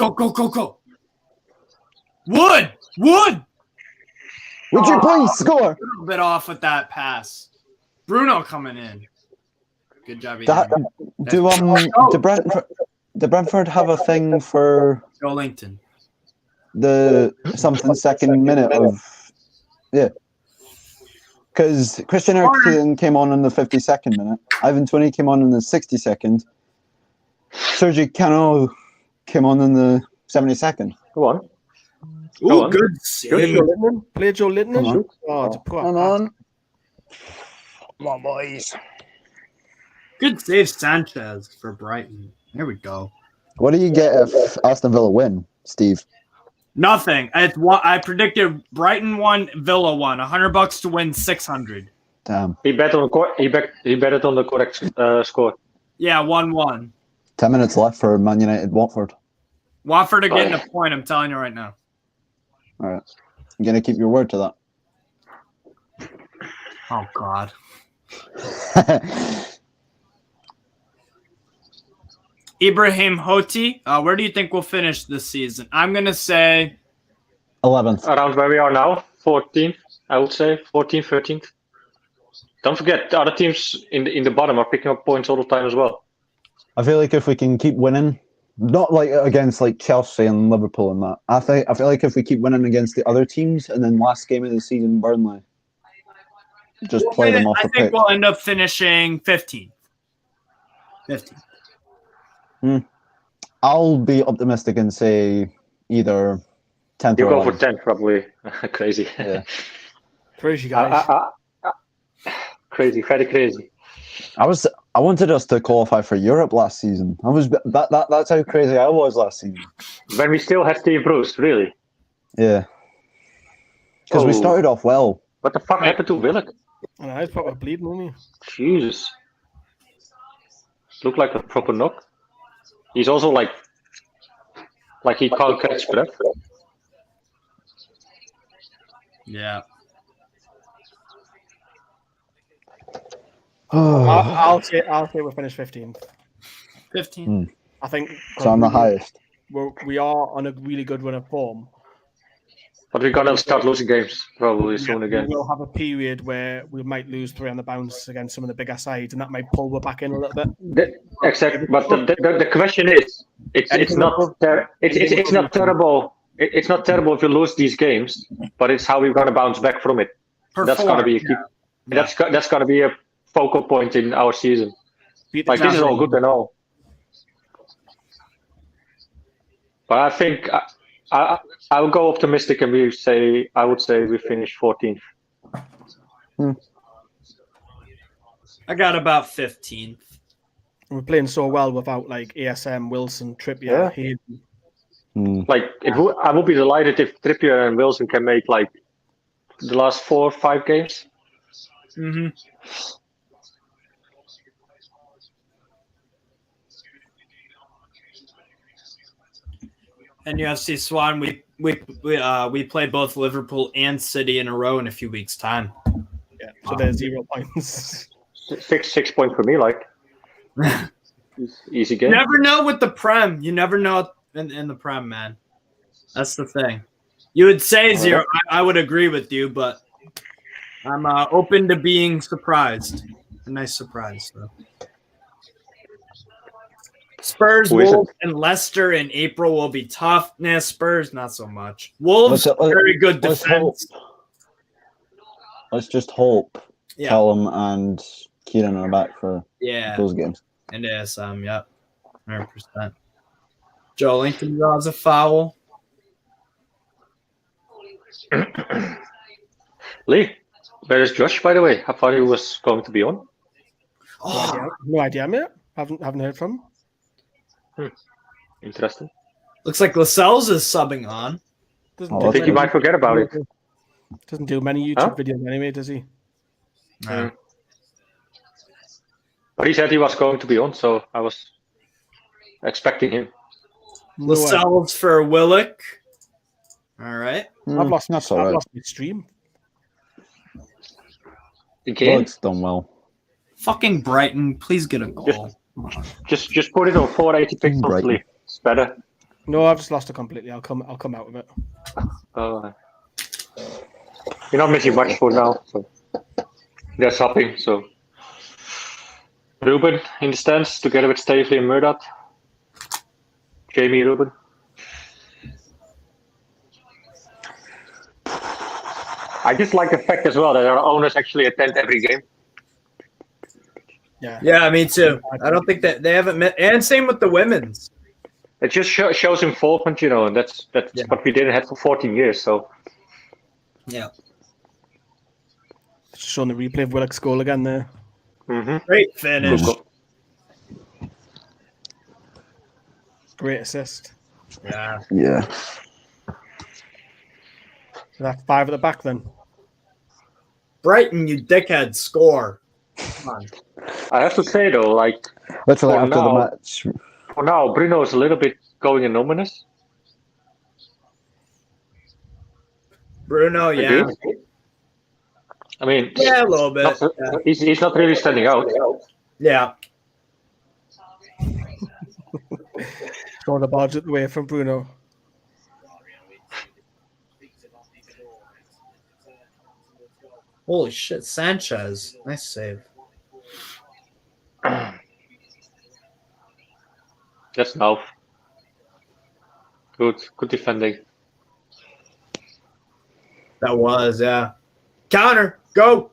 Would you please score? A little bit off with that pass. Bruno coming in. Good job. Do Brentford have a thing for Joe Linton? The something second minute of because Christian Eriksen came on in the 52nd minute. Ivan Toney came on in the 62nd. Sergio Cano came on in the 72nd. Go on. Ooh, good save. Play Joe Linton. Come on, boys. Good save, Sanchez for Brighton. Here we go. What do you get if Aston Villa win, Steve? Nothing. I predicted Brighton 1, Villa 1. $100 to win 600. Damn. He bet on the correct score. Yeah, 1-1. 10 minutes left for Man United Watford. Watford are getting a point, I'm telling you right now. All right. You're going to keep your word to that? Oh, God. Ibrahim Hoti, where do you think we'll finish this season? I'm going to say 11th. Around where we are now, 14th, I would say. 14th, 13th. don't forget the other teams in the bottom are picking up points all the time as well. I feel like if we can keep winning, not like against like Chelsea and Liverpool and that. I feel like if we keep winning against the other teams, and then last game of the season, Burnley, just play them off the pitch. I think we'll end up finishing 15th. 15th. I'll be optimistic and say either 10th You or go 11th. for 10, probably. Crazy. Yeah. Crazy, guys. Crazy, very crazy. I wanted us to qualify for Europe last season. That's how crazy I was last season. When we still had Steve Bruce, really? Yeah. Because we started off well. What the fuck happened to Willock? I know, he's probably bleeding, isn't he? Jesus. Looked like a proper knock. He's also like he can't catch breath. Yeah. I'll say we'll finish 15th. 15th. I think. So I'm the highest. We are on a really good run of form. But we're gonna start losing games probably soon again. We'll have a period where we might lose 3 on the bounce against some of the bigger sides, and that might pull us back in a little bit. Exactly. But the question is, it's not terrible. It's not terrible if you lose these games, but it's how we're gonna bounce back from it. That's gonna be a key. Yeah. That's gonna be a focal point in our season. Like this is all good and all, but I think I will go optimistic and I would say we finish 14th. I got about 15th. We're playing so well without like ASM, Wilson, Trippier, Hayden. Like I would be delighted if Trippier and Wilson can make like the last 4 or 5 games. Mm-hmm. And UFC Swan, we play both Liverpool and City in a row in a few weeks' time. Yeah, so there's 0 points. 6 points for me, like easy game. You never know with the Prem. You never know in the Prem, man. That's the thing. You would say 0. I would agree with you, but I'm open to being surprised. A nice surprise, though. Spurs, Wolves, and Leicester in April will be tough. Nah, Spurs, not so much. Wolves, very good defense. Let's just hope Callum and Kieran are back for those games. And ASM, yep. 100%. Joe Lincoln draws a foul. Lee, where is Josh, by the way? I thought he was going to be on. No idea, mate. Haven't heard from him. Interesting. Looks like Lascelles is subbing on. I think he might forget about it. Doesn't do many YouTube videos anyway, does he? No. But he said he was going to be on, so I was expecting him. Lascelles for Willock. All right. I've lost my stream. Willock's done well. Fucking Brighton, please get a goal. Just put it on 480 pixels, Lee. It's better. No, I've just lost it completely. I'll come out of it. You're not missing much for now. So they're shopping. So Ruben in the stands together with Stavely and Murdoch. Jamie Ruben. I just like the fact as well that our owners actually attend every game. Yeah, me too. I don't think that they haven't met, and same with the women's. It just shows involvement, and that's what we didn't have for 14 years. So yeah, showing the replay of Willock's goal again there. Mm-hmm. Great finish. Great assist. Yeah. That's 5 at the back then. Brighton, you dickhead, score. Come on. I have to say though, like literally after the match. For now, Bruno is a little bit going anonymous. Bruno, yeah. I mean, a little bit. He's not really standing out. Yeah. Throw the ball away from Bruno. Holy shit, Sanchez. Nice save. That's now. Good defending. That was, yeah. Counter, go.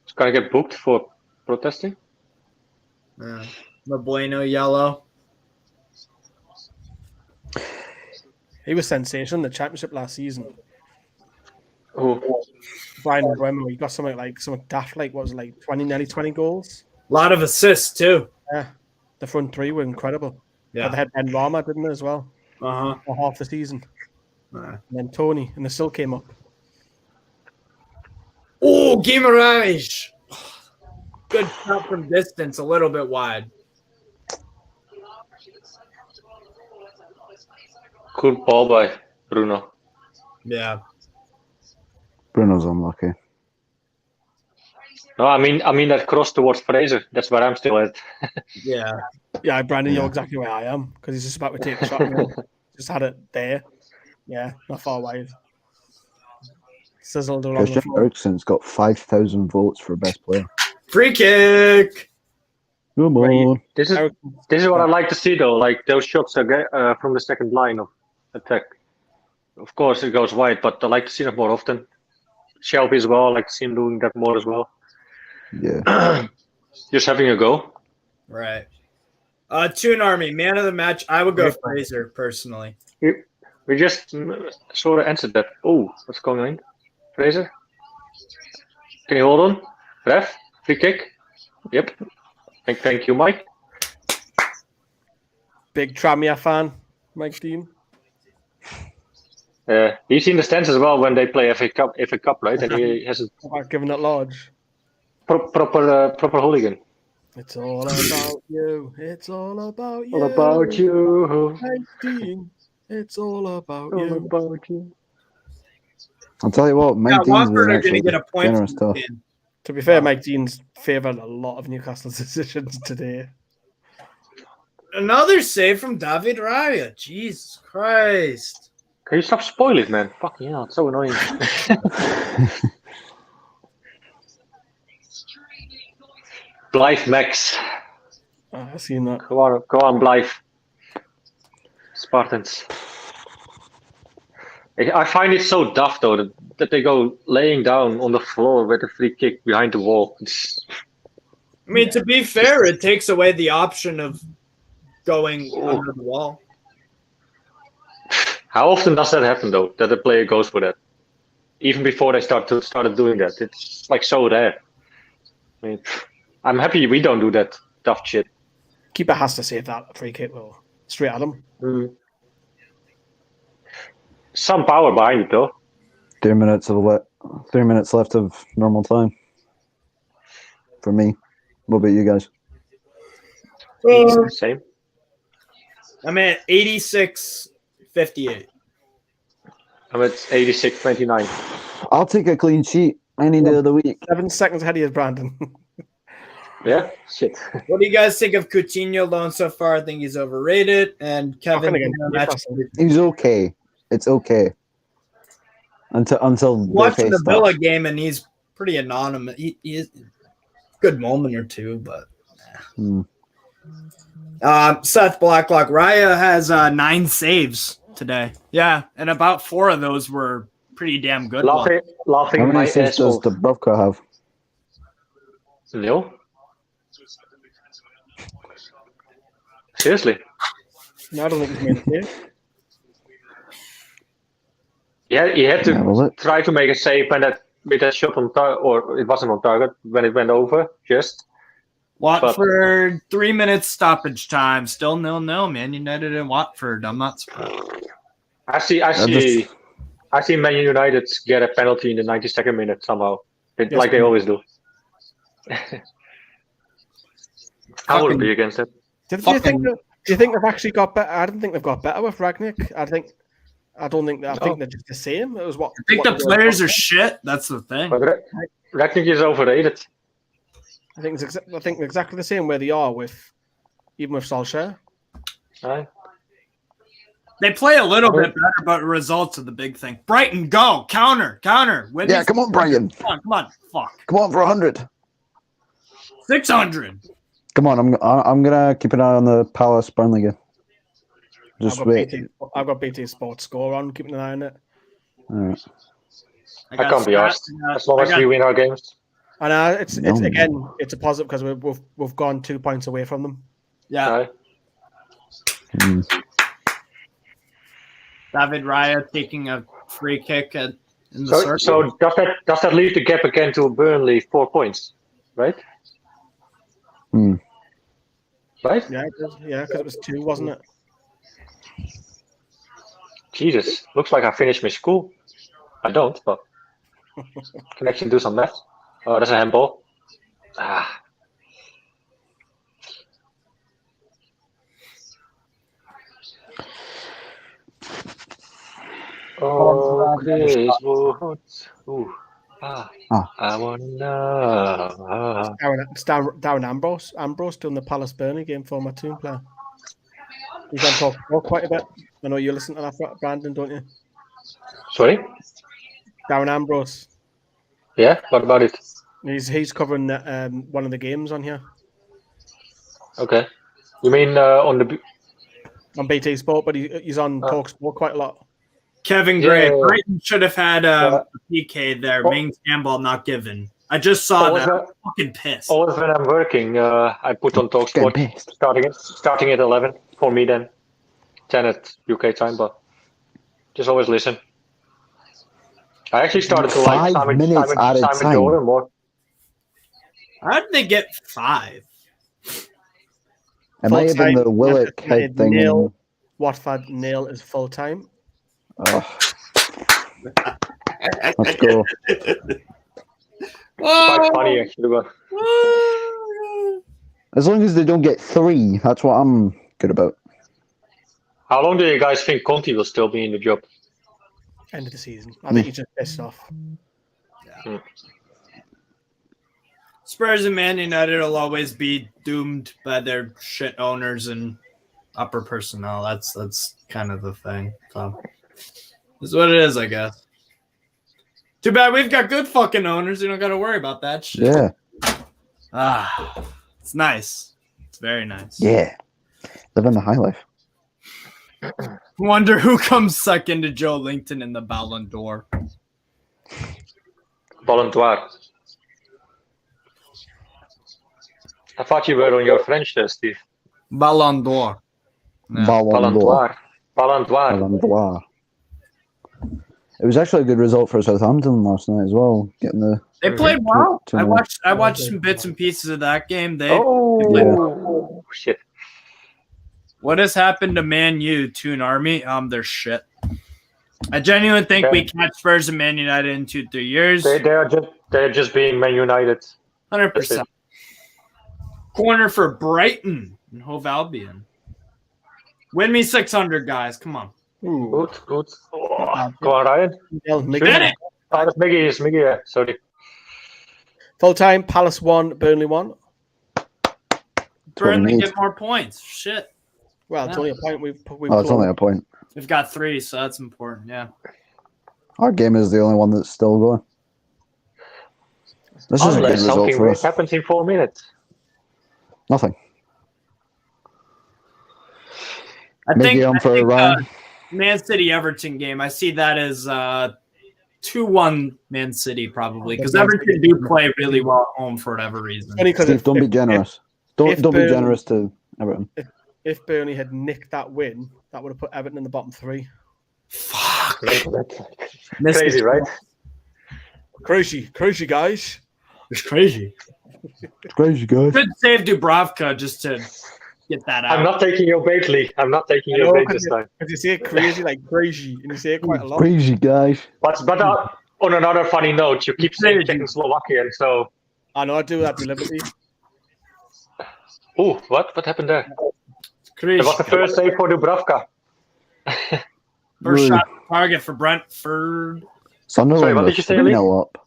It's gonna get booked for protesting. Yeah. No bueno, yellow. He was sensational in the championship last season. Who? Brian Mbeumo, he got something daft, like what was it, like nearly 20 goals. A lot of assists too. Yeah, the front three were incredible. Yeah, but they had Ben Rama, didn't they, as well? For half the season. And then Toney, and they still came up. Oh, Guimaraes. Good shot from distance, a little bit wide. Good ball by Bruno. Yeah. Bruno's unlucky. No, I mean that cross towards Fraser. That's where I'm still at. Yeah. Yeah, Brandon, you're exactly where I am because he's just about to take a shot. Just had it there. Yeah, not far wide. Sizzled along Christian Eriksen's got 5,000 votes for best player. Free kick. Come on. This is what I like to see though. Like those shots from the second line of attack. Of course, it goes wide, but I like to see that more often. Shelby as well. I like to see him doing that more as well. Yeah. Just having a go. Right. Toon Army, man of the match. I would go Fraser personally. We just sort of answered that. Oh, what's going on? Fraser? Can you hold on? Ref? Free kick? Yep. Thank you, Mike. Big Tranmere fan, Mike Dean. He's in the stands as well when they play FA Cup, right? And he hasn't given it large. Proper hooligan. It's all about you. It's all about you. All about you. Mike Dean. It's all about All you. about you. I'll tell you what, Mike Dean's Watford been are going to actually get a point generous from tough. Dean. To be fair, Mike Dean's favoured a lot of Newcastle's decisions today. Another save from David Raya. Jesus Christ. Can you stop spoiling, man? Fucking hell, it's so annoying. Blythe Max. I've seen that. Go on, Blythe. Spartans. I find it so daft though that they go laying down on the floor with a free kick behind the wall. I mean, to be fair, it takes away the option of going under the wall. How often does that happen though? That a player goes for that, even before they started doing that. It's like so rare. I mean, I'm happy we don't do that daft shit. Keeper has to save that free kick though. Straight at him. Some power behind it though. 3 minutes left of normal time. For me. What about you guys? Same. I'm at 86-58. I'm at 86-29. I'll take a clean sheet any day of the week. 7 seconds ahead of you, Brandon. Yeah, shit. What do you guys think of Coutinho loan so far? I think he's overrated. And Kevin, he's okay. It's okay. Until watching the Villa game, and he's pretty anonymous. He is good moment or two, but Seth Blacklock, Raya has 9 saves today. Yeah, and about 4 of those were pretty damn good. Laughing How many my saves ass does off. Dubravka have? No. Seriously? No, I don't think he's made a save. Yeah, he had to Yeah, try to make a save with that shot on target, or it wasn't on target when it went over. Just Watford 3 minutes stoppage time, still 0-0. Man United and Watford. I'm not surprised. I see Man United get a penalty in the 92nd minute somehow, like they always do. I wouldn't be against it. Do you think they've actually got better? I don't think they've got better with Rangnick. I think they're just the same. It was what I think the players are shit. That's the thing. But Rangnick is overrated. I think exactly the same where they are with even with Solskjaer. Right. They play a little bit better, but results are the big thing. Brighton, go counter. Yeah, come on, Brighton. Come on, fuck. Come on for 100. 600. Come on, I'm gonna keep an eye on the Palace Burnley game. Just wait. I've got BT Sports score on, keeping an eye on it. All right. I can't be asked as long as we win our games. And it's again, it's a positive because we've gone 2 points away from them. Yeah. David Raya taking a free kick in the circle. So does that leave the gap again to Burnley 4 points, right? Right? Yeah, because it was 2, wasn't it? Jesus, looks like I finished my school. I don't, but can actually do some math. Oh, that's a handball. Oh, Chris Woods. I wanna know. It's Darren Ambrose. Ambrose doing the Palace Burnley game for my team player. He's on talk quite a bit. I know you listen to that, Brandon, don't you? Sorry? Darren Ambrose. Yeah, what about it? He's covering one of the games on here. Okay. You mean on BT Sport, but he's on Talk Sport quite a lot. Kevin Gray, Brighton should have had a PK there. Mains handball not given. I just saw that. I'm fucking pissed. Always when I'm working, I put on TalkSport starting at 11 for me then. 10 at UK time, but just always listen. I actually started to like Simon Jordan more. How did they get 5? It might have been the Willock head thing. Watford nil is full time. Oh. Let's go. Quite funny actually, but as long as they don't get 3, that's what I'm good about. How long do you guys think Conte will still be in the job? End of the season. I think he's just pissed off. Yeah. Spurs and Man United will always be doomed by their shit owners and upper personnel. That's kind of the thing. So this is what it is, I guess. Too bad we've got good fucking owners. You don't got to worry about that shit. Yeah. It's nice. It's very nice. Yeah. Living the high life. Wonder who comes second to Joe Linton in the Ballon d'Or. Ballon d'Or. I thought you were on your French there, Steve. Ballon d'Or. Yeah. Ballon d'Or. Ballon d'Or. Ballon d'Or. It was actually a good result for Southampton last night as well. They played well. I watched some bits and pieces of that game. They played well. Shit. What has happened to Man U, Toon Army? They're shit. I genuinely think we catch Spurs and Man United in 2-3 years. They're just being Man United. 100%. Corner for Brighton and Hove Albion. Win me 600, guys. Come on. Good. Oh, go on, Ryan. That's Miggy. Yeah. Sorry. Full time, Palace 1, Burnley 1. Burnley get more points. Shit. Well, it's only a point. It's only a point. We've got 3, so that's important. Yeah. Our game is the only one that's still going. This is a good result for us. Happens in 4 minutes. Nothing. I think Man City Everton game. I see that as 2-1 Man City probably because Everton do play really well at home for whatever reason. Steve, don't be generous. Don't be generous to Everton. If Burnley had nicked that win, that would have put Everton in the bottom 3. Fuck. Crazy, right? Crazy, guys. It's crazy. It's crazy, guys. Good save Dubravka just to get that out. I'm not taking your bait, Lee. I'm not taking your bait this time. If you say it crazy, like crazy, and you say it quite a lot. Crazy, guys. But on another funny note, you keep saying Czechoslovakian, so... I know, I do that deliberately. Oh, what happened there? Crazy. It was the first save for Dubravka. First shot target for Brentford. Sunderland, what did you say, Lee? Up.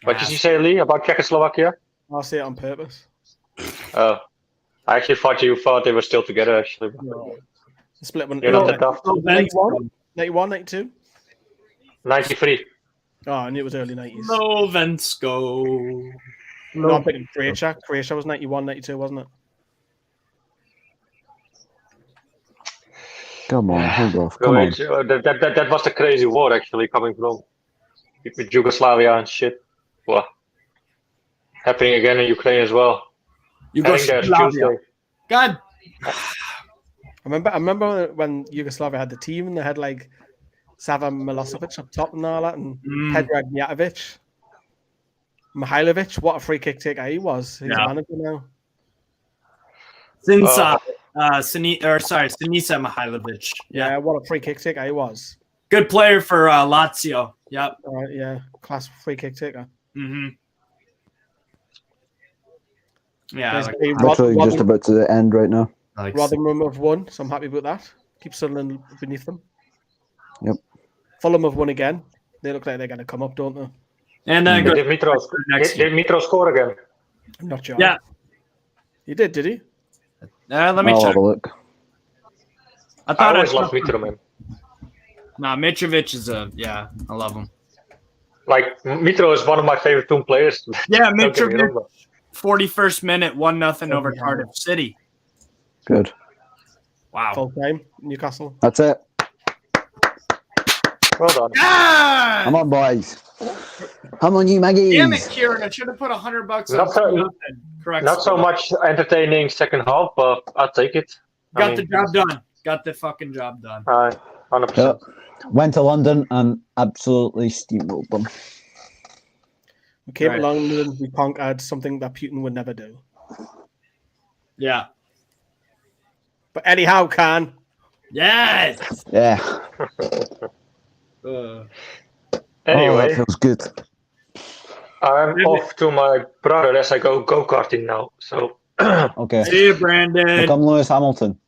What did you say, Lee, about Czechoslovakia? I'll say it on purpose. Oh. I actually thought you thought they were still together, actually. No. Split one. You're not that tough. 91, 92? 93. Oh, I knew it was early 90s. Slovensko. No, I'm thinking Croatia. Croatia was 91, 92, wasn't it? Come on, hold off. Come on. That was the crazy war, actually, coming from with Yugoslavia and shit. Well, happening again in Ukraine as well. Yugoslavia. God. I remember when Yugoslavia had the team and they had like Sava Milosevic up top and all that, and Predrag Mijatovic. Mihailovic, what a free kick taker he was. He's a manager now. Sinisa Mihailovic. Yeah, what a free kick taker he was. Good player for Lazio. Yep. Yeah, class free kick taker. Mm-hmm. Yeah. Literally just about to the end right now. Rotherham have won, so I'm happy with that. Keep Sunderland beneath them. Yep. Fulham have won again. They look like they're going to come up, don't they? And then did Mitro score again? I'm not sure. Yeah. He did he? Let me check. Have a look. I always loved Mitro, man. Nah, Mitrovic is I love him. Like, Mitro is one of my favorite Toon players. Yeah, Mitrovic, 41st minute, 1-0 over Cardiff City. Good. Wow. Full time, Newcastle. That's it. Well done. Ah! Come on, boys. Come on, you Maggies. Damn it, Kieran. I should have put $100 on correct. Not so much entertaining second half, but I'll take it. Got the job done. Got the fucking job done. 100%. Yep. Went to London and absolutely steamrolled them. We came along and we conquered something that Putin would never do. Yeah. But anyhow, Khan. Yes. Yeah. Anyway, that feels good. I'm off to my brother as I go go-karting now. So okay. See you, Brandon. Come Lewis Hamilton.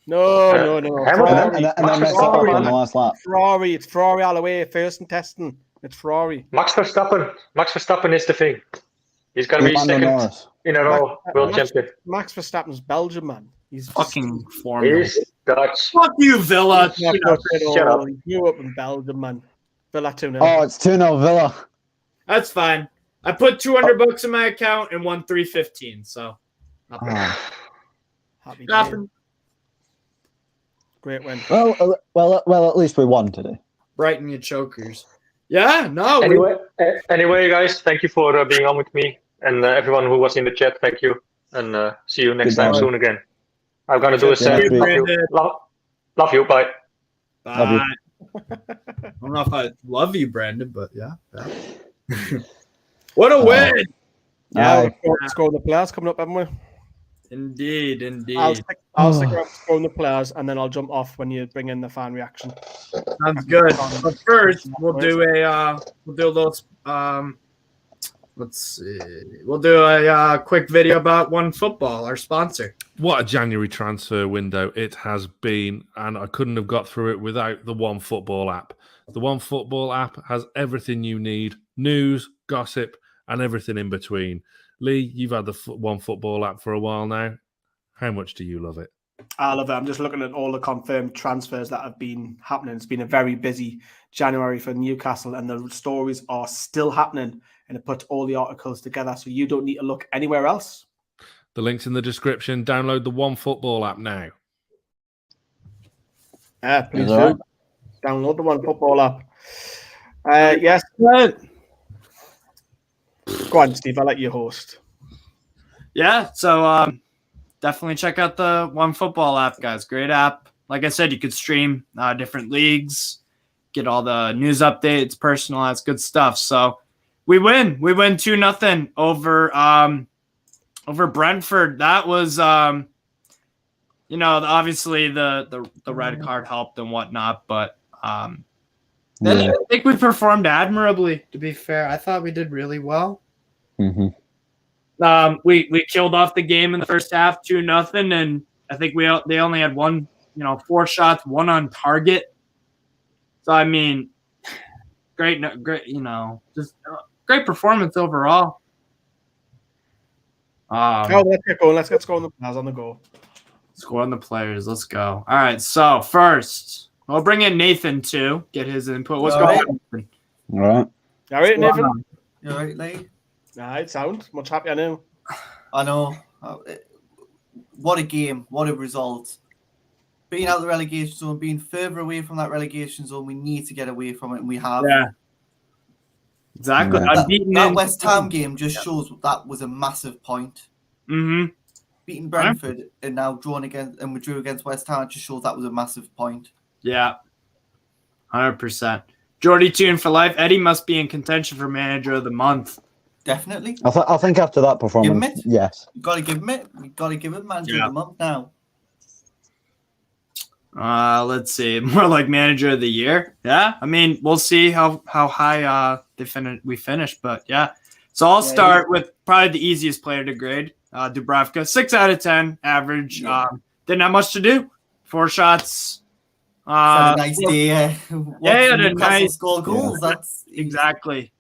No. Hamilton. And then mess up on the last lap. Ferrari. It's Ferrari all the way. First and testing. It's Ferrari. Max Verstappen is the thing. He's going to be second in a row world champion. Max Verstappen's Belgian, man. He's fucking Formula. He's Dutch. Fuck you, Villa. Shut up. He grew up in Belgium, man. Villa 2-0. Oh, it's 2-0 Villa. That's fine. I put $200 in my account and won $315. So, Happy nothing. Great win. Well, at least we won today. Brighton, you chokers. Yeah, no. Anyway, guys, thank you for being on with me, and everyone who was in the chat, thank you, and see you next time soon again. I'm gonna do a set. Love you. Bye. Bye. Love you. I don't know if I love you, Brandon, but yeah. What a win! Yeah, scoring the players coming up, haven't we? Indeed. I'll stick around scoring the players, and then I'll jump off when you bring in the fan reaction. Sounds good. But first, we'll do a little let's see. We'll do a quick video about OneFootball, our sponsor. What a January transfer window it has been, and I couldn't have got through it without the OneFootball app. The OneFootball app has everything you need: news, gossip, and everything in between. Lee, you've had the OneFootball app for a while now. How much do you love it? I love it. I'm just looking at all the confirmed transfers that have been happening. It's been a very busy January for Newcastle, and the stories are still happening. And it puts all the articles together, so you don't need to look anywhere else. The link's in the description. Download the OneFootball app now. Please do. Download the OneFootball app. Yes. Go on, Steve. I'll let you host. Yeah, so definitely check out the OneFootball app, guys. Great app. Like I said, you could stream different leagues, get all the news updates, personalized, good stuff. So we win. We win 2-0 over Brentford. That was, obviously the red card helped and whatnot, but I think we performed admirably. To be fair, I thought we did really well. Mm-hmm. We killed off the game in the first half, 2-0, and I think they only had 4 shots, 1 on target. So I mean, great, just great performance overall. Let's get going. Let's get scoring the players on the go. Score on the players. Let's go. All right. So first, we'll bring in Nathan too. Get his input. What's going on, Nathan? All right. All right, Nathan. You all right, Lee? All right, sound much happier now. I know. What a game. What a result. Being out of the relegation zone, being further away from that relegation zone, we need to get away from it, and we have. Yeah. Exactly. That West Ham game just shows that was a massive point. Mm-hmm. Beating Brentford and now drawing against, and we drew against West Ham just shows that was a massive point. Yeah. 100%. Jordy Tune for life. Eddie must be in contention for manager of the month. Definitely. I think after that performance, yes. You got to give him it. You got to give him manager of the month now. Let's see. More like manager of the year. Yeah. I mean, we'll see how high we finish, but yeah. So I'll start with probably the easiest player to grade. Dubravka, 6 out of 10 average. Yeah. Didn't have much to do. 4 shots. Had a nice day. Had a nice score goals. Yeah. That's exactly.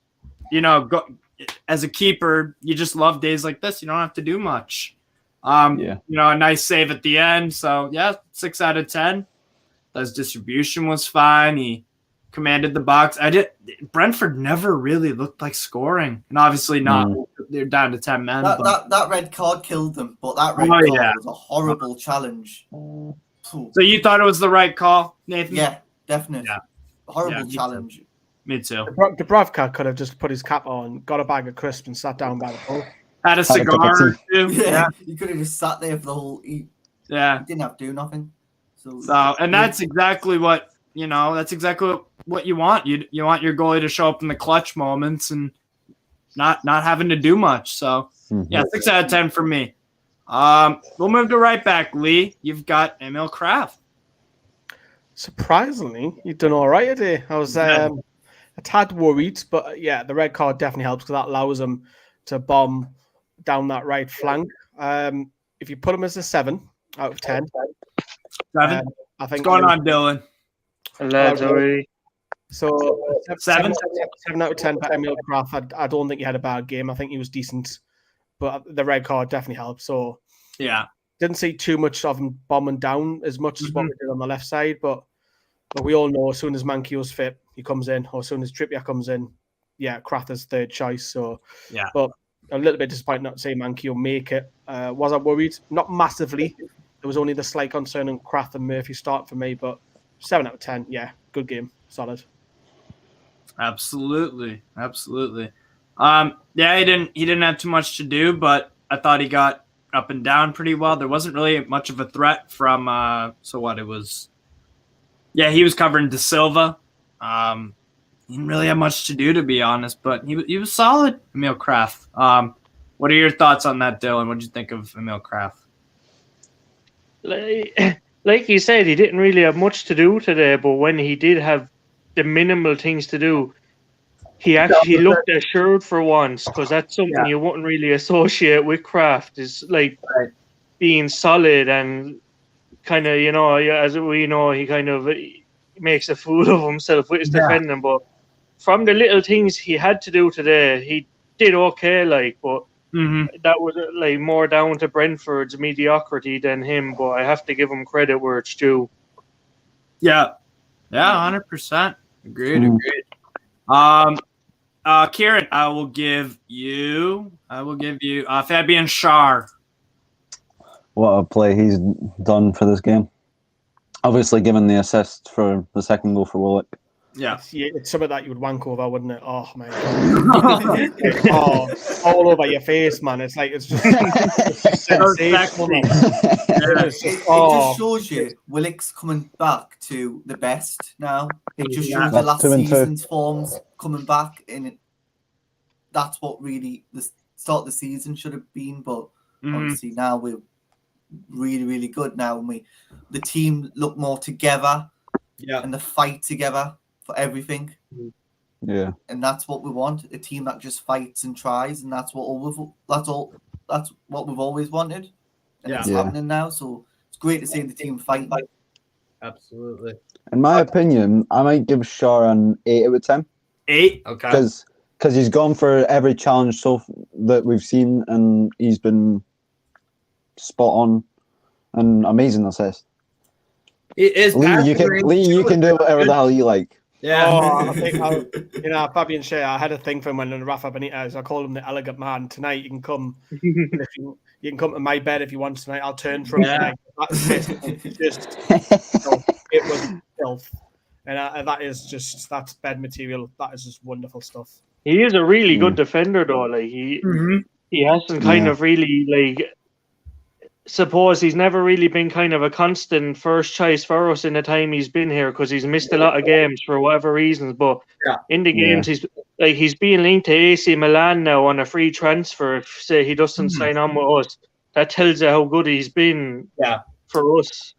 As a keeper, you just love days like this. You don't have to do much. A nice save at the end. So yeah, 6 out of 10. His distribution was fine. He commanded the box. Brentford never really looked like scoring, and obviously not. They're down to 10 men. That red card killed them, but that red card was a horrible challenge. So you thought it was the right call, Nathan? Yeah, definitely. Yeah. Horrible challenge. Me too. Dubravka could have just put his cap on, got a bag of crisps, and sat down by the pool. Had a cigar or two. Yeah. He could have just sat there for the whole. He didn't have to do nothing. So that's exactly what That's exactly what you want. You want your goalie to show up in the clutch moments and not having to do much. So 6 out of 10 for me. We'll move to right back. Lee, you've got Emil Kraft. Surprisingly, you've done all right today. I was a tad worried, but the red card definitely helps because that allows him to bomb down that right flank. If you put him as a 7 out of 10, 7. I think. What's going on, Dylan? So 7 out of 10 for Emil Kraft. I don't think he had a bad game. I think he was decent, but the red card definitely helped. So didn't see too much of him bombing down as much as what we did on the left side. But we all know as soon as Manquillo's fit, he comes in. Or as soon as Trippier comes in, Kraft is third choice. So but a little bit disappointed not to see Manquillo make it. Was I worried? Not massively. There was only the slight concern in Kraft and Murphy start for me, but 7 out of 10, good game, solid. Absolutely. He didn't have too much to do, but I thought he got up and down pretty well. There wasn't really much of a threat from he was covering De Silva. He didn't really have much to do, to be honest, but he was solid, Emil Kraft. What are your thoughts on that, Dylan? What did you think of Emil Kraft? Like you said, he didn't really have much to do today, but when he did have the minimal things to do, he actually looked assured for once, because that's something you wouldn't really associate with Kraft, is like being solid and kind of, as we know, he kind of makes a fool of himself with his defending. But from the little things he had to do today, he did okay, but that was more down to Brentford's mediocrity than him. But I have to give him credit where it's due. Yeah, 100%. Agreed. Kieran, I will give you Fabian Schär. What a play he's done for this game. Obviously, given the assist for the second goal for Willock. Yeah, it's some of that you would wank over, wouldn't it? Oh my God! All over your face, man. It's like it's just sensational. It just shows you Willock's coming back to the best now. It just shows the last season's forms coming back, and that's what really the start of the season should have been. But obviously now we're really, really good now, and the team look more together, and the fight together for everything. Yeah, and that's what we want, a team that just fights and tries, and that's what we've always wanted, and it's happening now. So it's great to see the team fighting. Absolutely. In my opinion, I might give Schär an 8 out of 10. 8, okay. Because because he's gone for every challenge that we've seen, and he's been spot on and amazing assist. Lee, you can do whatever the hell you like. Yeah. Oh, I think Fabian Shea, I had a thing for him when Rafa Benitez. I called him the elegant man. Tonight you can come. If you can come to my bed if you want tonight. I'll turn from tonight. It was filth, and that's bed material. That is just wonderful stuff. He is a really good defender, though. Like he hasn't kind of really like. Suppose he's never really been kind of a constant first choice for us in the time he's been here because he's missed a lot of games for whatever reasons. But in the games, he's being linked to AC Milan now on a free transfer. If say he doesn't sign on with us, that tells you how good he's been for us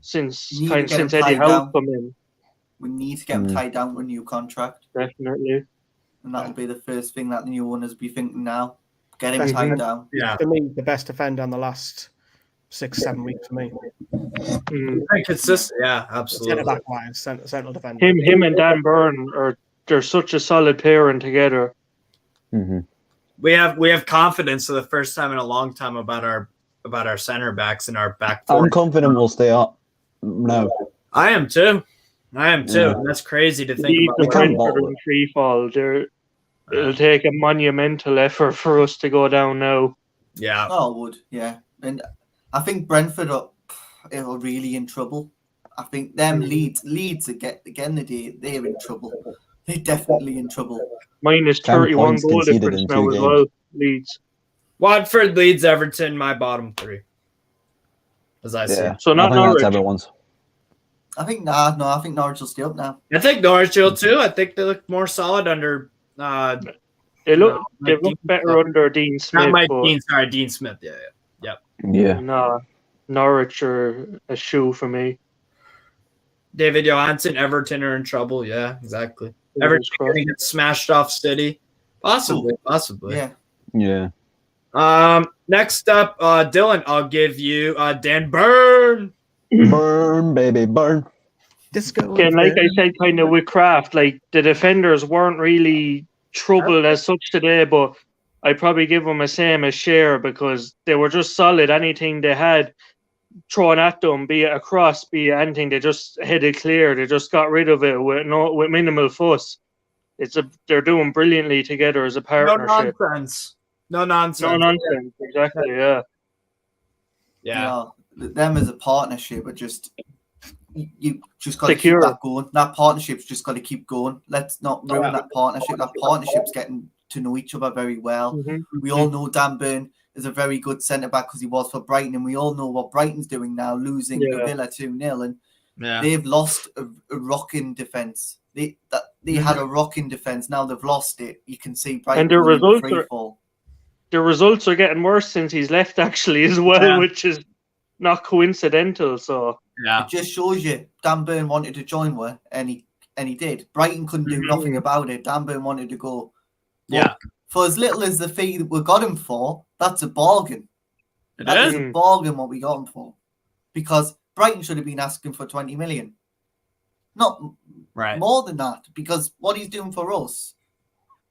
since Eddie Howe come in. We need to get him tied down with a new contract. Definitely, and that'll be the first thing that the new owners be thinking now. Get him tied down. Yeah, for me, the best defender in the last 6-7 weeks for me. Consistent, absolutely. Centre back wise, central defender. Him and Dan Burn they're such a solid pairing together. Mm-hmm. We have confidence for the first time in a long time about our center backs and our back four. I'm confident we'll stay up. No, I am too. That's crazy to think about. We can't free fall. It'll take a monumental effort for us to go down now. Yeah. Oh, it would. Yeah, and I think Brentford are really in trouble. I think them Leeds again they're in trouble. They're definitely in trouble. Minus 31 goal difference now as well. Leeds, Watford, Leeds, Everton, my bottom three. As I see. So not Norwich. Everyone's. I think I think Norwich will stay up now. I think Norwich will too. I think they look more solid under. They look better under Dean Smith. Dean Smith. Yeah. No, Norwich are a shoe for me. David Johansson, Everton are in trouble. Yeah, exactly. Everton going to get smashed off City. Possibly. Yeah. Next up, Dylan, I'll give you Dan Burn. Burn, baby, burn. Disco. Again, like I said, kind of with Kraft, like the defenders weren't really troubled as such today, but I probably give them the same as Share because they were just solid. Anything they had thrown at them, be it a cross, be it anything, they just headed clear. They just got rid of it with minimal fuss. They're doing brilliantly together as a partnership. No nonsense. Exactly. Yeah. Them as a partnership are just. You just got to keep that going. That partnership's just got to keep going. Let's not ruin that partnership. That partnership's getting to know each other very well. Mm-hmm. We all know Dan Burn is a very good centre back because he was for Brighton, and we all know what Brighton's doing now, losing Villa 2-0, and they've lost a rocking defence. They had a rocking defence. Now they've lost it. You can see Brighton. And the results are getting worse since he's left, actually, as well, which is not coincidental. So it just shows you Dan Burn wanted to join with, and he did. Brighton couldn't do nothing about it. Dan Burn wanted to go. But for as little as the fee that we got him for, that's a bargain. That is a bargain what we got him for, because Brighton should have been asking for 20 million, not more than that. Because what he's doing for us,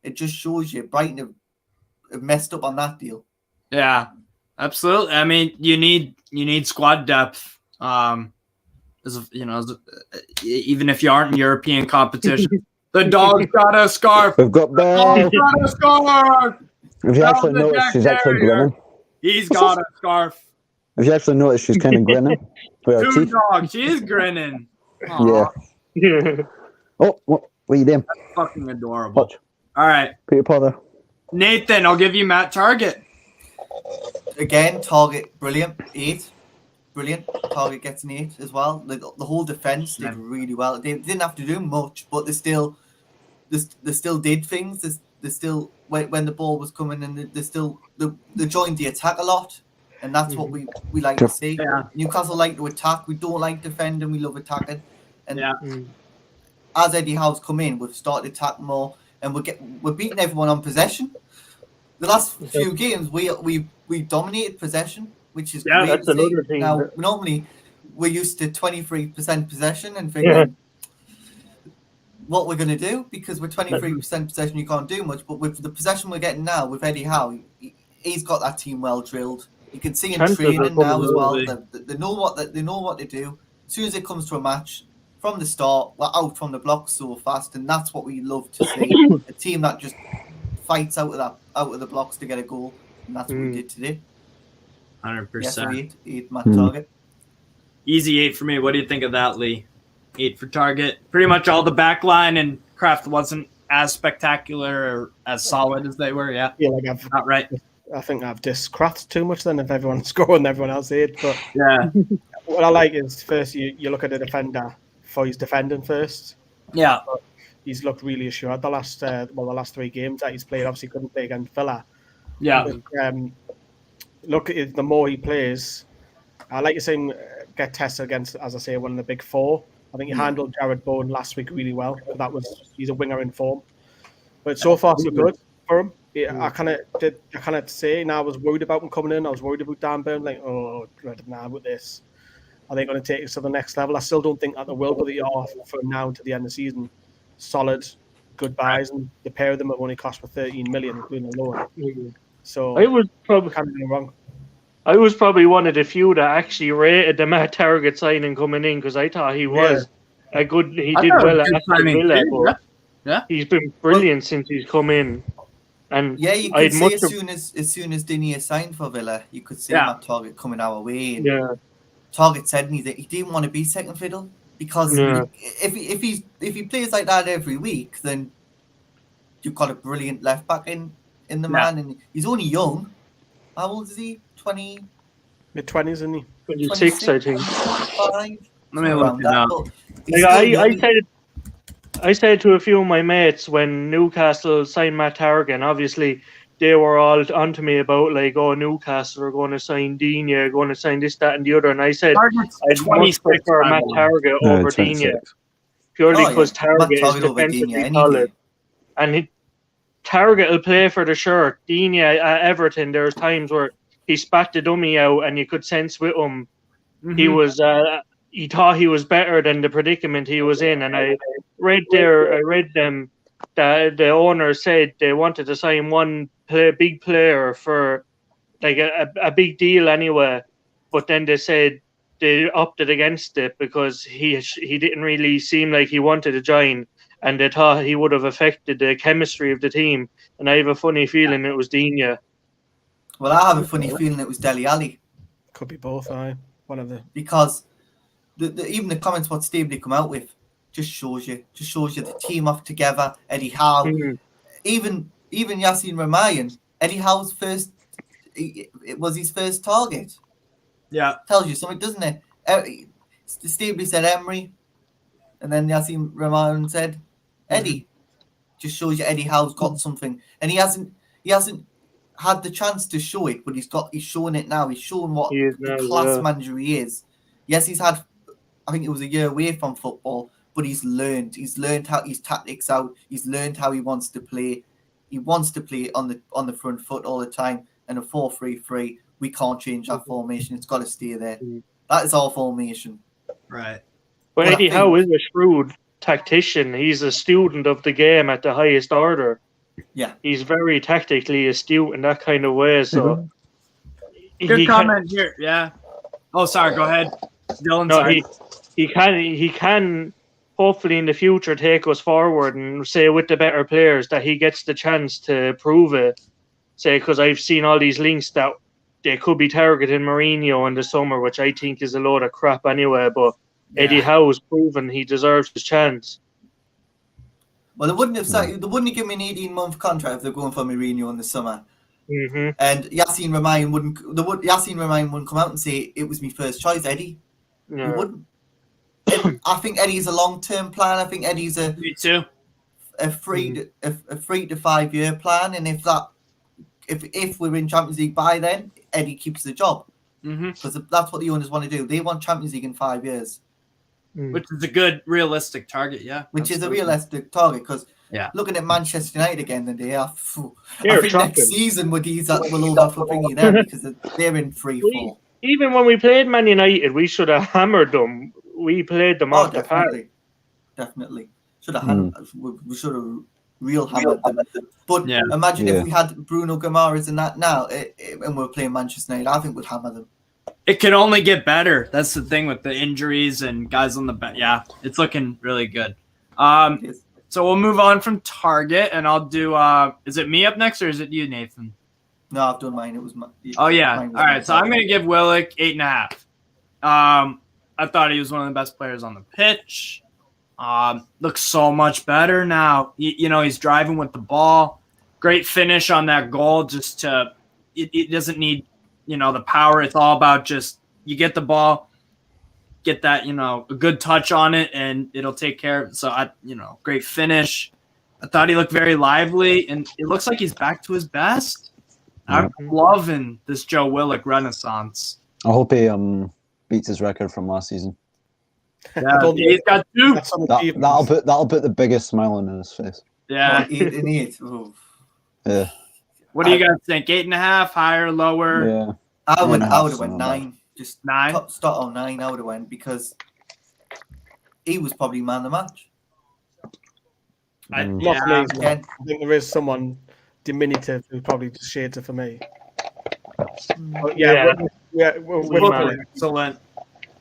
it just shows you Brighton have messed up on that deal. Yeah. Absolutely. I mean, you need squad depth. Even if you aren't in European competition, the dog's got a scarf. We've got Dog's got a scarf. Have you actually noticed she's actually grinning? He's got a scarf. Have you actually noticed she's kind of grinning? Two dogs. She is grinning. Aww. Yeah. Oh, what are you doing? That's fucking adorable. Watch. All right, Peter Potter. Nathan, I'll give you Matt Target. Again, Target, brilliant. 8. Brilliant. Target gets an 8 as well. The whole defence did really well. They didn't have to do much, but they still did things. They still, when the ball was coming, and they joined the attack a lot. And that's what we like to see. Yeah. Newcastle like to attack. We don't like defending. We love attacking. And as Eddie Howe's come in, we've started attacking more, and we're beating everyone on possession. The last few games, we dominated possession, which is great. That's another thing. Now, normally we're used to 23% possession and thinking what we're going to do, because we're 23% possession, you can't do much. But with the possession we're getting now with Eddie Howe, he's got that team well drilled. You can see him training now as well. They know what to do. As soon as it comes to a match, from the start, we're out from the blocks so fast, and that's what we love to see. A team that just fights out of the blocks to get a goal, and that's what we did today. 100%. Yes, we eight man target. Easy 8 for me. What do you think of that, Lee? 8 for target. Pretty much all the back line, and Kraft wasn't as spectacular or as solid as they were. Yeah, like I've not right. I think I've dissed Kraft too much then if everyone's scoring and everyone else did. But yeah, what I like is first you look at the defender for his defending first. Yeah, but he's looked really assured the last 3 games that he's played. Obviously couldn't play against Villa. Yeah. But, look at the more he plays, I like to see him get tested against, as I say, one of the big 4. I think he handled Jared Bowen last week really well. He's a winger in form. But so far so good for him. I kind of say now I was worried about him coming in. I was worried about Dan Burn. Like, now with this, are they going to take us to the next level? I still don't think that they will, but they are from now to the end of the season. Solid, good buys, and the pair of them have only cost for 13 million, including a loan. So I was probably can't be wrong. I was probably one of the few that actually rated the Matt Target signing coming in because I thought he was a good. He did well at Aston Villa, but he's been brilliant since he's come in. And you could see as soon as Digne signed for Villa, you could see Matt Target coming our way. And Target said he didn't want to be second fiddle because if he plays like that every week, then you've got a brilliant left back in the man, and he's only young. How old is he? 20? Mid-20s, isn't he? 26, I think. 25? Let me look it up. I said to a few of my mates when Newcastle signed Matt Target, obviously they were all onto me about Newcastle are going to sign Digne, going to sign this, that, and the other, and I said I'd much prefer Matt Target over Digne purely because Target is defensively solid, and Target will play for the shirt. Digne at Everton, there's times where he spat the dummy out, and you could sense with him he was. He thought he was better than the predicament he was in, and I read them that the owner said they wanted to sign one big player for a big deal anyway, but then they said they opted against it because he didn't really seem like he wanted to join, and they thought he would have affected the chemistry of the team. And I have a funny feeling it was Digne. Well, I have a funny feeling it was Dele Alli. Could be both, one of the because. Even the comments what Steve did come out with just shows you the team off together. Eddie Howe, even Yassine Ramayan, Eddie Howe's it was his first target. Yeah, tells you something, doesn't it? Steve said Emery, and then Yassine Ramayan said Eddie. Just shows you Eddie Howe's got something, and he hasn't had the chance to show it, but he's showing it now. He's showing what the class manager he is. Yes, he's had. I think it was a year away from football, but he's learned how his tactics out. He's learned how he wants to play. He wants to play on the front foot all the time. And a 4-3-3, we can't change that formation. It's got to stay there. That is our formation. Right. But Eddie Howe is a shrewd tactician. He's a student of the game at the highest order. Yeah. He's very tactically astute in that kind of way. So good comment here. Yeah. Oh, sorry. Go ahead, Dylan. No, he can hopefully in the future take us forward and say with the better players that he gets the chance to prove it. Say, because I've seen all these links that they could be targeting Mourinho in the summer, which I think is a load of crap anyway. But Eddie Howe's proven he deserves his chance. Well, they wouldn't have given me an 18-month contract if they're going for Mourinho in the summer. Mm-hmm. And Yassine Ramayan wouldn't come out and say it was my first choice, Eddie. No. He wouldn't. I think Eddie's a long-term plan. I think Eddie's a 3 to 5 year plan, and if we're in Champions League by then, Eddie keeps the job because that's what the owners want to do. They want Champions League in 5 years, which is a good realistic target. Is a realistic target because looking at Manchester United again, then I think next season will over for thingy them because they're in 3-4. Even when we played Man United, we should have hammered them. We played them off the park. Definitely. Should have had. We should have real hammered them. But imagine if we had Bruno Guimaraes and that now, and we're playing Manchester United. I think we'd hammer them. It can only get better. That's the thing with the injuries and guys on the bench. Yeah, it's looking really good. So we'll move on from Target, and I'll do. Is it me up next, or is it you, Nathan? No, I've done mine. It was my. Oh yeah. All right. So I'm gonna give Willock 8.5. I thought he was one of the best players on the pitch. Looks so much better now. You know, he's driving with the ball. Great finish on that goal. Just to, it doesn't need, you know, the power. It's all about just you get the ball, get that, you know, a good touch on it, and it'll take care of it. So great finish. I thought he looked very lively, and it looks like he's back to his best. I'm loving this Joe Willock renaissance. I hope he beats his record from last season. Yeah, he's got 2. That'll put the biggest smile on his face. Yeah. Yeah. What do you guys think? 8.5, higher, lower? Yeah. I would have went 9. Just 9. Start on 9. I would have went because he was probably man of the match. I think there is someone diminutive who probably just shades it for me. But we're excellent.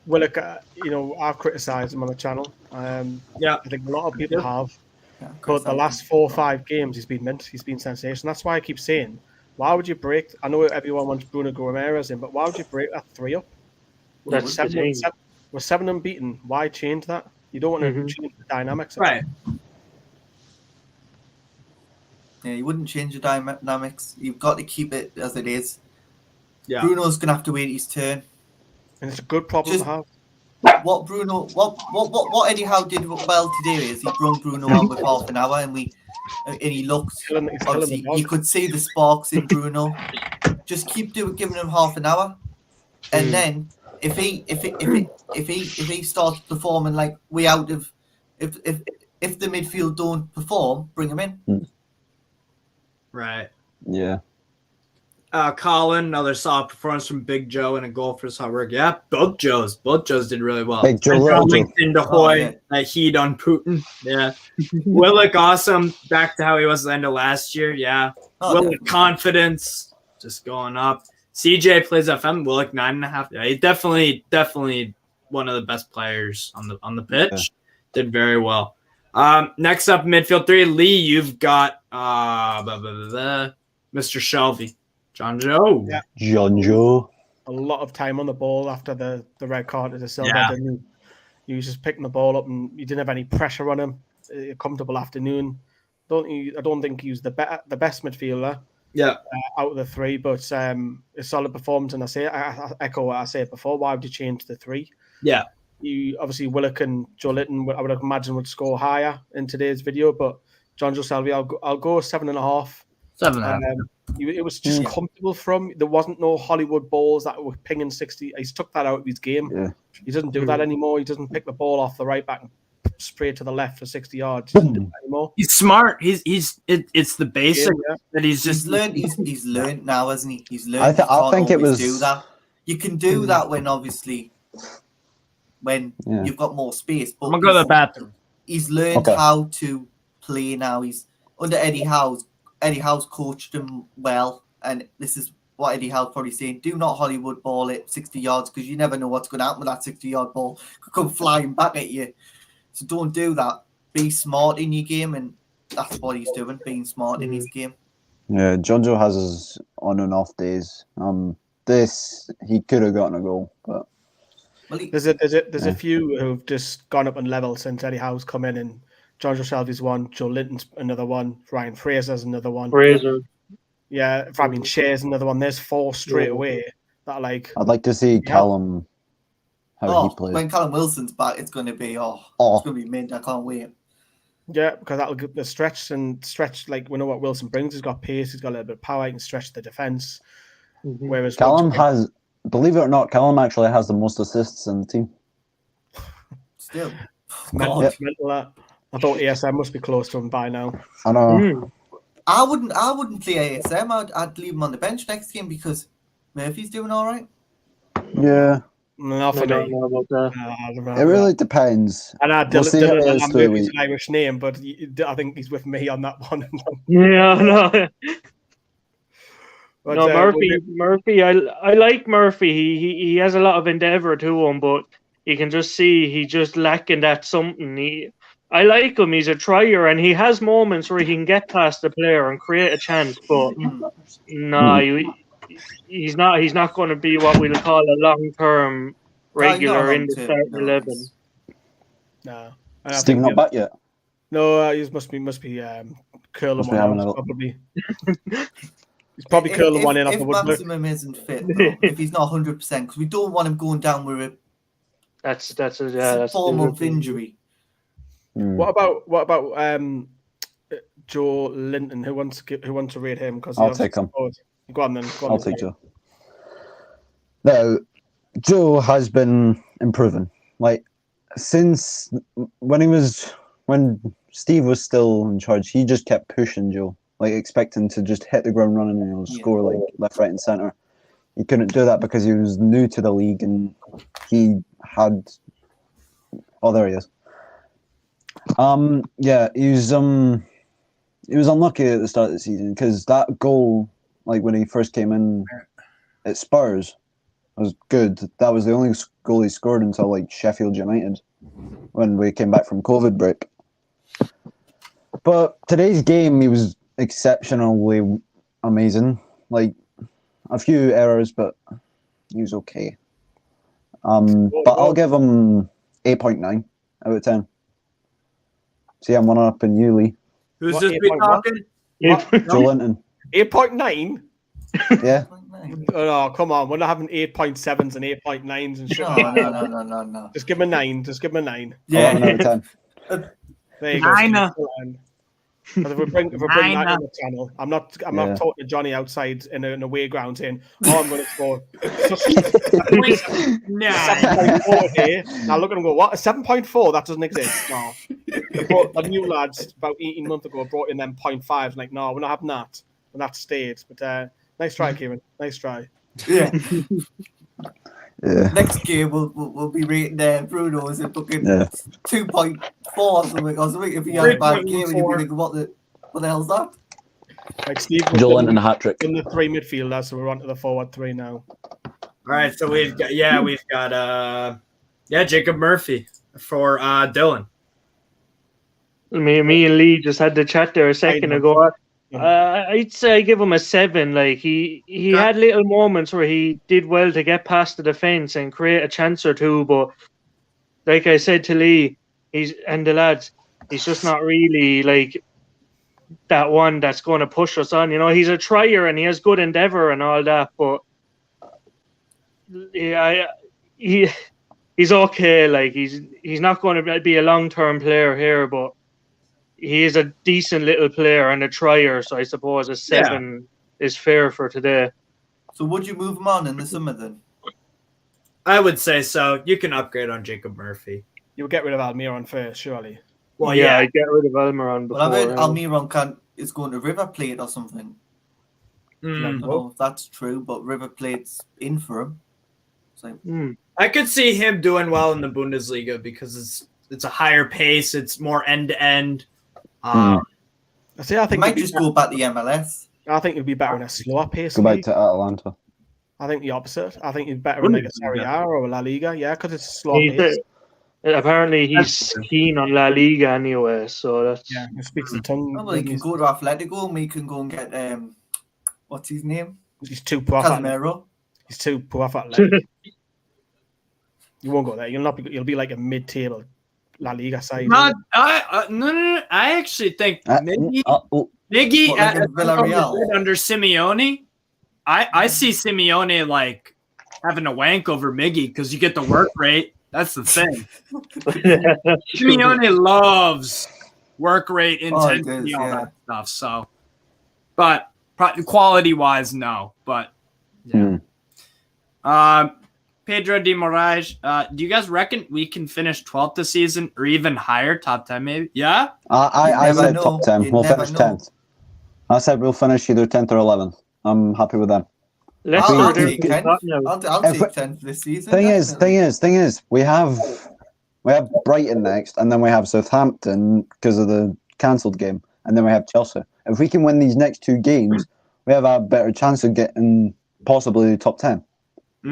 Willock, I've criticised him on the channel. I think a lot of people have. But the last 4 or 5 games, he's been mint. He's been sensational. That's why I keep saying, why would you break? I know everyone wants Bruno Guimaraes in, but why would you break that 3 up? We're 7 unbeaten. Why change that? You don't want to change the dynamics. Right. Yeah, you wouldn't change the dynamics. You've got to keep it as it is. Yeah. Bruno's gonna have to wait his turn. And it's a good problem to have. What Eddie Howe did well today is he brought Bruno on with half an hour, and he looked. Obviously, you could see the sparks in Bruno. Just keep giving him half an hour, and then if he starts performing like way out of, if the midfield don't perform, bring him in. Right. Yeah. Colin, another solid performance from Big Joe and a goal for Salzburg. Yeah, both Joes did really well. Big Joe, linked into Hoy, that heat on Putin. Yeah. Willock, awesome. Back to how he was at the end of last year. Yeah. Willock, confidence just going up. CJ plays FM. Willock 9.5. Yeah, he's definitely one of the best players on the pitch. Yeah. Did very well. Next up, midfield 3. Lee, you've got Mr. Shelby. John Joe. Yeah. John Joe. A lot of time on the ball after the red card to Silva, didn't he? He was just picking the ball up and you didn't have any pressure on him. A comfortable afternoon. I don't think he was the best midfielder. Yeah. Out of the 3, but a solid performance. And I echo what I said before. Why would you change the 3? Yeah. You obviously Willock and Joe Linton, I would imagine, would score higher in today's video, but John Joe Shelby, I'll go 7.5. 7.5. It was just comfortable from. There wasn't no Hollywood balls that were pinging 60. He's took that out of his game. Yeah. He doesn't do that anymore. He doesn't pick the ball off the right back and spray to the left for 60 yards. He doesn't do that anymore. He's smart. It's the basic that he's learned. He's learned now, hasn't he? He's learned. I think it was. Do that. You can do that when obviously you've got more space. But I'm gonna go to the bathroom. He's learned how to play now. He's under Eddie Howe. Eddie Howe's coached him well, and this is what Eddie Howe's probably saying. Do not Hollywood ball it 60 yards because you never know what's going to happen with that 60-yard ball. Could come flying back at you. So don't do that. Be smart in your game, and that's what he's doing, being smart in his game. Yeah, John Joe has his on and off days. He could have gotten a goal, but there's a few who've just gone up on level since Eddie Howe's come in, and John Joe Shelby's one, Joe Linton's another one, Ryan Fraser's another one. Yeah, Fabian Scher's another one. There's 4 straight away that are like. I'd like to see Callum how he plays. When Callum Wilson's back, it's going to be it's going to be mint. I can't wait. Yeah, because that'll get the stretch like we know what Wilson brings. He's got pace. He's got a little bit of power. He can stretch the defense. Whereas Callum has, believe it or not, Callum actually has the most assists in the team. Still, mental that. I thought ASM must be close to him by now. I know. I wouldn't play ASM. I'd leave him on the bench next game because Murphy's doing all right. Yeah. Not for I don't me. know about that. It really depends. And We'll see how it is Dylan through the Murphy's week. an Irish name, but I think he's with me on that one. Yeah, no. But, No, Murphy. I like Murphy. He has a lot of endeavour to him, but you can just see he's just lacking that something. I like him. He's a trier, and he has moments where he can get past the player and create a chance. But no, he's not. He's not going to be what we'll call a long-term regular in the starting 11. No, Steve not back yet. No, he must be curling one out, probably. He's probably curling one in off the woodwork. If Maximum isn't fit, though, if he's not 100%, because we don't want him going down with a that's a form of injury. What about Joe Linton? Who wants to rate him? Because I'll take him. Go on then. I'll take Joe. Now, Joe has been improving. Like since when Steve was still in charge, he just kept pushing Joe, like expecting to just hit the ground running and score like left, right, and centre. He couldn't do that because he was new to the league and he had. Oh, there he is. He was unlucky at the start of the season because that goal, like when he first came in at Spurs, was good. That was the only goal he scored until like Sheffield United when we came back from COVID break. But today's game, he was exceptionally amazing. Like a few errors, but he was okay. But I'll give him 8.9 out of 10. See, I'm one up in you, Lee. Who's this been talking? Joe Linton. 8.9? Yeah. Oh, come on. We're not having 8.7s and 8.9s and shit. No. Just give him a 9. Just give him a 9. Yeah. 11 out of 10. There you go. If we bring that on the channel, I'm not talking to Johnny outside in an away ground saying, I'm going to score 7.4 here. Now look at him go, what? A 7.4? That doesn't exist. No. The new lads about 18 months ago brought in them 0.5s. Like, no, we're not having that. And that stayed. But nice try, Kieran. Nice try. Yeah. Next game we'll be rating Bruno as a fucking 2.4 or something. If he had a bad game and you'd be like, what the hell's that? Like Steve Joe Linton a hat trick. In the 3 midfielders, so we're on to the forward 3 now. All right, so we've got Jacob Murphy for Dylan. Me and Lee just had the chat there a second ago. I'd say I give him a 7. Like he had little moments where he did well to get past the defence and create a chance or two, but like I said to Lee, he's just not really like that one that's going to push us on. You know, he's a trier and he has good endeavour and all that, but he's okay. Like he's not going to be a long-term player here, but he is a decent little player and a trier, so I suppose a 7 is fair for today. So would you move him on in the summer then? I would say so. You can upgrade on Jacob Murphy. You'll get rid of Almiron first, surely. Well, yeah, I'd get rid of Almiron before. Well, I heard Almiron is going to River Plate or something. I don't know if that's true, but River Plate's in for him. So. I could see him doing well in the Bundesliga because it's a higher pace, it's more end-to-end. I think he might just go back to the MLS. I think he'd be better in a slower pace. Go back to Atalanta. I think the opposite. I think he's better in like a Serie A or a La Liga. Yeah, because it's a slower pace. Apparently, he's keen on La Liga anyway, so that's he speaks the tongue. Well, he can go to Atletico, and we can go and get what's his name? He's too poor. Casemiro. He's too poor for Atletico. You won't go there. You'll be like a mid-table La Liga side. No. I actually think Miggy at Villarreal under Simeone. I see Simeone like having a wank over Miggy because you get the work rate. That's the thing. Simeone loves work rate, intensity, all that stuff. So, but quality-wise, no. But Pedro de Moraes, do you guys reckon we can finish 12th this season or even higher, top 10 maybe? Yeah? I said top 10. We'll finish 10th. I said we'll finish either 10th or 11th. I'm happy with them. I'll take 10. I'll take 10 for this season. Thing is, we have Brighton next, and then we have Southampton because of the cancelled game, and then we have Chelsea. If we can win these next 2 games, we have a better chance of getting possibly the top 10.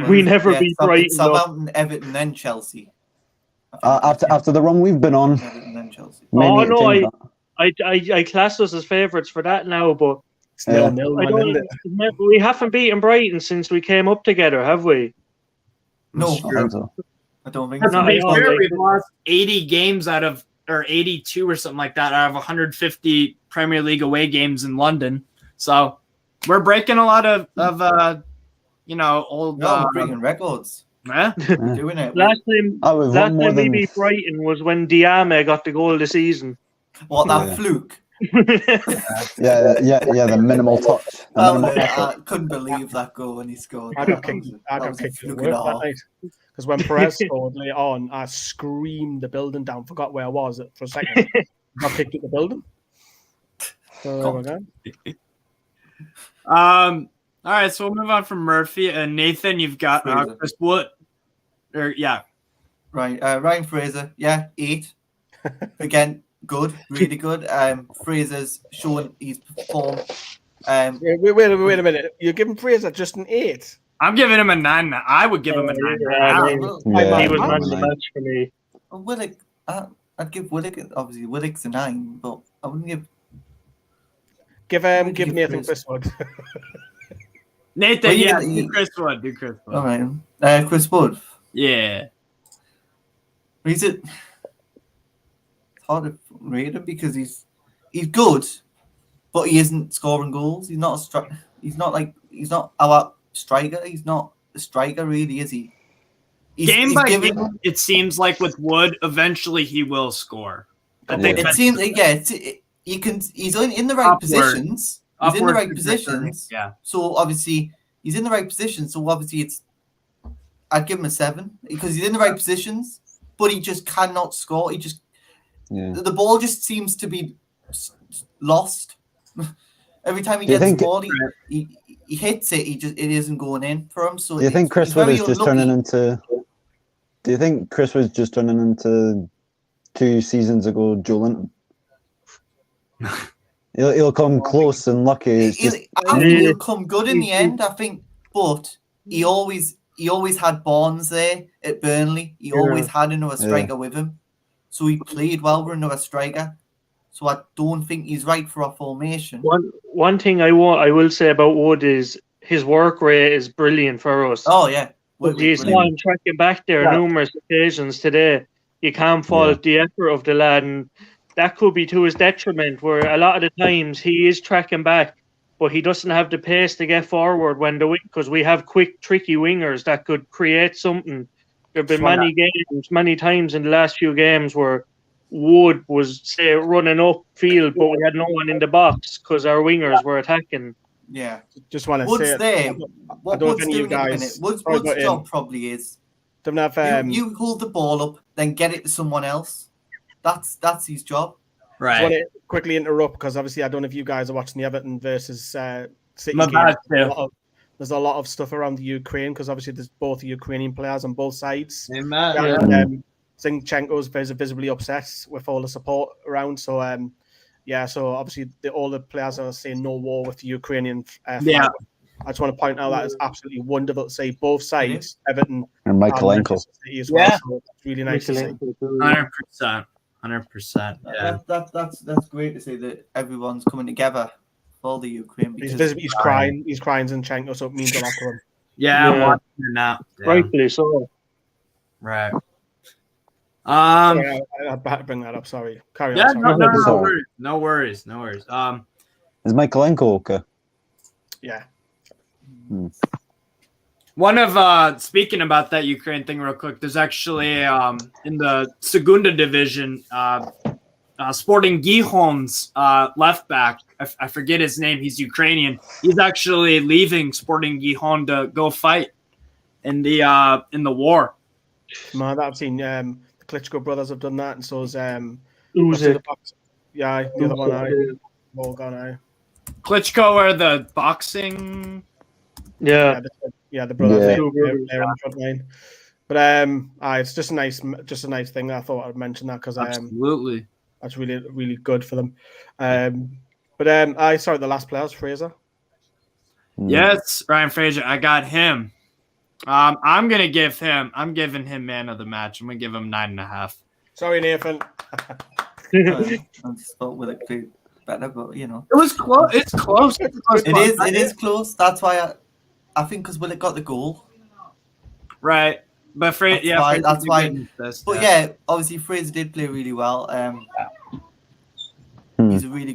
We never beat Brighton. Southampton, Everton, then Chelsea. After the run we've been on. Everton, then Chelsea. I class us as favourites for that now, but it's 0-0, we haven't beaten Brighton since we came up together, have we? No, I don't think so. We've lost 80 games or 82 or something like that out of 150 Premier League away games in London. So we're breaking a lot of old. We're breaking records. Yeah, we're doing it. Last time we beat Brighton was when Diame got the goal of the season. What, that fluke? yeah, the minimal touch. I couldn't believe that goal when he scored. I got kicked that night. Because when Perez scored later on, I screamed the building down. Forgot where I was for a second. I kicked at the building. So there we go. All right, so we'll move on from Murphy and Nathan. You've got Chris Wood. Right, Ryan Fraser. 8. Again, good, really good. Fraser's shown his perform. Wait a minute. You're giving Fraser just an 8? I'm giving him a 9. I would give him a 9. He was man of the match for me. Willock, I'd give Willock, obviously Willock's a 9, but I wouldn't give Nathan Chris Wood. Nathan, do Chris Wood. All right, Chris Wood. Yeah. It's hard to rate him because he's good, but he isn't scoring goals. He's not our striker. He's not a striker, really, is he? Game by game, it seems like with Wood, eventually he will score. I think it seems like he's in the right positions. He's in the right positions. Yeah. So obviously he's in the right position. So obviously I'd give him a 7 because he's in the right positions, but he just cannot score. The ball just seems to be lost. Every time he gets the ball, he hits it. It isn't going in for him. So do you think Chris was just turning into? Do you think Chris was just turning into 2 seasons ago Joe Linton? He'll come close and lucky. I think he'll come good in the end. I think, but he always had Barnes there at Burnley. He always had another striker with him, so he played well with another striker. So I don't think he's right for our formation. One thing I will say about Wood is his work rate is brilliant for us. Oh yeah, you saw him tracking back there numerous occasions today. You can't fault the effort of the lad, and that could be to his detriment. Where a lot of the times he is tracking back, but he doesn't have the pace to get forward because we have quick, tricky wingers that could create something. There've been many times in the last few games where Wood was, say, running up field, but we had no one in the box because our wingers were attacking. Yeah. Just want to Wood's say there. What Wood's doing guys, at the minute? Wood's job probably is you hold the ball up, then get it to someone else. That's his job. Right. I want to quickly interrupt because obviously I don't know if you guys are watching the Everton versus City game. There's a lot of stuff around the Ukraine because obviously there's both Ukrainian players on both sides. Zinchenko's visibly upset with all the support around. So, so obviously all the players are saying no war with the Ukrainian flag. I just want to point out that it's absolutely wonderful to see both sides, Everton and Michaelenko. As well. So it's really nice to see. 100%. 100%. Yeah. That's great to see that everyone's coming together for the Ukraine. He's crying. He's crying Zinchenko, so it means a lot to him. I'm watching it now. Rightfully so. Right. I had to bring that up. Sorry. Carry on. No worries. Is Michaelenko okay? Yeah. One of speaking about that Ukraine thing real quick, there's actually in the Segunda division, Sporting Gijón's left back. I forget his name. He's Ukrainian. He's actually leaving Sporting Gijón to go fight in the war. Man, I've seen the Klitschko brothers have done that, and so is Usyk. The other one. Klitschko are the boxing Yeah, the brothers Yeah. they're on the front line. But it's just a nice thing. I thought I'd mention that because Absolutely. that's really, really good for them. But the last player was Fraser. Yes, Ryan Fraser. I got him. I'm giving him man of the match. I'm gonna give him 9.5. Sorry, Nathan. I just thought Willock do better, but it was close. It's close. It is close. That's why I think because Willock got the goal. Right. But that's why. But yeah, obviously Fraser did play really well. He's really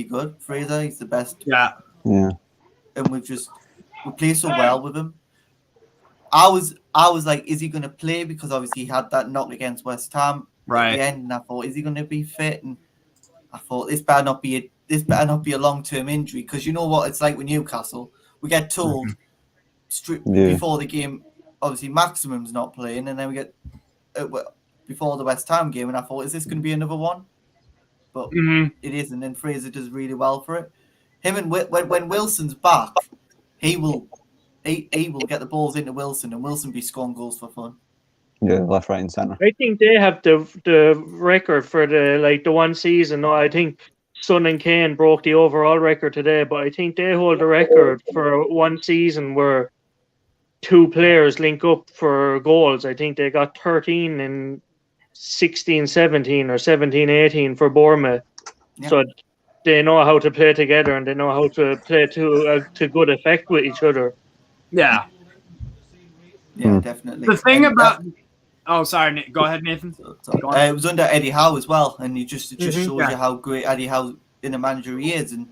good. Fraser, he's the best. Yeah. And we play so well with him. I was like, is he going to play? Because obviously he had that knock against West Ham at the end, and I thought, is he going to be fit? And I thought this better not be a long-term injury, because you know what it's like with Newcastle. We get told before the game, obviously Maximum's not playing, and then we get before the West Ham game, and I thought, is this going to be another one? But it isn't, and Fraser does really well for it. Him and when Wilson's back, he will get the balls into Wilson, and Wilson be scoring goals for fun. Yeah, left, right, and centre. I think they have the record for the one season. No, I think Son and Kane broke the overall record today, but I think they hold the record for one season where two players link up for goals. I think they got 13 in 16-17 or 17-18 for Bournemouth. Yeah. So they know how to play together, and they know how to play to good effect with each other. Yeah. Yeah, definitely. The thing about... Oh, sorry. Go ahead, Nathan. It was under Eddie Howe as well, and it just shows you how great Eddie Howe in a manager he is, and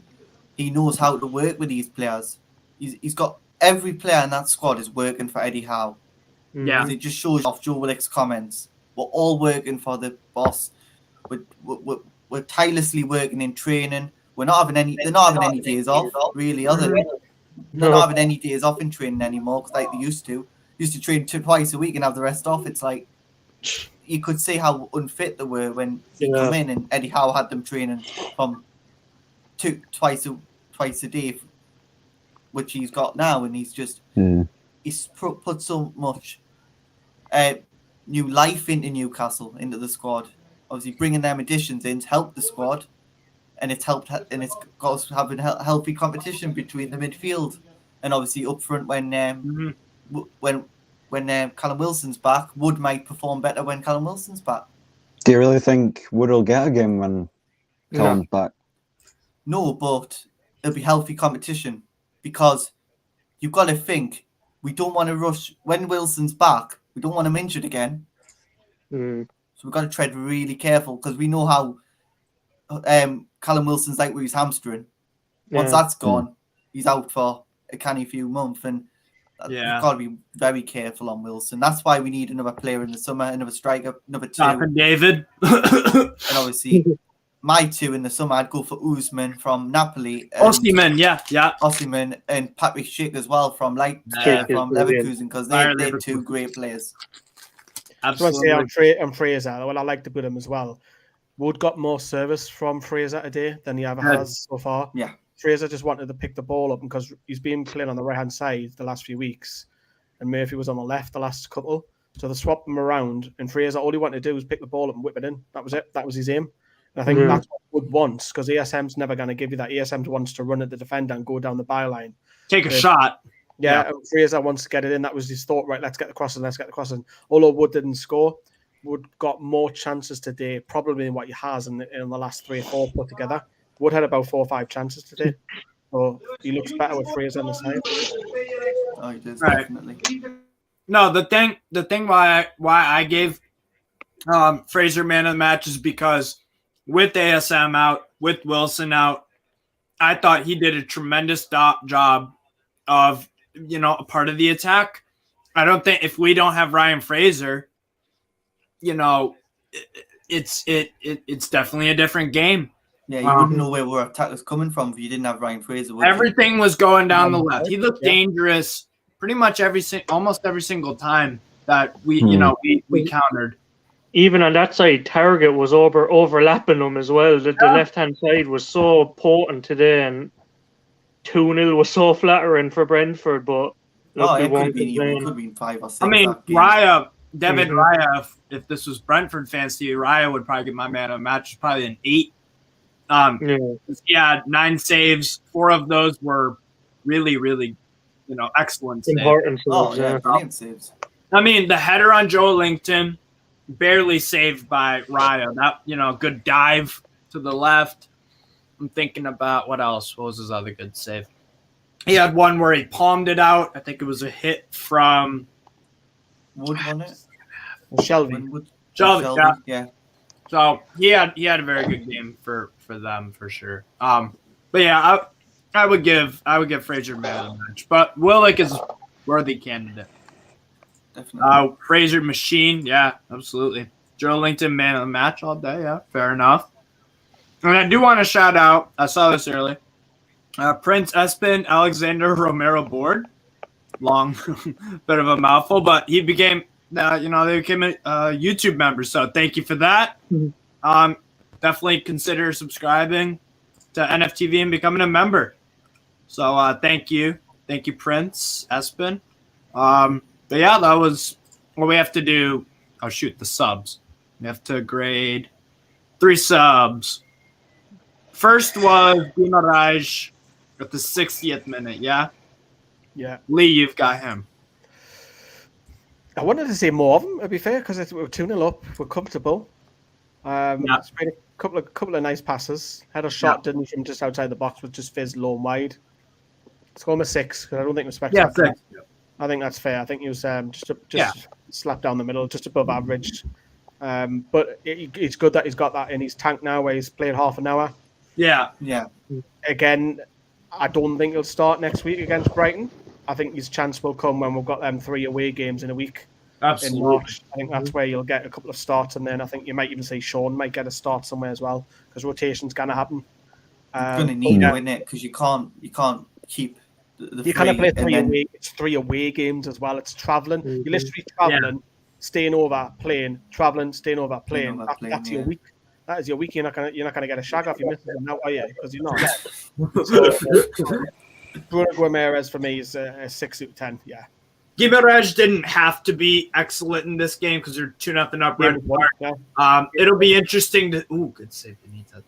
he knows how to work with these players. He's got every player in that squad is working for Eddie Howe. Yeah. It just shows off Joe Willock's comments. We're all working for the boss. We're tirelessly working in training. They're not having any days off, really, are they? They're not having any days off in training anymore, like they used to. Used to train twice a week and have the rest off. It's like you could see how unfit they were when he came in, and Eddie Howe had them training from twice a day, which he's got now, and he's just he's put so much new life into Newcastle, into the squad. Obviously, bringing them additions in to help the squad, and it's got us having healthy competition between the midfield, and obviously up front when Callum Wilson's back, Wood might perform better when Callum Wilson's back. Do you really think Wood will get a game when Callum's back? No, but it'll be healthy competition, because you've got to think, we don't want to rush when Wilson's back. We don't want him injured again. So we've got to tread really careful, because we know how Callum Wilson's like with his hamstring. Once that's gone, he's out for a canny few months, and we've got to be very careful on Wilson. That's why we need another player in the summer, another striker, number two. And David. And obviously, my two in the summer, I'd go for Usman from Napoli. Osimhen, yeah. Osimhen and Patrick Schick as well from Leverkusen, because they're two great players. Absolutely. I want to say on Fraser, well, I like to put him as well. Wood got more service from Fraser today than he ever has so far. Yeah. Fraser just wanted to pick the ball up because he's been playing on the right-hand side the last few weeks, and Murphy was on the left the last couple. So they swapped them around, and Fraser, all he wanted to do was pick the ball up and whip it in. That was it. That was his aim. And I think that's what Wood wants, because ESM's never going to give you that. ESM wants to run at the defender and go down the byline. Take a shot. Yeah, and Fraser wants to get it in. That was his thought, right? Let's get the crossing. Although Wood didn't score, Wood got more chances today, probably than what he has in the last 3 or 4 put together. Wood had about 4 or 5 chances today. So he looks better with Fraser on the side. Oh, he does, definitely. No, the thing why I gave Fraser man of the match is because with ASM out, with Wilson out, I thought he did a tremendous job of, a part of the attack. I don't think if we don't have Ryan Fraser, it's definitely a different game. Yeah, you wouldn't know where our attack was coming from if you didn't have Ryan Fraser. Everything was going down the left. He looked dangerous pretty much almost every single time that we countered. Even on that side, Target was overlapping them as well. The left-hand side was so potent today, and 2-0 was so flattering for Brentford, but look, it could have been 5 or 6. I mean, Raya, David Raya, if this was Brentford fans to you, Raya would probably get my man of the match, probably an 8. He had 9 saves. 4 of those were really, really, excellent saves. Important saves. Brilliant saves. I mean, the header on Joe Linton, barely saved by Raya. That, good dive to the left. I'm thinking about what else. What was his other good save? He had one where he palmed it out. I think it was a hit from Wood, wasn't it? Shelby. Yeah. So he had a very good game for them for sure. But yeah, I would give Fraser man of the match. But Willock is a worthy candidate. Definitely. Fraser machine, yeah, absolutely. Joe Linton man of the match all day, yeah, fair enough. And I do want to shout out, I saw this early, Prince Espen Alexander Romero Board. Long bit of a mouthful, but he became, they became a YouTube member. So thank you for that. Definitely consider subscribing to NFTV and becoming a member. So thank you. Thank you, Prince Espen. But yeah, that was what we have to do. Oh, shoot, the subs. We have to grade 3 subs. First was Guimarães at the 60th minute, yeah? Yeah. Lee, you've got him. I wanted to see more of them, to be fair, because we're 2-0 up. We're comfortable. It's been a couple of nice passes. Had a shot, didn't he, from just outside the box, with just fizzed low and wide. Let's go with 6, because I don't think respect. Yeah, 6. I think that's fair. I think he was just slapped down the middle, just above average. But it's good that he's got that in his tank now, where he's played half an hour. Yeah. Again, I don't think he'll start next week against Brighton. I think his chance will come when we've got them 3 away games in a week. Absolutely. In March. I think that's where you'll get a couple of starts, and then I think you might even see Sean might get a start somewhere as well, because rotation's going to happen. You're going to need to win it, because you can't keep the you kind of play 3 away. It's 3 away games as well. It's travelling. You're literally travelling, staying over, playing, travelling, staying over, playing. That's your week. That is your week. You're not gonna get a shag off your missus now, are you? Because you're not. Bruno Guimaraes for me is a 6 out of 10. Yeah. Guimaraes didn't have to be excellent in this game because they're 2-0 up. It'll be interesting to. Good save, Benitez.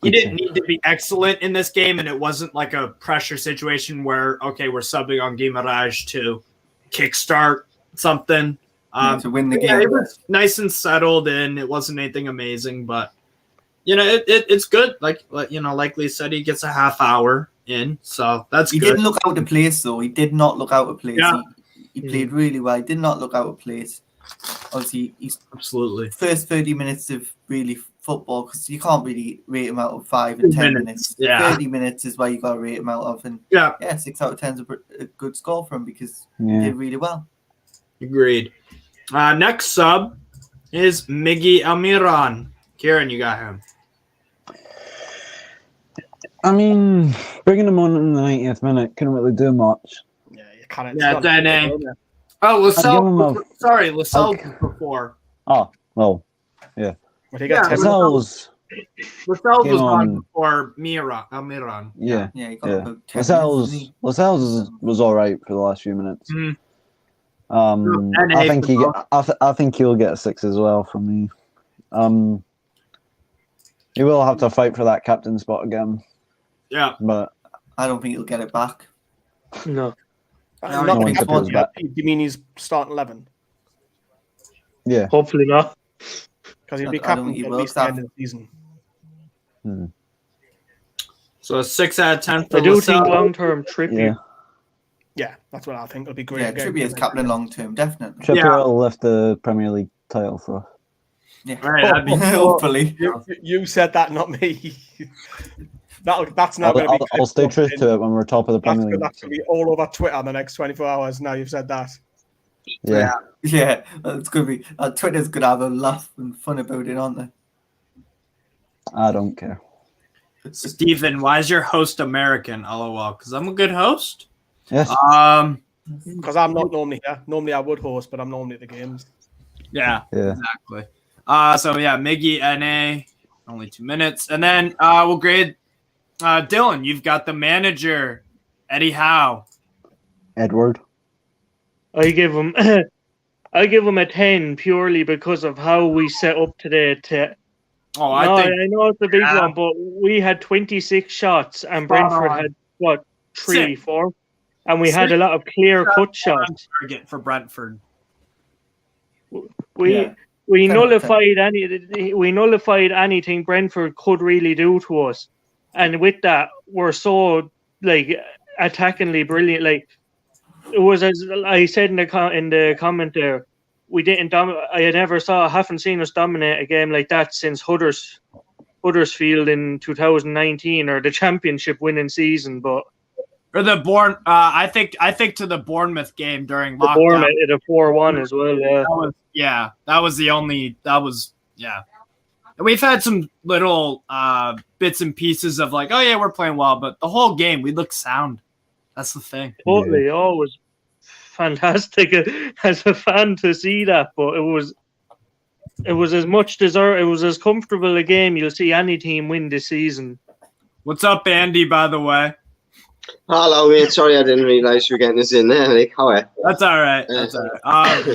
He didn't need to be excellent in this game, and it wasn't like a pressure situation where we're subbing on Guimaraes to kickstart something. To win the game. Yeah, it was nice and settled, and it wasn't anything amazing, but it's good. Like Lee said, he gets a half hour in, so that's good. He didn't look out of place, though. He did not look out of place. Yeah. He played really well. He did not look out of place. Obviously, he's absolutely first 30 minutes of really football, because you can't really rate him out of 5 and 10 minutes. 30 minutes is where you got to rate him out of, and 6 out of 10 is a good score for him, because he did really well. Agreed. Next sub is Miggy Almiron. Kieran, you got him. I mean, bringing him on in the 90th minute couldn't really do much. Yeah, you can't. Yeah, Dene. Oh, Lascelles. Sorry, Lascelles before. Oh, well, yeah. Lascelles was on before Almiron. Yeah. Lascelles was all right for the last few minutes. Mm-hmm. I think he'll get a 6 as well from me. He will have to fight for that captain spot again. Yeah, but I don't think he'll get it back. No. Do you mean he's starting 11? Yeah. Hopefully not. Because he'll be captain at least the end of the season. So a 6 out of 10 for I do think long-term Trippier. Yeah, that's what I think. It'll be great. Yeah, Trippier is captain long-term, definitely. Trippier will lift the Premier League title for us. Yeah, right, hopefully. You said that, not me. That's not going to be. I'll stay true to it when we're top of the Premier League. That's going to be all over Twitter in the next 24 hours. Now you've said that. Yeah, it's going to be. Twitter's going to have a laugh and fun about it, aren't they? I don't care. Stephen, why is your host American? LOL. Because I'm a good host. Yes. Because I'm not normally here. Normally I would host, but I'm normally at the games. Yeah. Exactly. Miggy NA, only 2 minutes, and then we'll grade Dylan, you've got the manager, Eddie Howe. Edward. I give him a 10 purely because of how we set up today. I know it's a big one, but we had 26 shots and Brentford had what 3, 4, and we had a lot of clear-cut shots. Target for Brentford. We nullified anything Brentford could really do to us, and with that, we're so attackingly brilliant. Like it was, as I said in the comment there, we didn't. I haven't seen us dominate a game like that since Huddersfield in 2019 or the championship winning season, but. Or the I think to the Bournemouth game during lockdown. Bournemouth at a 4-1 as well. Yeah, that was the only. We've had some little bits and pieces of we're playing well, but the whole game we look sound. That's the thing. Totally, always fantastic as a fan to see that, but it was as much deserved. It was as comfortable a game you'll see any team win this season. What's up, Andy? By the way. Hello, mate. Sorry, I didn't realise you were getting us in there. How are you? That's all right. That's all right.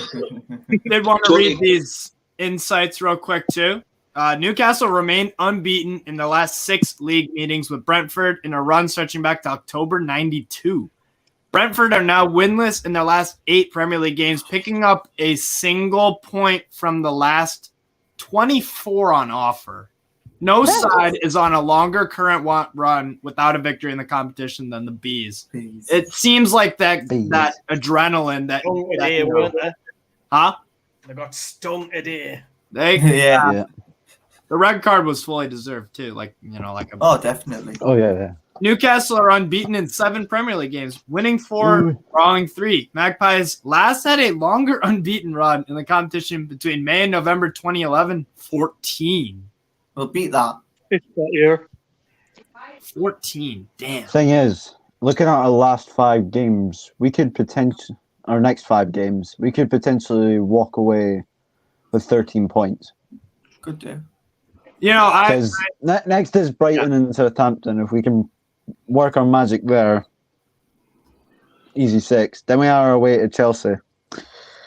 Did want to read these insights real quick too. Newcastle remained unbeaten in the last 6 league meetings with Brentford in a run stretching back to October '92. Brentford are now winless in their last 8 Premier League games, picking up a single point from the last 24 on offer. No side is on a longer current run without a victory in the competition than the Bees. It seems like that adrenaline that huh? They got stung today. The red card was fully deserved too. Definitely. Oh yeah. Newcastle are unbeaten in 7 Premier League games, winning 4, drawing 3. Magpies last had a longer unbeaten run in the competition between May and November 2011, 14. We'll beat that. It's that year. 14. Damn. Thing is, looking at our last 5 games, our next 5 games, we could potentially walk away with 13 points. Good do. Because next is Brighton and Southampton. If we can work our magic there, easy 6. Then we are away to Chelsea.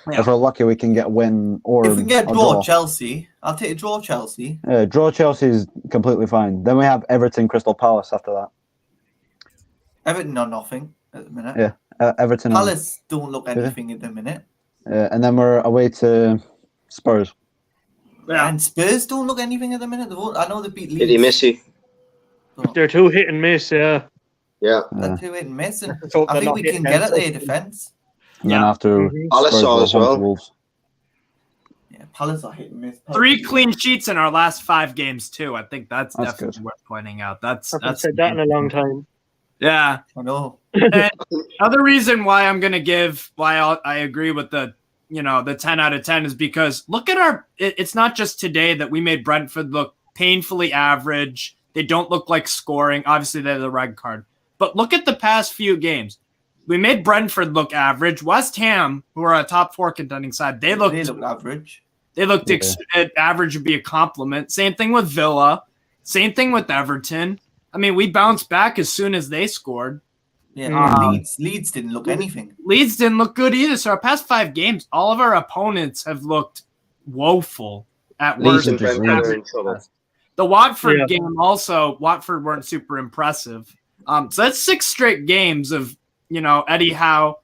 Yeah. If we're lucky, we can get a win or if we can get draw Chelsea, I'll take a draw Chelsea. Yeah, draw Chelsea is completely fine. Then we have Everton, Crystal Palace after that. Everton are nothing at the minute. Yeah, Everton. Palace don't look anything at the minute. And then we're away to Spurs. Yeah. And Spurs don't look anything at the minute. I know they beat Leeds. Pretty messy. They're 2 hit and miss, yeah. They're 2 hit and miss. And I think we can get at their defence. And then after Palace as well. Yeah, Palace are hit and miss. 3 clean sheets in our last 5 games too. I think that's definitely good. Worth pointing out. I've said that in a long time. Yeah, I know. And another reason why I agree with the 10 out of 10 is because look at it's not just today that we made Brentford look painfully average. They don't look like scoring. Obviously, they're the red card. But look at the past few games. We made Brentford look average. West Ham, who are a top 4 contending side, they look average. They looked average would be a compliment. Same thing with Villa. Same thing with Everton. I mean, we bounced back as soon as they scored. Yeah, Leeds didn't look anything. Leeds didn't look good either. So our past 5 games, all of our opponents have looked woeful at worst. The Watford game also, Watford weren't super impressive. So that's 6 straight games of, Eddie Howe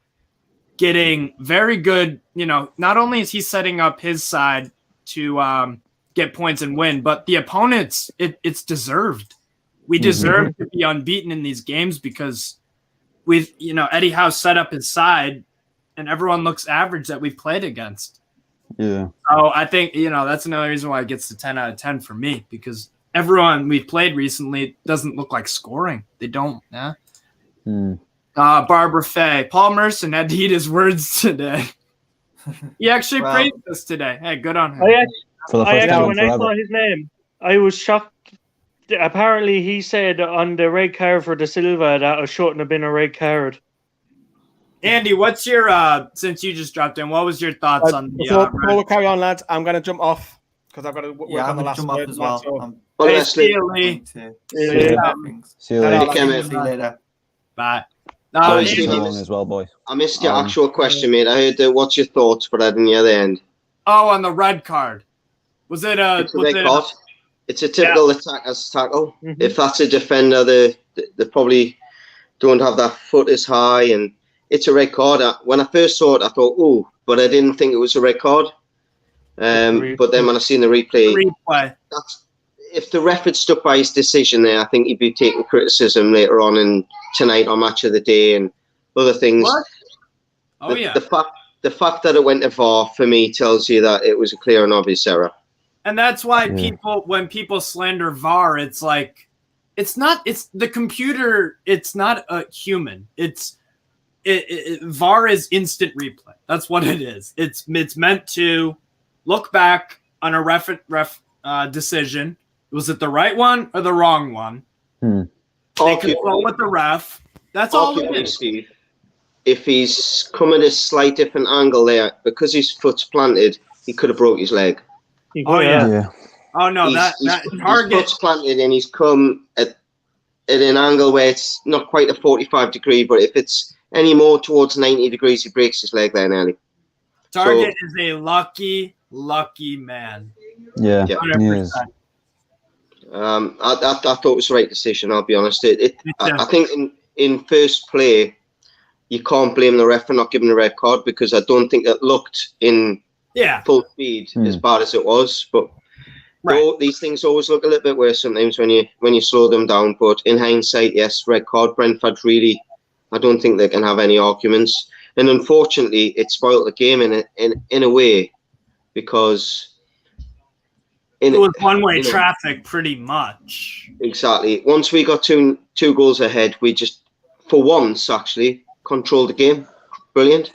getting very good. Not only is he setting up his side to get points and win, but the opponents, it's deserved. We deserve to be unbeaten in these games because Eddie Howe set up his side and everyone looks average that we've played against. Yeah. So I think, that's another reason why it gets to 10 out of 10 for me, because everyone we've played recently doesn't look like scoring. They don't. Yeah. Barbara Fay. Paul Merson had to eat his words today. He actually praised us today. Hey, good on him. When I saw his name, I was shocked. Apparently, he said on the red card for De Silva that it shouldn't have been a red card. Andy, what's your since you just dropped in? What was your thoughts on the? Before we carry on, lads, I'm going to jump off because I've got to work on the last jump off as well. All the Hey, best, see you, Lee. Lee. See you later. Take care, mate. See you later. Bye. Sorry, Ian, Steve, So long as well, boys. I missed your actual question, mate. I heard what's your thoughts for that in the other end. on the red card. Was it It's a red card. It's a typical attacker's tackle. Mhm. If that's a defender, they probably don't have that foot as high, and it's a red card. When I first saw it, I thought, oh, but I didn't think it was a red card. But then when I seen the replay, if the ref had stuck by his decision there, I think he'd be taking criticism later on in tonight on Match of the Day and other things. What? Oh, yeah. The fact that it went to VAR for me tells you that it was a clear and obvious error. And that's why when people slander VAR, it's like, it's the computer. It's not a human. VAR is instant replay. That's what it is. It's meant to look back on a ref decision. Was it the right one or the wrong one? They control with the ref. That's all it is. Steve, if he's come at a slight different angle there, because his foot's planted, he could have broke his leg. Oh yeah. Oh no, that target. His foot's planted and he's come at an angle where it's not quite a 45 degree, but if it's any more towards 90 degrees, he breaks his leg there nearly. Target is a lucky man. Yeah, 100%. I thought it was the right decision. I'll be honest. I think in first play, you can't blame the ref for not giving a red card because I don't think it looked in full speed as bad as it was. But these things always look a little bit worse sometimes when you slow them down. But in hindsight, yes, red card. Brentford really, I don't think they can have any arguments. And unfortunately, it spoiled the game in a way because. It was one-way traffic, pretty much. Exactly. Once we got two goals ahead, we just, for once, actually controlled the game. Brilliant.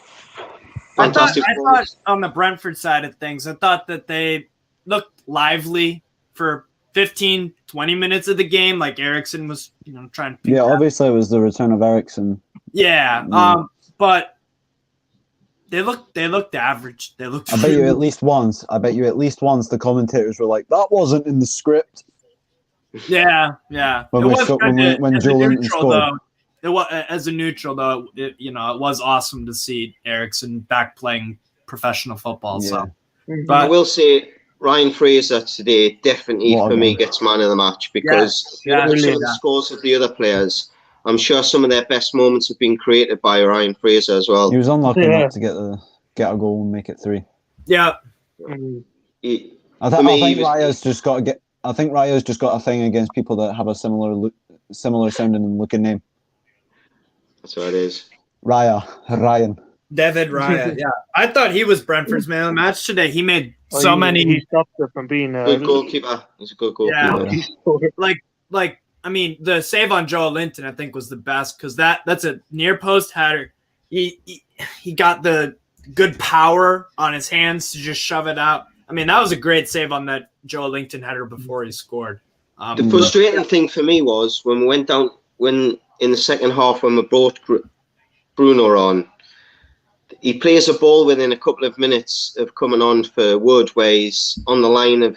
Fantastic. I thought on the Brentford side of things, I thought that they looked lively for 15, 20 minutes of the game. Like Eriksen was, trying to. Yeah, obviously it was the return of Eriksen. Yeah, but. They looked average. They looked. I bet you at least once the commentators were like, "That wasn't in the script." Yeah. When Joe Linton scored. It was as a neutral though. It was awesome to see Eriksen back playing professional football. Yeah. So, but I will say Ryan Fraser today definitely for me gets man of the match because some of the scores of the other players. I'm sure some of their best moments have been created by Ryan Fraser as well. He was unlucky not to get a goal and make it 3. Yeah. I think Raya's just got a thing against people that have a similar sounding and looking name. That's what it is. Ryan. David Raya. Yeah, I thought he was Brentford's man of the match today. He made so many. He stopped it from being a good goalkeeper. He's a good goalkeeper. Yeah. Like. I mean, the save on Joe Linton, I think, was the best because that's a near post header. He got the good power on his hands to just shove it out. I mean, that was a great save on that Joe Linton header before he scored. The frustrating thing for me was when we went down, in the second half when we brought Bruno on, he plays a ball within a couple of minutes of coming on for Wood where he's on the line of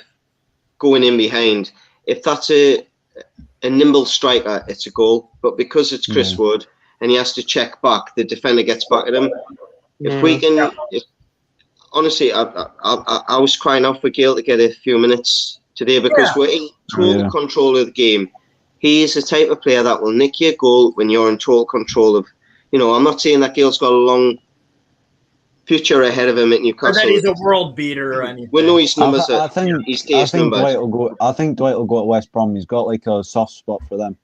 going in behind. If that's a nimble striker, it's a goal. But because it's Chris Wood and he has to check back, the defender gets back at him. If we can, honestly, I was crying out for Gale to get a few minutes today because we're in total control of the game. He is the type of player that will nick your goal when you're in total control of. I'm not saying that Gale's got a long future ahead of him at Newcastle. Or that he's a world beater or anything. We know his numbers. I think Dwight will go to West Brom. He's got like a soft spot for them.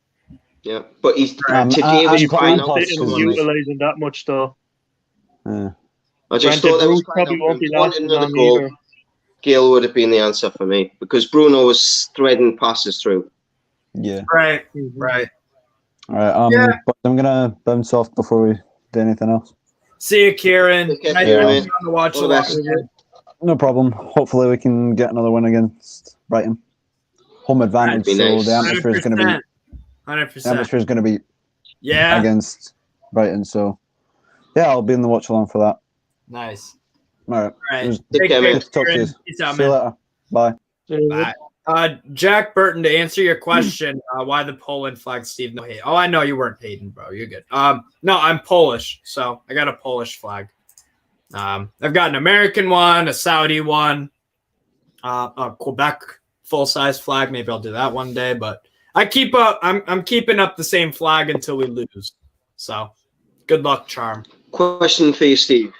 Yeah, but today was crying out. Utilizing that much though. I just thought that was probably won't be wanted another goal. Either. Gale would have been the answer for me because Bruno was threading passes through. Yeah. Right. All right. But I'm gonna bounce off before we do anything else. See you, Kieran. Nice on the watch. No problem. Hopefully, we can get another win against Brighton. Home advantage, so nice. the atmosphere is going to be. 100%. The atmosphere is going to be. Against Brighton, so I'll be in the watch along for that. Nice. All right. Take care, man. Talk to you. See you later. Bye. Bye. Jack Burton, to answer your question, why the Poland flag, Steve? No hate. Oh, I know you weren't hating, bro. You're good. No, I'm Polish, so I got a Polish flag. I've got an American one, a Saudi one, a Quebec full-size flag. Maybe I'll do that one day, but I'm keeping up the same flag until we lose. So, good luck, Charm. Question for you, Steve.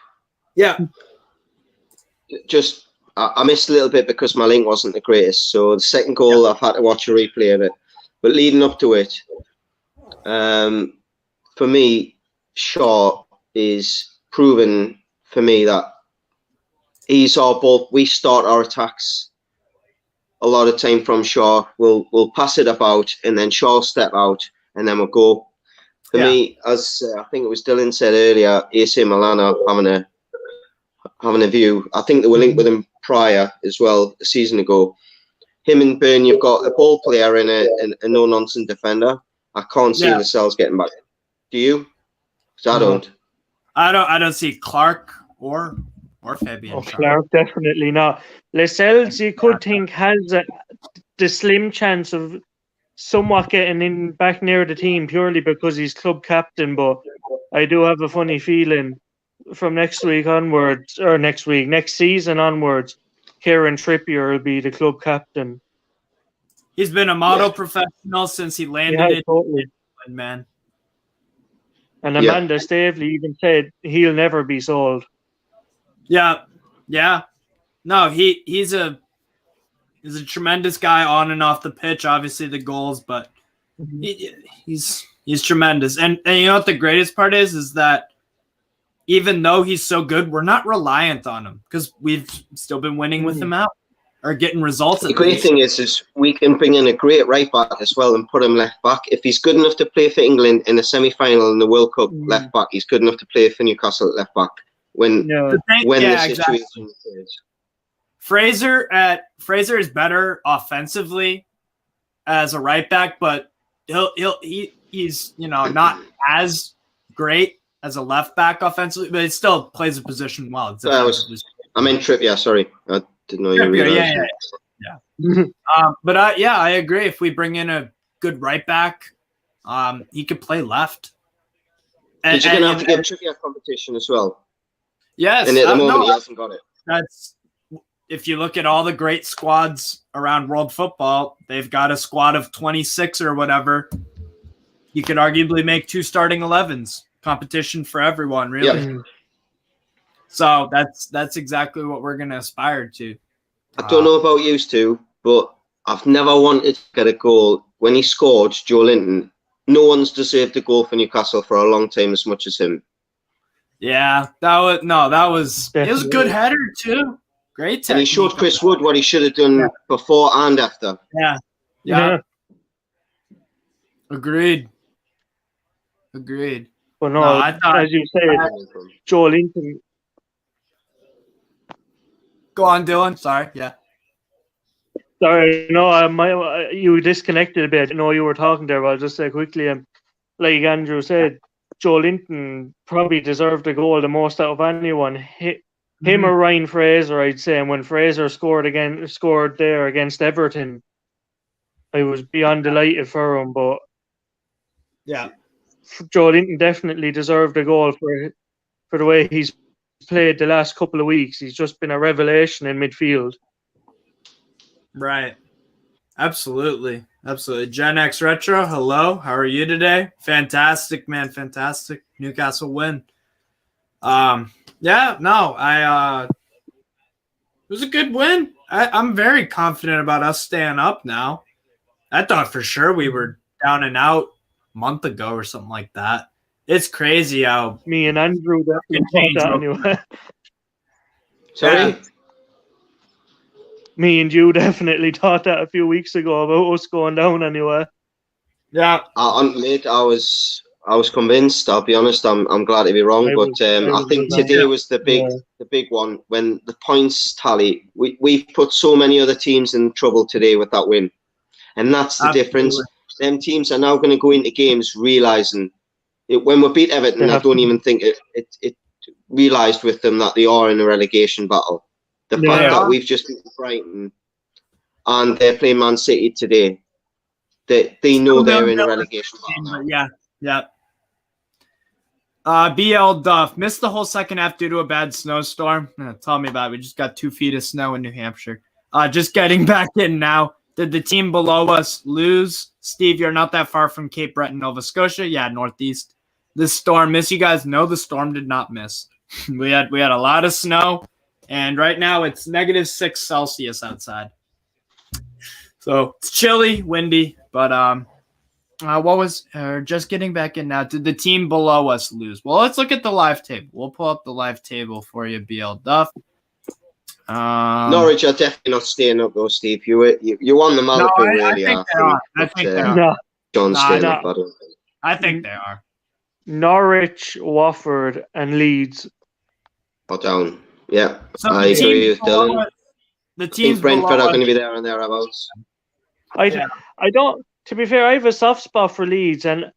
Yeah. Just, I missed a little bit because my link wasn't the greatest. So the second goal, I've had to watch a replay of it. But leading up to it, for me, Shaw is proven for me that he's our ball. We start our attacks a lot of time from Shaw. We'll pass it about, and then Shaw step out, and then we'll go. For me, as I think it was Dylan said earlier, AC Milan are having a view. I think they were linked with him prior as well, a season ago. Him and Byrne, you've got a ball player and a no-nonsense defender. I can't see the Cells getting back. Do you? Because I don't. I don't see Clark or Fabian. Oh, Clark definitely not. Lascelles, you could think, has the slim chance of somewhat getting in back near the team purely because he's club captain, but I do have a funny feeling from next season onwards, Kieran Trippier will be the club captain. He's been a model professional since he landed totally. Man. And Amanda Stavely even said he'll never be sold. Yeah. No, he's a tremendous guy on and off the pitch. Obviously the goals, but he's tremendous. And you know what the greatest part is that even though he's so good, we're not reliant on him because we've still been winning with him out or getting results. The great thing is we can bring in a great right back as well and put him left back. If he's good enough to play for England in the semi-final in the World Cup left back, he's good enough to play for Newcastle at left back the situation is. Fraser is better offensively as a right back, but he's not as great as a left back offensively, but he still plays the position well. I meant Trippier. Sorry, I didn't know you realized. But I agree. If we bring in a good right back, he could play left. And you're gonna have to give Trippier competition as well. Yes, and at the moment he hasn't got it. If you look at all the great squads around world football, they've got a squad of 26 or whatever. You could arguably make 2 starting 11s. Competition for everyone, really. Yeah. So that's exactly what we're going to aspire to. I don't know about you two, but I've never wanted to get a goal. When he scored, Joe Linton, no one's deserved a goal for Newcastle for a long time as much as him. Yeah, it was a good header too. Great technique. And he showed Chris Wood what he should have done before and after. Yeah. Agreed. Well, no, I thought, as you said, Joe Linton. Go on, Dylan. Sorry. Yeah. Sorry, no, you disconnected a bit. I know you were talking there, but I'll just say quickly, like Andrew said, Joe Linton probably deserved a goal the most out of anyone. Him or Ryan Fraser, I'd say. And when Fraser scored there against Everton, I was beyond delighted for him. But Joe Linton definitely deserved a goal for the way he's played the last couple of weeks. He's just been a revelation in midfield. Right. Absolutely. Gen X Retro, hello. How are you today? Fantastic, man. Fantastic. Newcastle win. It was a good win. I'm very confident about us staying up now. I thought for sure we were down and out a month ago or something like that. It's crazy how me and Andrew definitely thought that anyway. Sorry? Me and you definitely thought that a few weeks ago about us going down anyway. Yeah. I was convinced. I'll be honest. I'm glad to be wrong, I think today was the big one when the points tally. We've put so many other teams in trouble today with that win, and that's the difference. Them teams are now going to go into games realizing it. When we beat Everton, I don't even think it realized with them that they are in a relegation battle. The fact that we've just beaten Brighton, and they're playing Man City today. They know they're in a relegation battle now. Yeah. BL Duff missed the whole second half due to a bad snowstorm. Tell me about it. We just got 2 feet of snow in New Hampshire. Just getting back in now. Did the team below us lose? Steve, you're not that far from Cape Breton, Nova Scotia. Yeah, northeast. The storm missed. You guys know the storm did not miss. We had a lot of snow, and right now it's -6 Celsius outside. So it's chilly, windy, but just getting back in now. Did the team below us lose? Well, let's look at the live table. We'll pull up the live table for you, BL Duff. Norwich are definitely not staying up though, Steve. You won the Malaga really. I think they are. John's staying up. I think they are. Norwich, Watford, and Leeds Or down. Yeah, So I the agree with teams below Dylan. us- The I teams think Brentford below are us- going to be there and thereabouts. I don't. To be fair, I have a soft spot for Leeds, and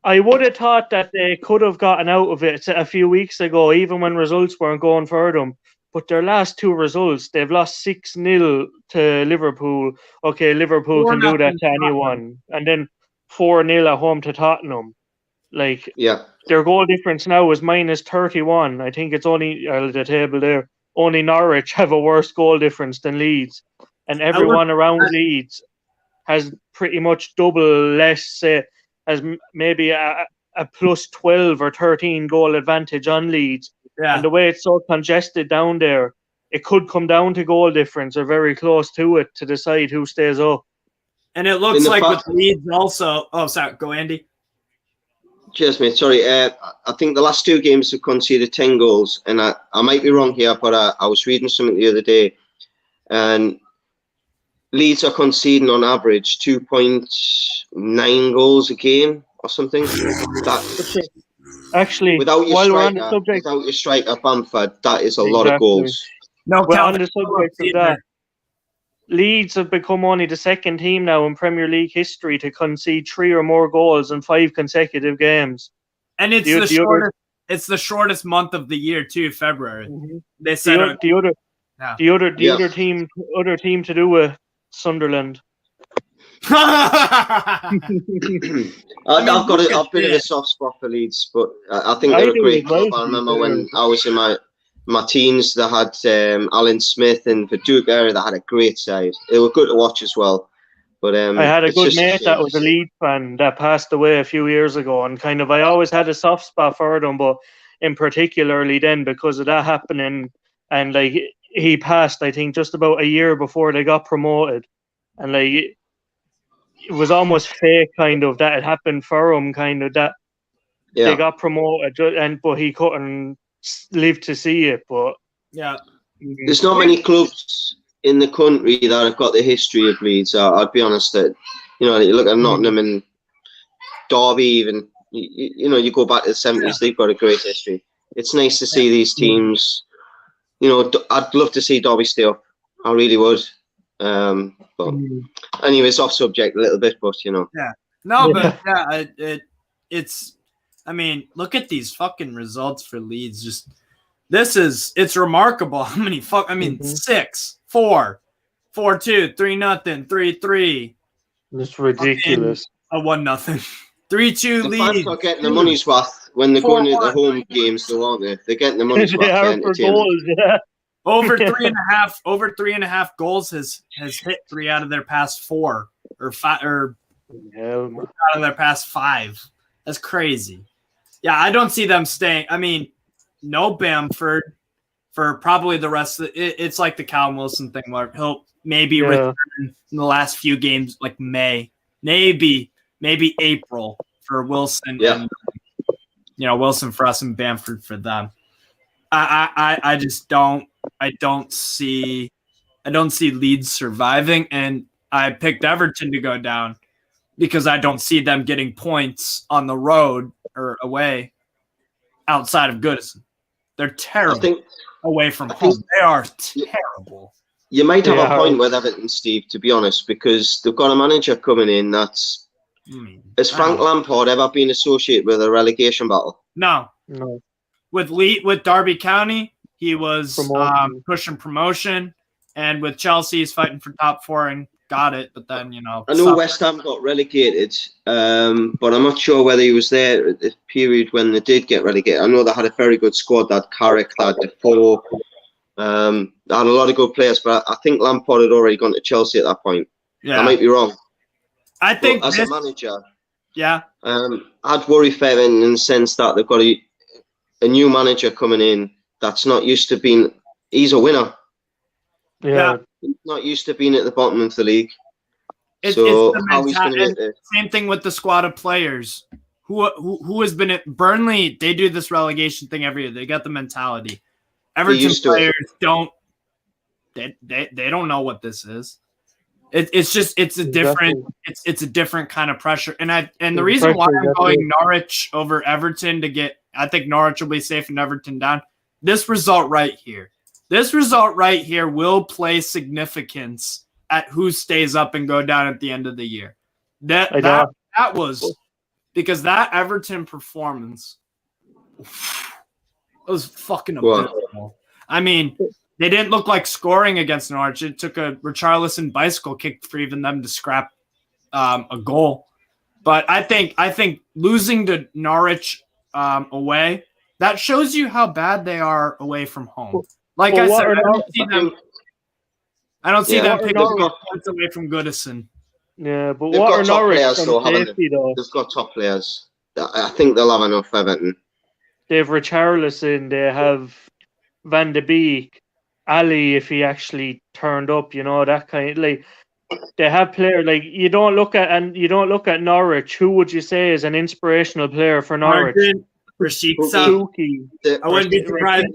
I would have thought that they could have gotten out of it a few weeks ago, even when results weren't going for them. But their last 2 results, they've lost 6-0 to Liverpool. Okay, Liverpool can do that to anyone, and then 4-0 at home to Tottenham. Like, Yeah. their goal difference now is -31. I think it's only the table there. Only Norwich have a worse goal difference than Leeds, and everyone around Leeds has pretty much double less, has maybe a +12 or 13 goal advantage on Leeds. Yeah. And the way it's so congested down there, it could come down to goal difference or very close to it to decide who stays up. And it looks like with Leeds also. Oh, sorry. Go, Andy. Cheers, mate. Sorry. I think the last 2 games have conceded 10 goals, and I might be wrong here, but I was reading something the other day, and Leeds are conceding on average 2.9 goals a game or something. Actually, without your while we're on striker, the subject, without your striker Bamford, that is a lot of goals. No, well, on the subject of that, Leeds have become only the 2nd team now in Premier League history to concede 3 or more goals in 5 consecutive games. And it's it's the shortest month of the year too, February. They said the other team to do with Sunderland. I've got a bit of a soft spot for Leeds, but I think they're a great club. I remember when I was in my teens, they had Alan Smith and Viduka. They had a great side. They were good to watch as well. But I had a good mate that was a Leeds fan that passed away a few years ago, and kind of I always had a soft spot for them, but in particularly then because of that happening, and like he passed, I think just about a year before they got promoted, and like it was almost fake, kind of that it happened for him, kind of that they got promoted, but he couldn't live to see it. But there's not many clubs in the country that have got the history of Leeds. I'd be honest that, you look at Nottingham and Derby, even, you go back to the 70s, they've got a great history. It's nice to see these teams. I'd love to see Derby stay up. I really would. But anyways, off subject a little bit, but it's. I mean, look at these fucking results for Leeds. It's remarkable how many 6, 4, 4-2, 3-0, 3-3. It's ridiculous. A 1-0, 3-2 lead. The fans are getting the money's worth when they're going to the home games, though, aren't they? They're getting the money's worth. For goals, Over 3.5 goals has hit 3 out of their past 4 or 5 or out of their past 5. That's crazy. Yeah, I don't see them staying. I mean, no Bamford for probably the rest of it's like the Callum Wilson thing where he'll maybe return in the last few games, like May, maybe April for Wilson. And, Wilson for us and Bamford for them. I just don't. I don't see Leeds surviving, and I picked Everton to go down because I don't see them getting points on the road or away outside of Goodison. They're terrible away from home. They are terrible. You might have a point with Everton, Steve, to be honest, because they've got a manager coming in that's... Has Frank Lampard ever been associated with a relegation battle? No. With Derby County, he was pushing promotion. And with Chelsea, he's fighting for top 4 and got it. But then, I know West Ham got relegated, but I'm not sure whether he was there at the period when they did get relegated. I know they had a very good squad. That Carrick, that Defoe, they had a lot of good players, but I think Lampard had already gone to Chelsea at that point. Yeah. I might be wrong. I think but as a manager, I'd worry for Everton in the sense that they've got a new manager coming in that's not used to being. He's a winner. Yeah. He's not used to being at the bottom of the league. It's how he's going to get there? Same thing with the squad of players. Who has been at Burnley? They do this relegation thing every year. They got the mentality. Everton players don't. They don't know what this is. It's a different kind of pressure. And the reason why I'm going Norwich over Everton I think Norwich will be safe and Everton down. This result right here will play significance at who stays up and go down at the end of the year. That was because that Everton performance was fucking abysmal. I mean, they didn't look like scoring against Norwich. It took a Richarlison bicycle kick for even them to scrap a goal. But I think losing to Norwich away, that shows you how bad they are away from home. Like I said, I don't see them picking points away from Goodison. Yeah, but what are Norwich from safety, though? They've got top players. I think they'll have enough Everton. They have Richarlison. They have Van de Beek, Ali, if he actually turned up, that kind of like. They have players like you don't look at Norwich. Who would you say is an inspirational player for Norwich? Rashica. I wouldn't be surprised.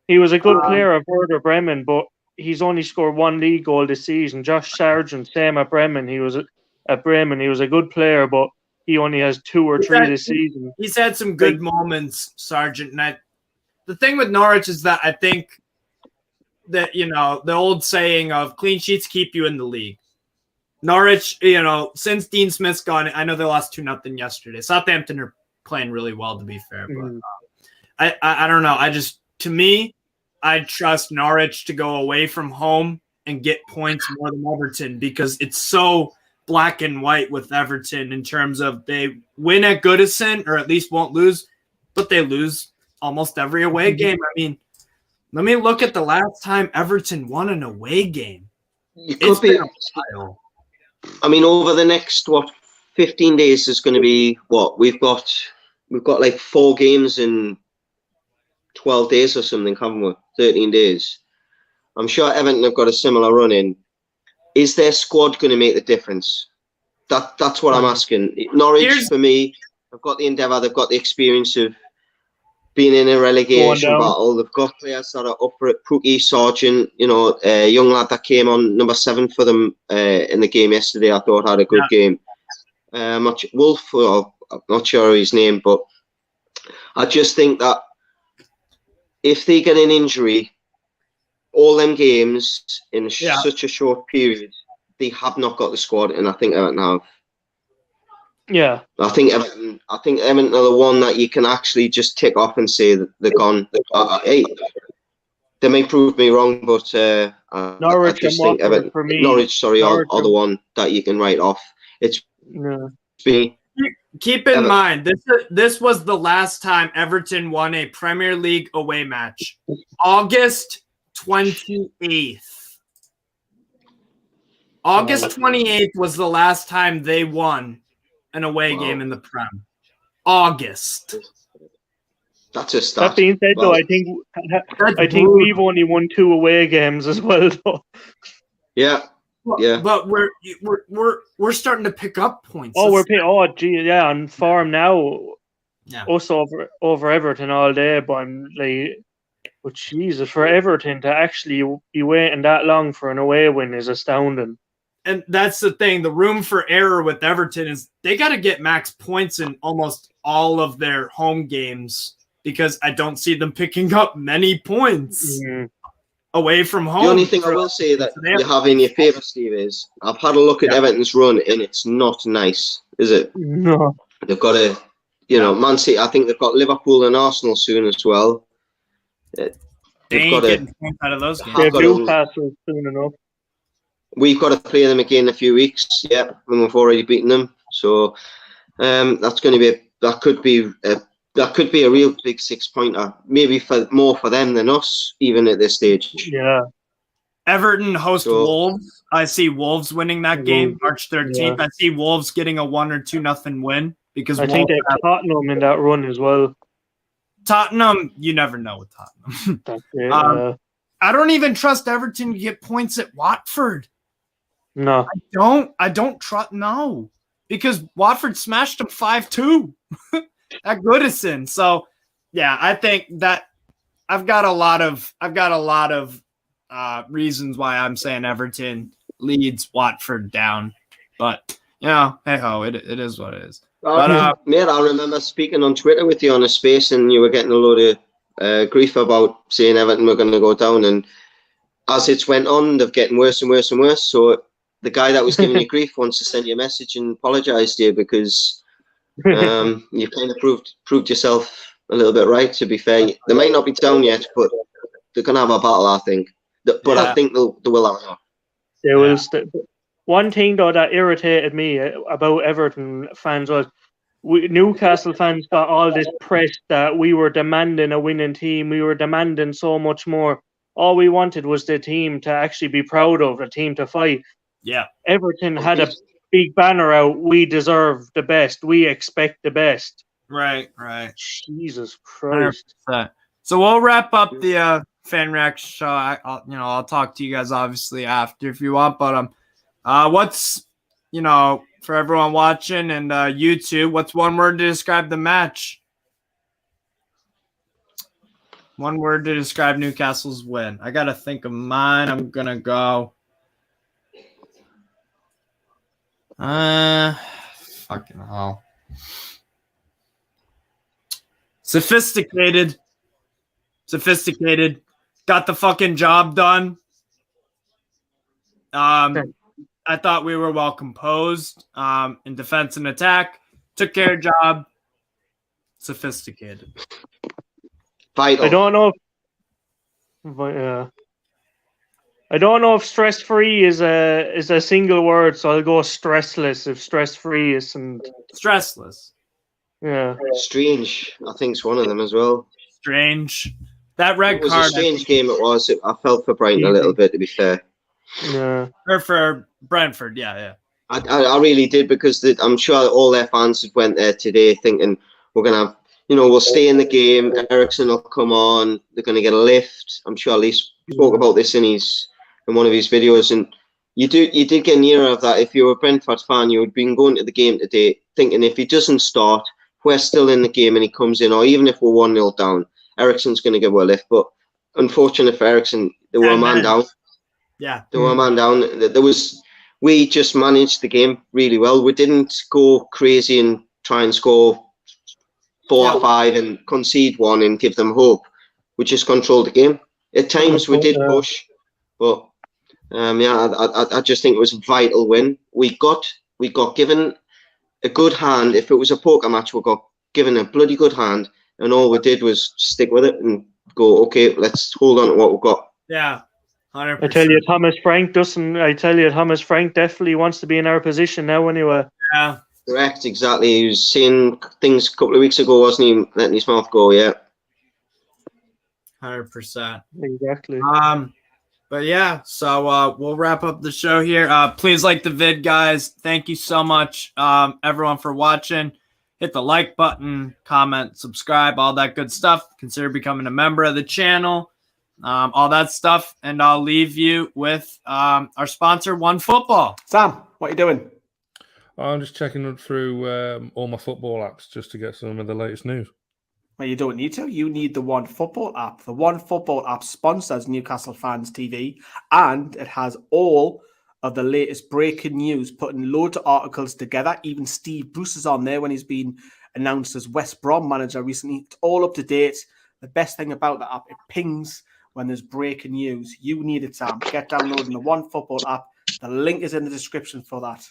He was a good player at Werder Bremen, but he's only scored 1 league goal this season. Josh Sargent, same at Bremen. He was at Bremen. He was a good player, but he only has 2 or 3 this season. He's had some good moments, Sargent. And the thing with Norwich is that I think that, the old saying of clean sheets keep you in the league. Norwich, since Dean Smith's gone, I know they lost 2-0 yesterday. Southampton are playing really well, to be fair. But I don't know. To me, I trust Norwich to go away from home and get points more than Everton because it's so black and white with Everton in terms of they win at Goodison or at least won't lose, but they lose almost every away game. I mean, let me look at the last time Everton won an away game. It's been a while. I mean, over the next 15 days is going to be what we've got like 4 games in 12 days or something, haven't we? 13 days. I'm sure Everton have got a similar run in. Is their squad going to make the difference? That's what I'm asking. Norwich, for me, they've got the endeavour, they've got the experience of being in a relegation battle. They've got players that are up for it. Pookie, Sargent, a young lad that came on number 7 for them in the game yesterday, I thought had a good game. Wolf, I'm not sure his name, but I just think that if they get an injury, all them games in such a short period, they have not got the squad, and I think Everton have. Yeah, I think Everton are the one that you can actually just tick off and say that they're gone. Hey, they may prove me wrong, but Norwich, I just think Everton, Norwich, are the one that you can write off. It's me. Keep in mind, this was the last time Everton won a Premier League away match. August 28th. August 28th was the last time they won an away game in the Prem. August. That's a start. That being said, though, I think we've only won 2 away games as well, though. Yeah. Yeah, but we're starting to pick up points. On form now. Yeah, us over Everton all day. But I'm like, but Jesus, for Everton to actually be waiting that long for an away win is astounding. And that's the thing. The room for error with Everton is they got to get max points in almost all of their home games because I don't see them picking up many points. Mm-hmm. Away from home. The only thing I will say that you have in your favour, Steve, is I've had a look at Everton's run and it's not nice, is it? No. They've got Man City. I think they've got Liverpool and Arsenal soon as well. They ain't getting points out of those games. Newcastle soon enough. We've got to play them again in a few weeks. Yeah, and we've already beaten them. So that's going to be that could be a real big 6-pointer. Maybe more for them than us, even at this stage. Yeah. Everton host Wolves. I see Wolves winning that game March 13th. Yeah. I see Wolves getting a 1 or 2-0 win because I think they have Tottenham in that run as well. Tottenham, you never know with Tottenham. That's it, I don't even trust Everton to get points at Watford. No, I don't trust. No, because Watford smashed them 5-2 at Goodison. So, yeah, I think that I've got a lot of reasons why I'm saying Everton leads Watford down. But hey ho, it is what it is. Mate, I remember speaking on Twitter with you on a space, and you were getting a load of grief about saying Everton were going to go down. And as it's went on, they're getting worse and worse and worse. So the guy that was giving you grief wants to send you a message and apologise to you because you kind of proved yourself a little bit right. To be fair, they might not be down yet, but they're going to have a battle, I think. But I think they will have. They will. One thing though that irritated me about Everton fans was Newcastle fans got all this press that we were demanding a winning team. We were demanding so much more. All we wanted was the team to actually be proud of, a team to fight. Yeah. Everton had a big banner out. We deserve the best. We expect the best. Right. Jesus Christ. 100%. So we'll wrap up the fan reaction show. I'll talk to you guys obviously after if you want, but what's for everyone watching and YouTube, what's one word to describe the match? One word to describe Newcastle's win. I gotta think of mine. I'm gonna go. Fucking hell. Sophisticated. Got the fucking job done. I thought we were well composed in defense and attack. Took care of job. Sophisticated. Vital. I don't know if stress-free is a single word, so I'll go stressless if stress-free isn't. Stressless. Yeah. Strange. I think it's one of them as well. Strange. That red it was card. A strange game it was. I felt for Brighton a little bit, to be fair. Yeah. Or for Brentford, yeah. I really did because I'm sure all their fans went there today thinking we're going to have, we'll stay in the game. Eriksen will come on. They're going to get a lift. I'm sure Lee spoke about this in one of his videos. And you did get nearer of that. If you're a Brentford fan, you would have been going to the game today thinking if he doesn't start, we're still in the game and he comes in, or even if we're 1-0 down, Eriksen's going to give a lift. But unfortunately for Eriksen, they were a man down. Yeah. They were a man down. We just managed the game really well. We didn't go crazy and try and score 4 or 5 and concede 1 and give them hope. We just controlled the game. At times we did push, but I just think it was a vital win. We got given a good hand. If it was a poker match, we got given a bloody good hand, and all we did was stick with it and go, okay, let's hold on to what we've got. Yeah. 100%. I tell you, Thomas Frank definitely wants to be in our position now anyway. Yeah. Correct, exactly. He was saying things a couple of weeks ago, wasn't he? Letting his mouth go, yeah. 100%. Exactly. But yeah, so we'll wrap up the show here. Please like the vid, guys. Thank you so much, everyone, for watching. Hit the like button, comment, subscribe, all that good stuff. Consider becoming a member of the channel. All that stuff, and I'll leave you with our sponsor, OneFootball. Sam, what are you doing? I'm just checking through all my football apps just to get some of the latest news. Well, you don't need to. You need the OneFootball app. The OneFootball app sponsors Newcastle Fans TV, and it has all of the latest breaking news, putting loads of articles together. Even Steve Bruce is on there when he's been announced as West Brom manager recently. It's all up to date. The best thing about the app, it pings when there's breaking news. You need it, Sam. Get downloading the OneFootball app. The link is in the description for that.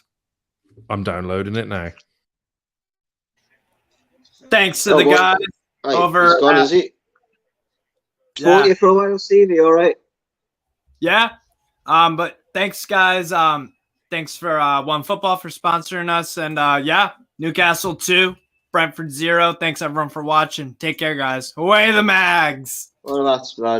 I'm downloading it now. Thanks to the guys over. He's gone, is he? Spoke to you for a while, Steve. You all right? Yeah. But thanks, guys. Thanks for One Football for sponsoring us. And yeah, Newcastle 2, Brentford 0. Thanks, everyone, for watching. Take care, guys. Away the Mags. Well, that's lads.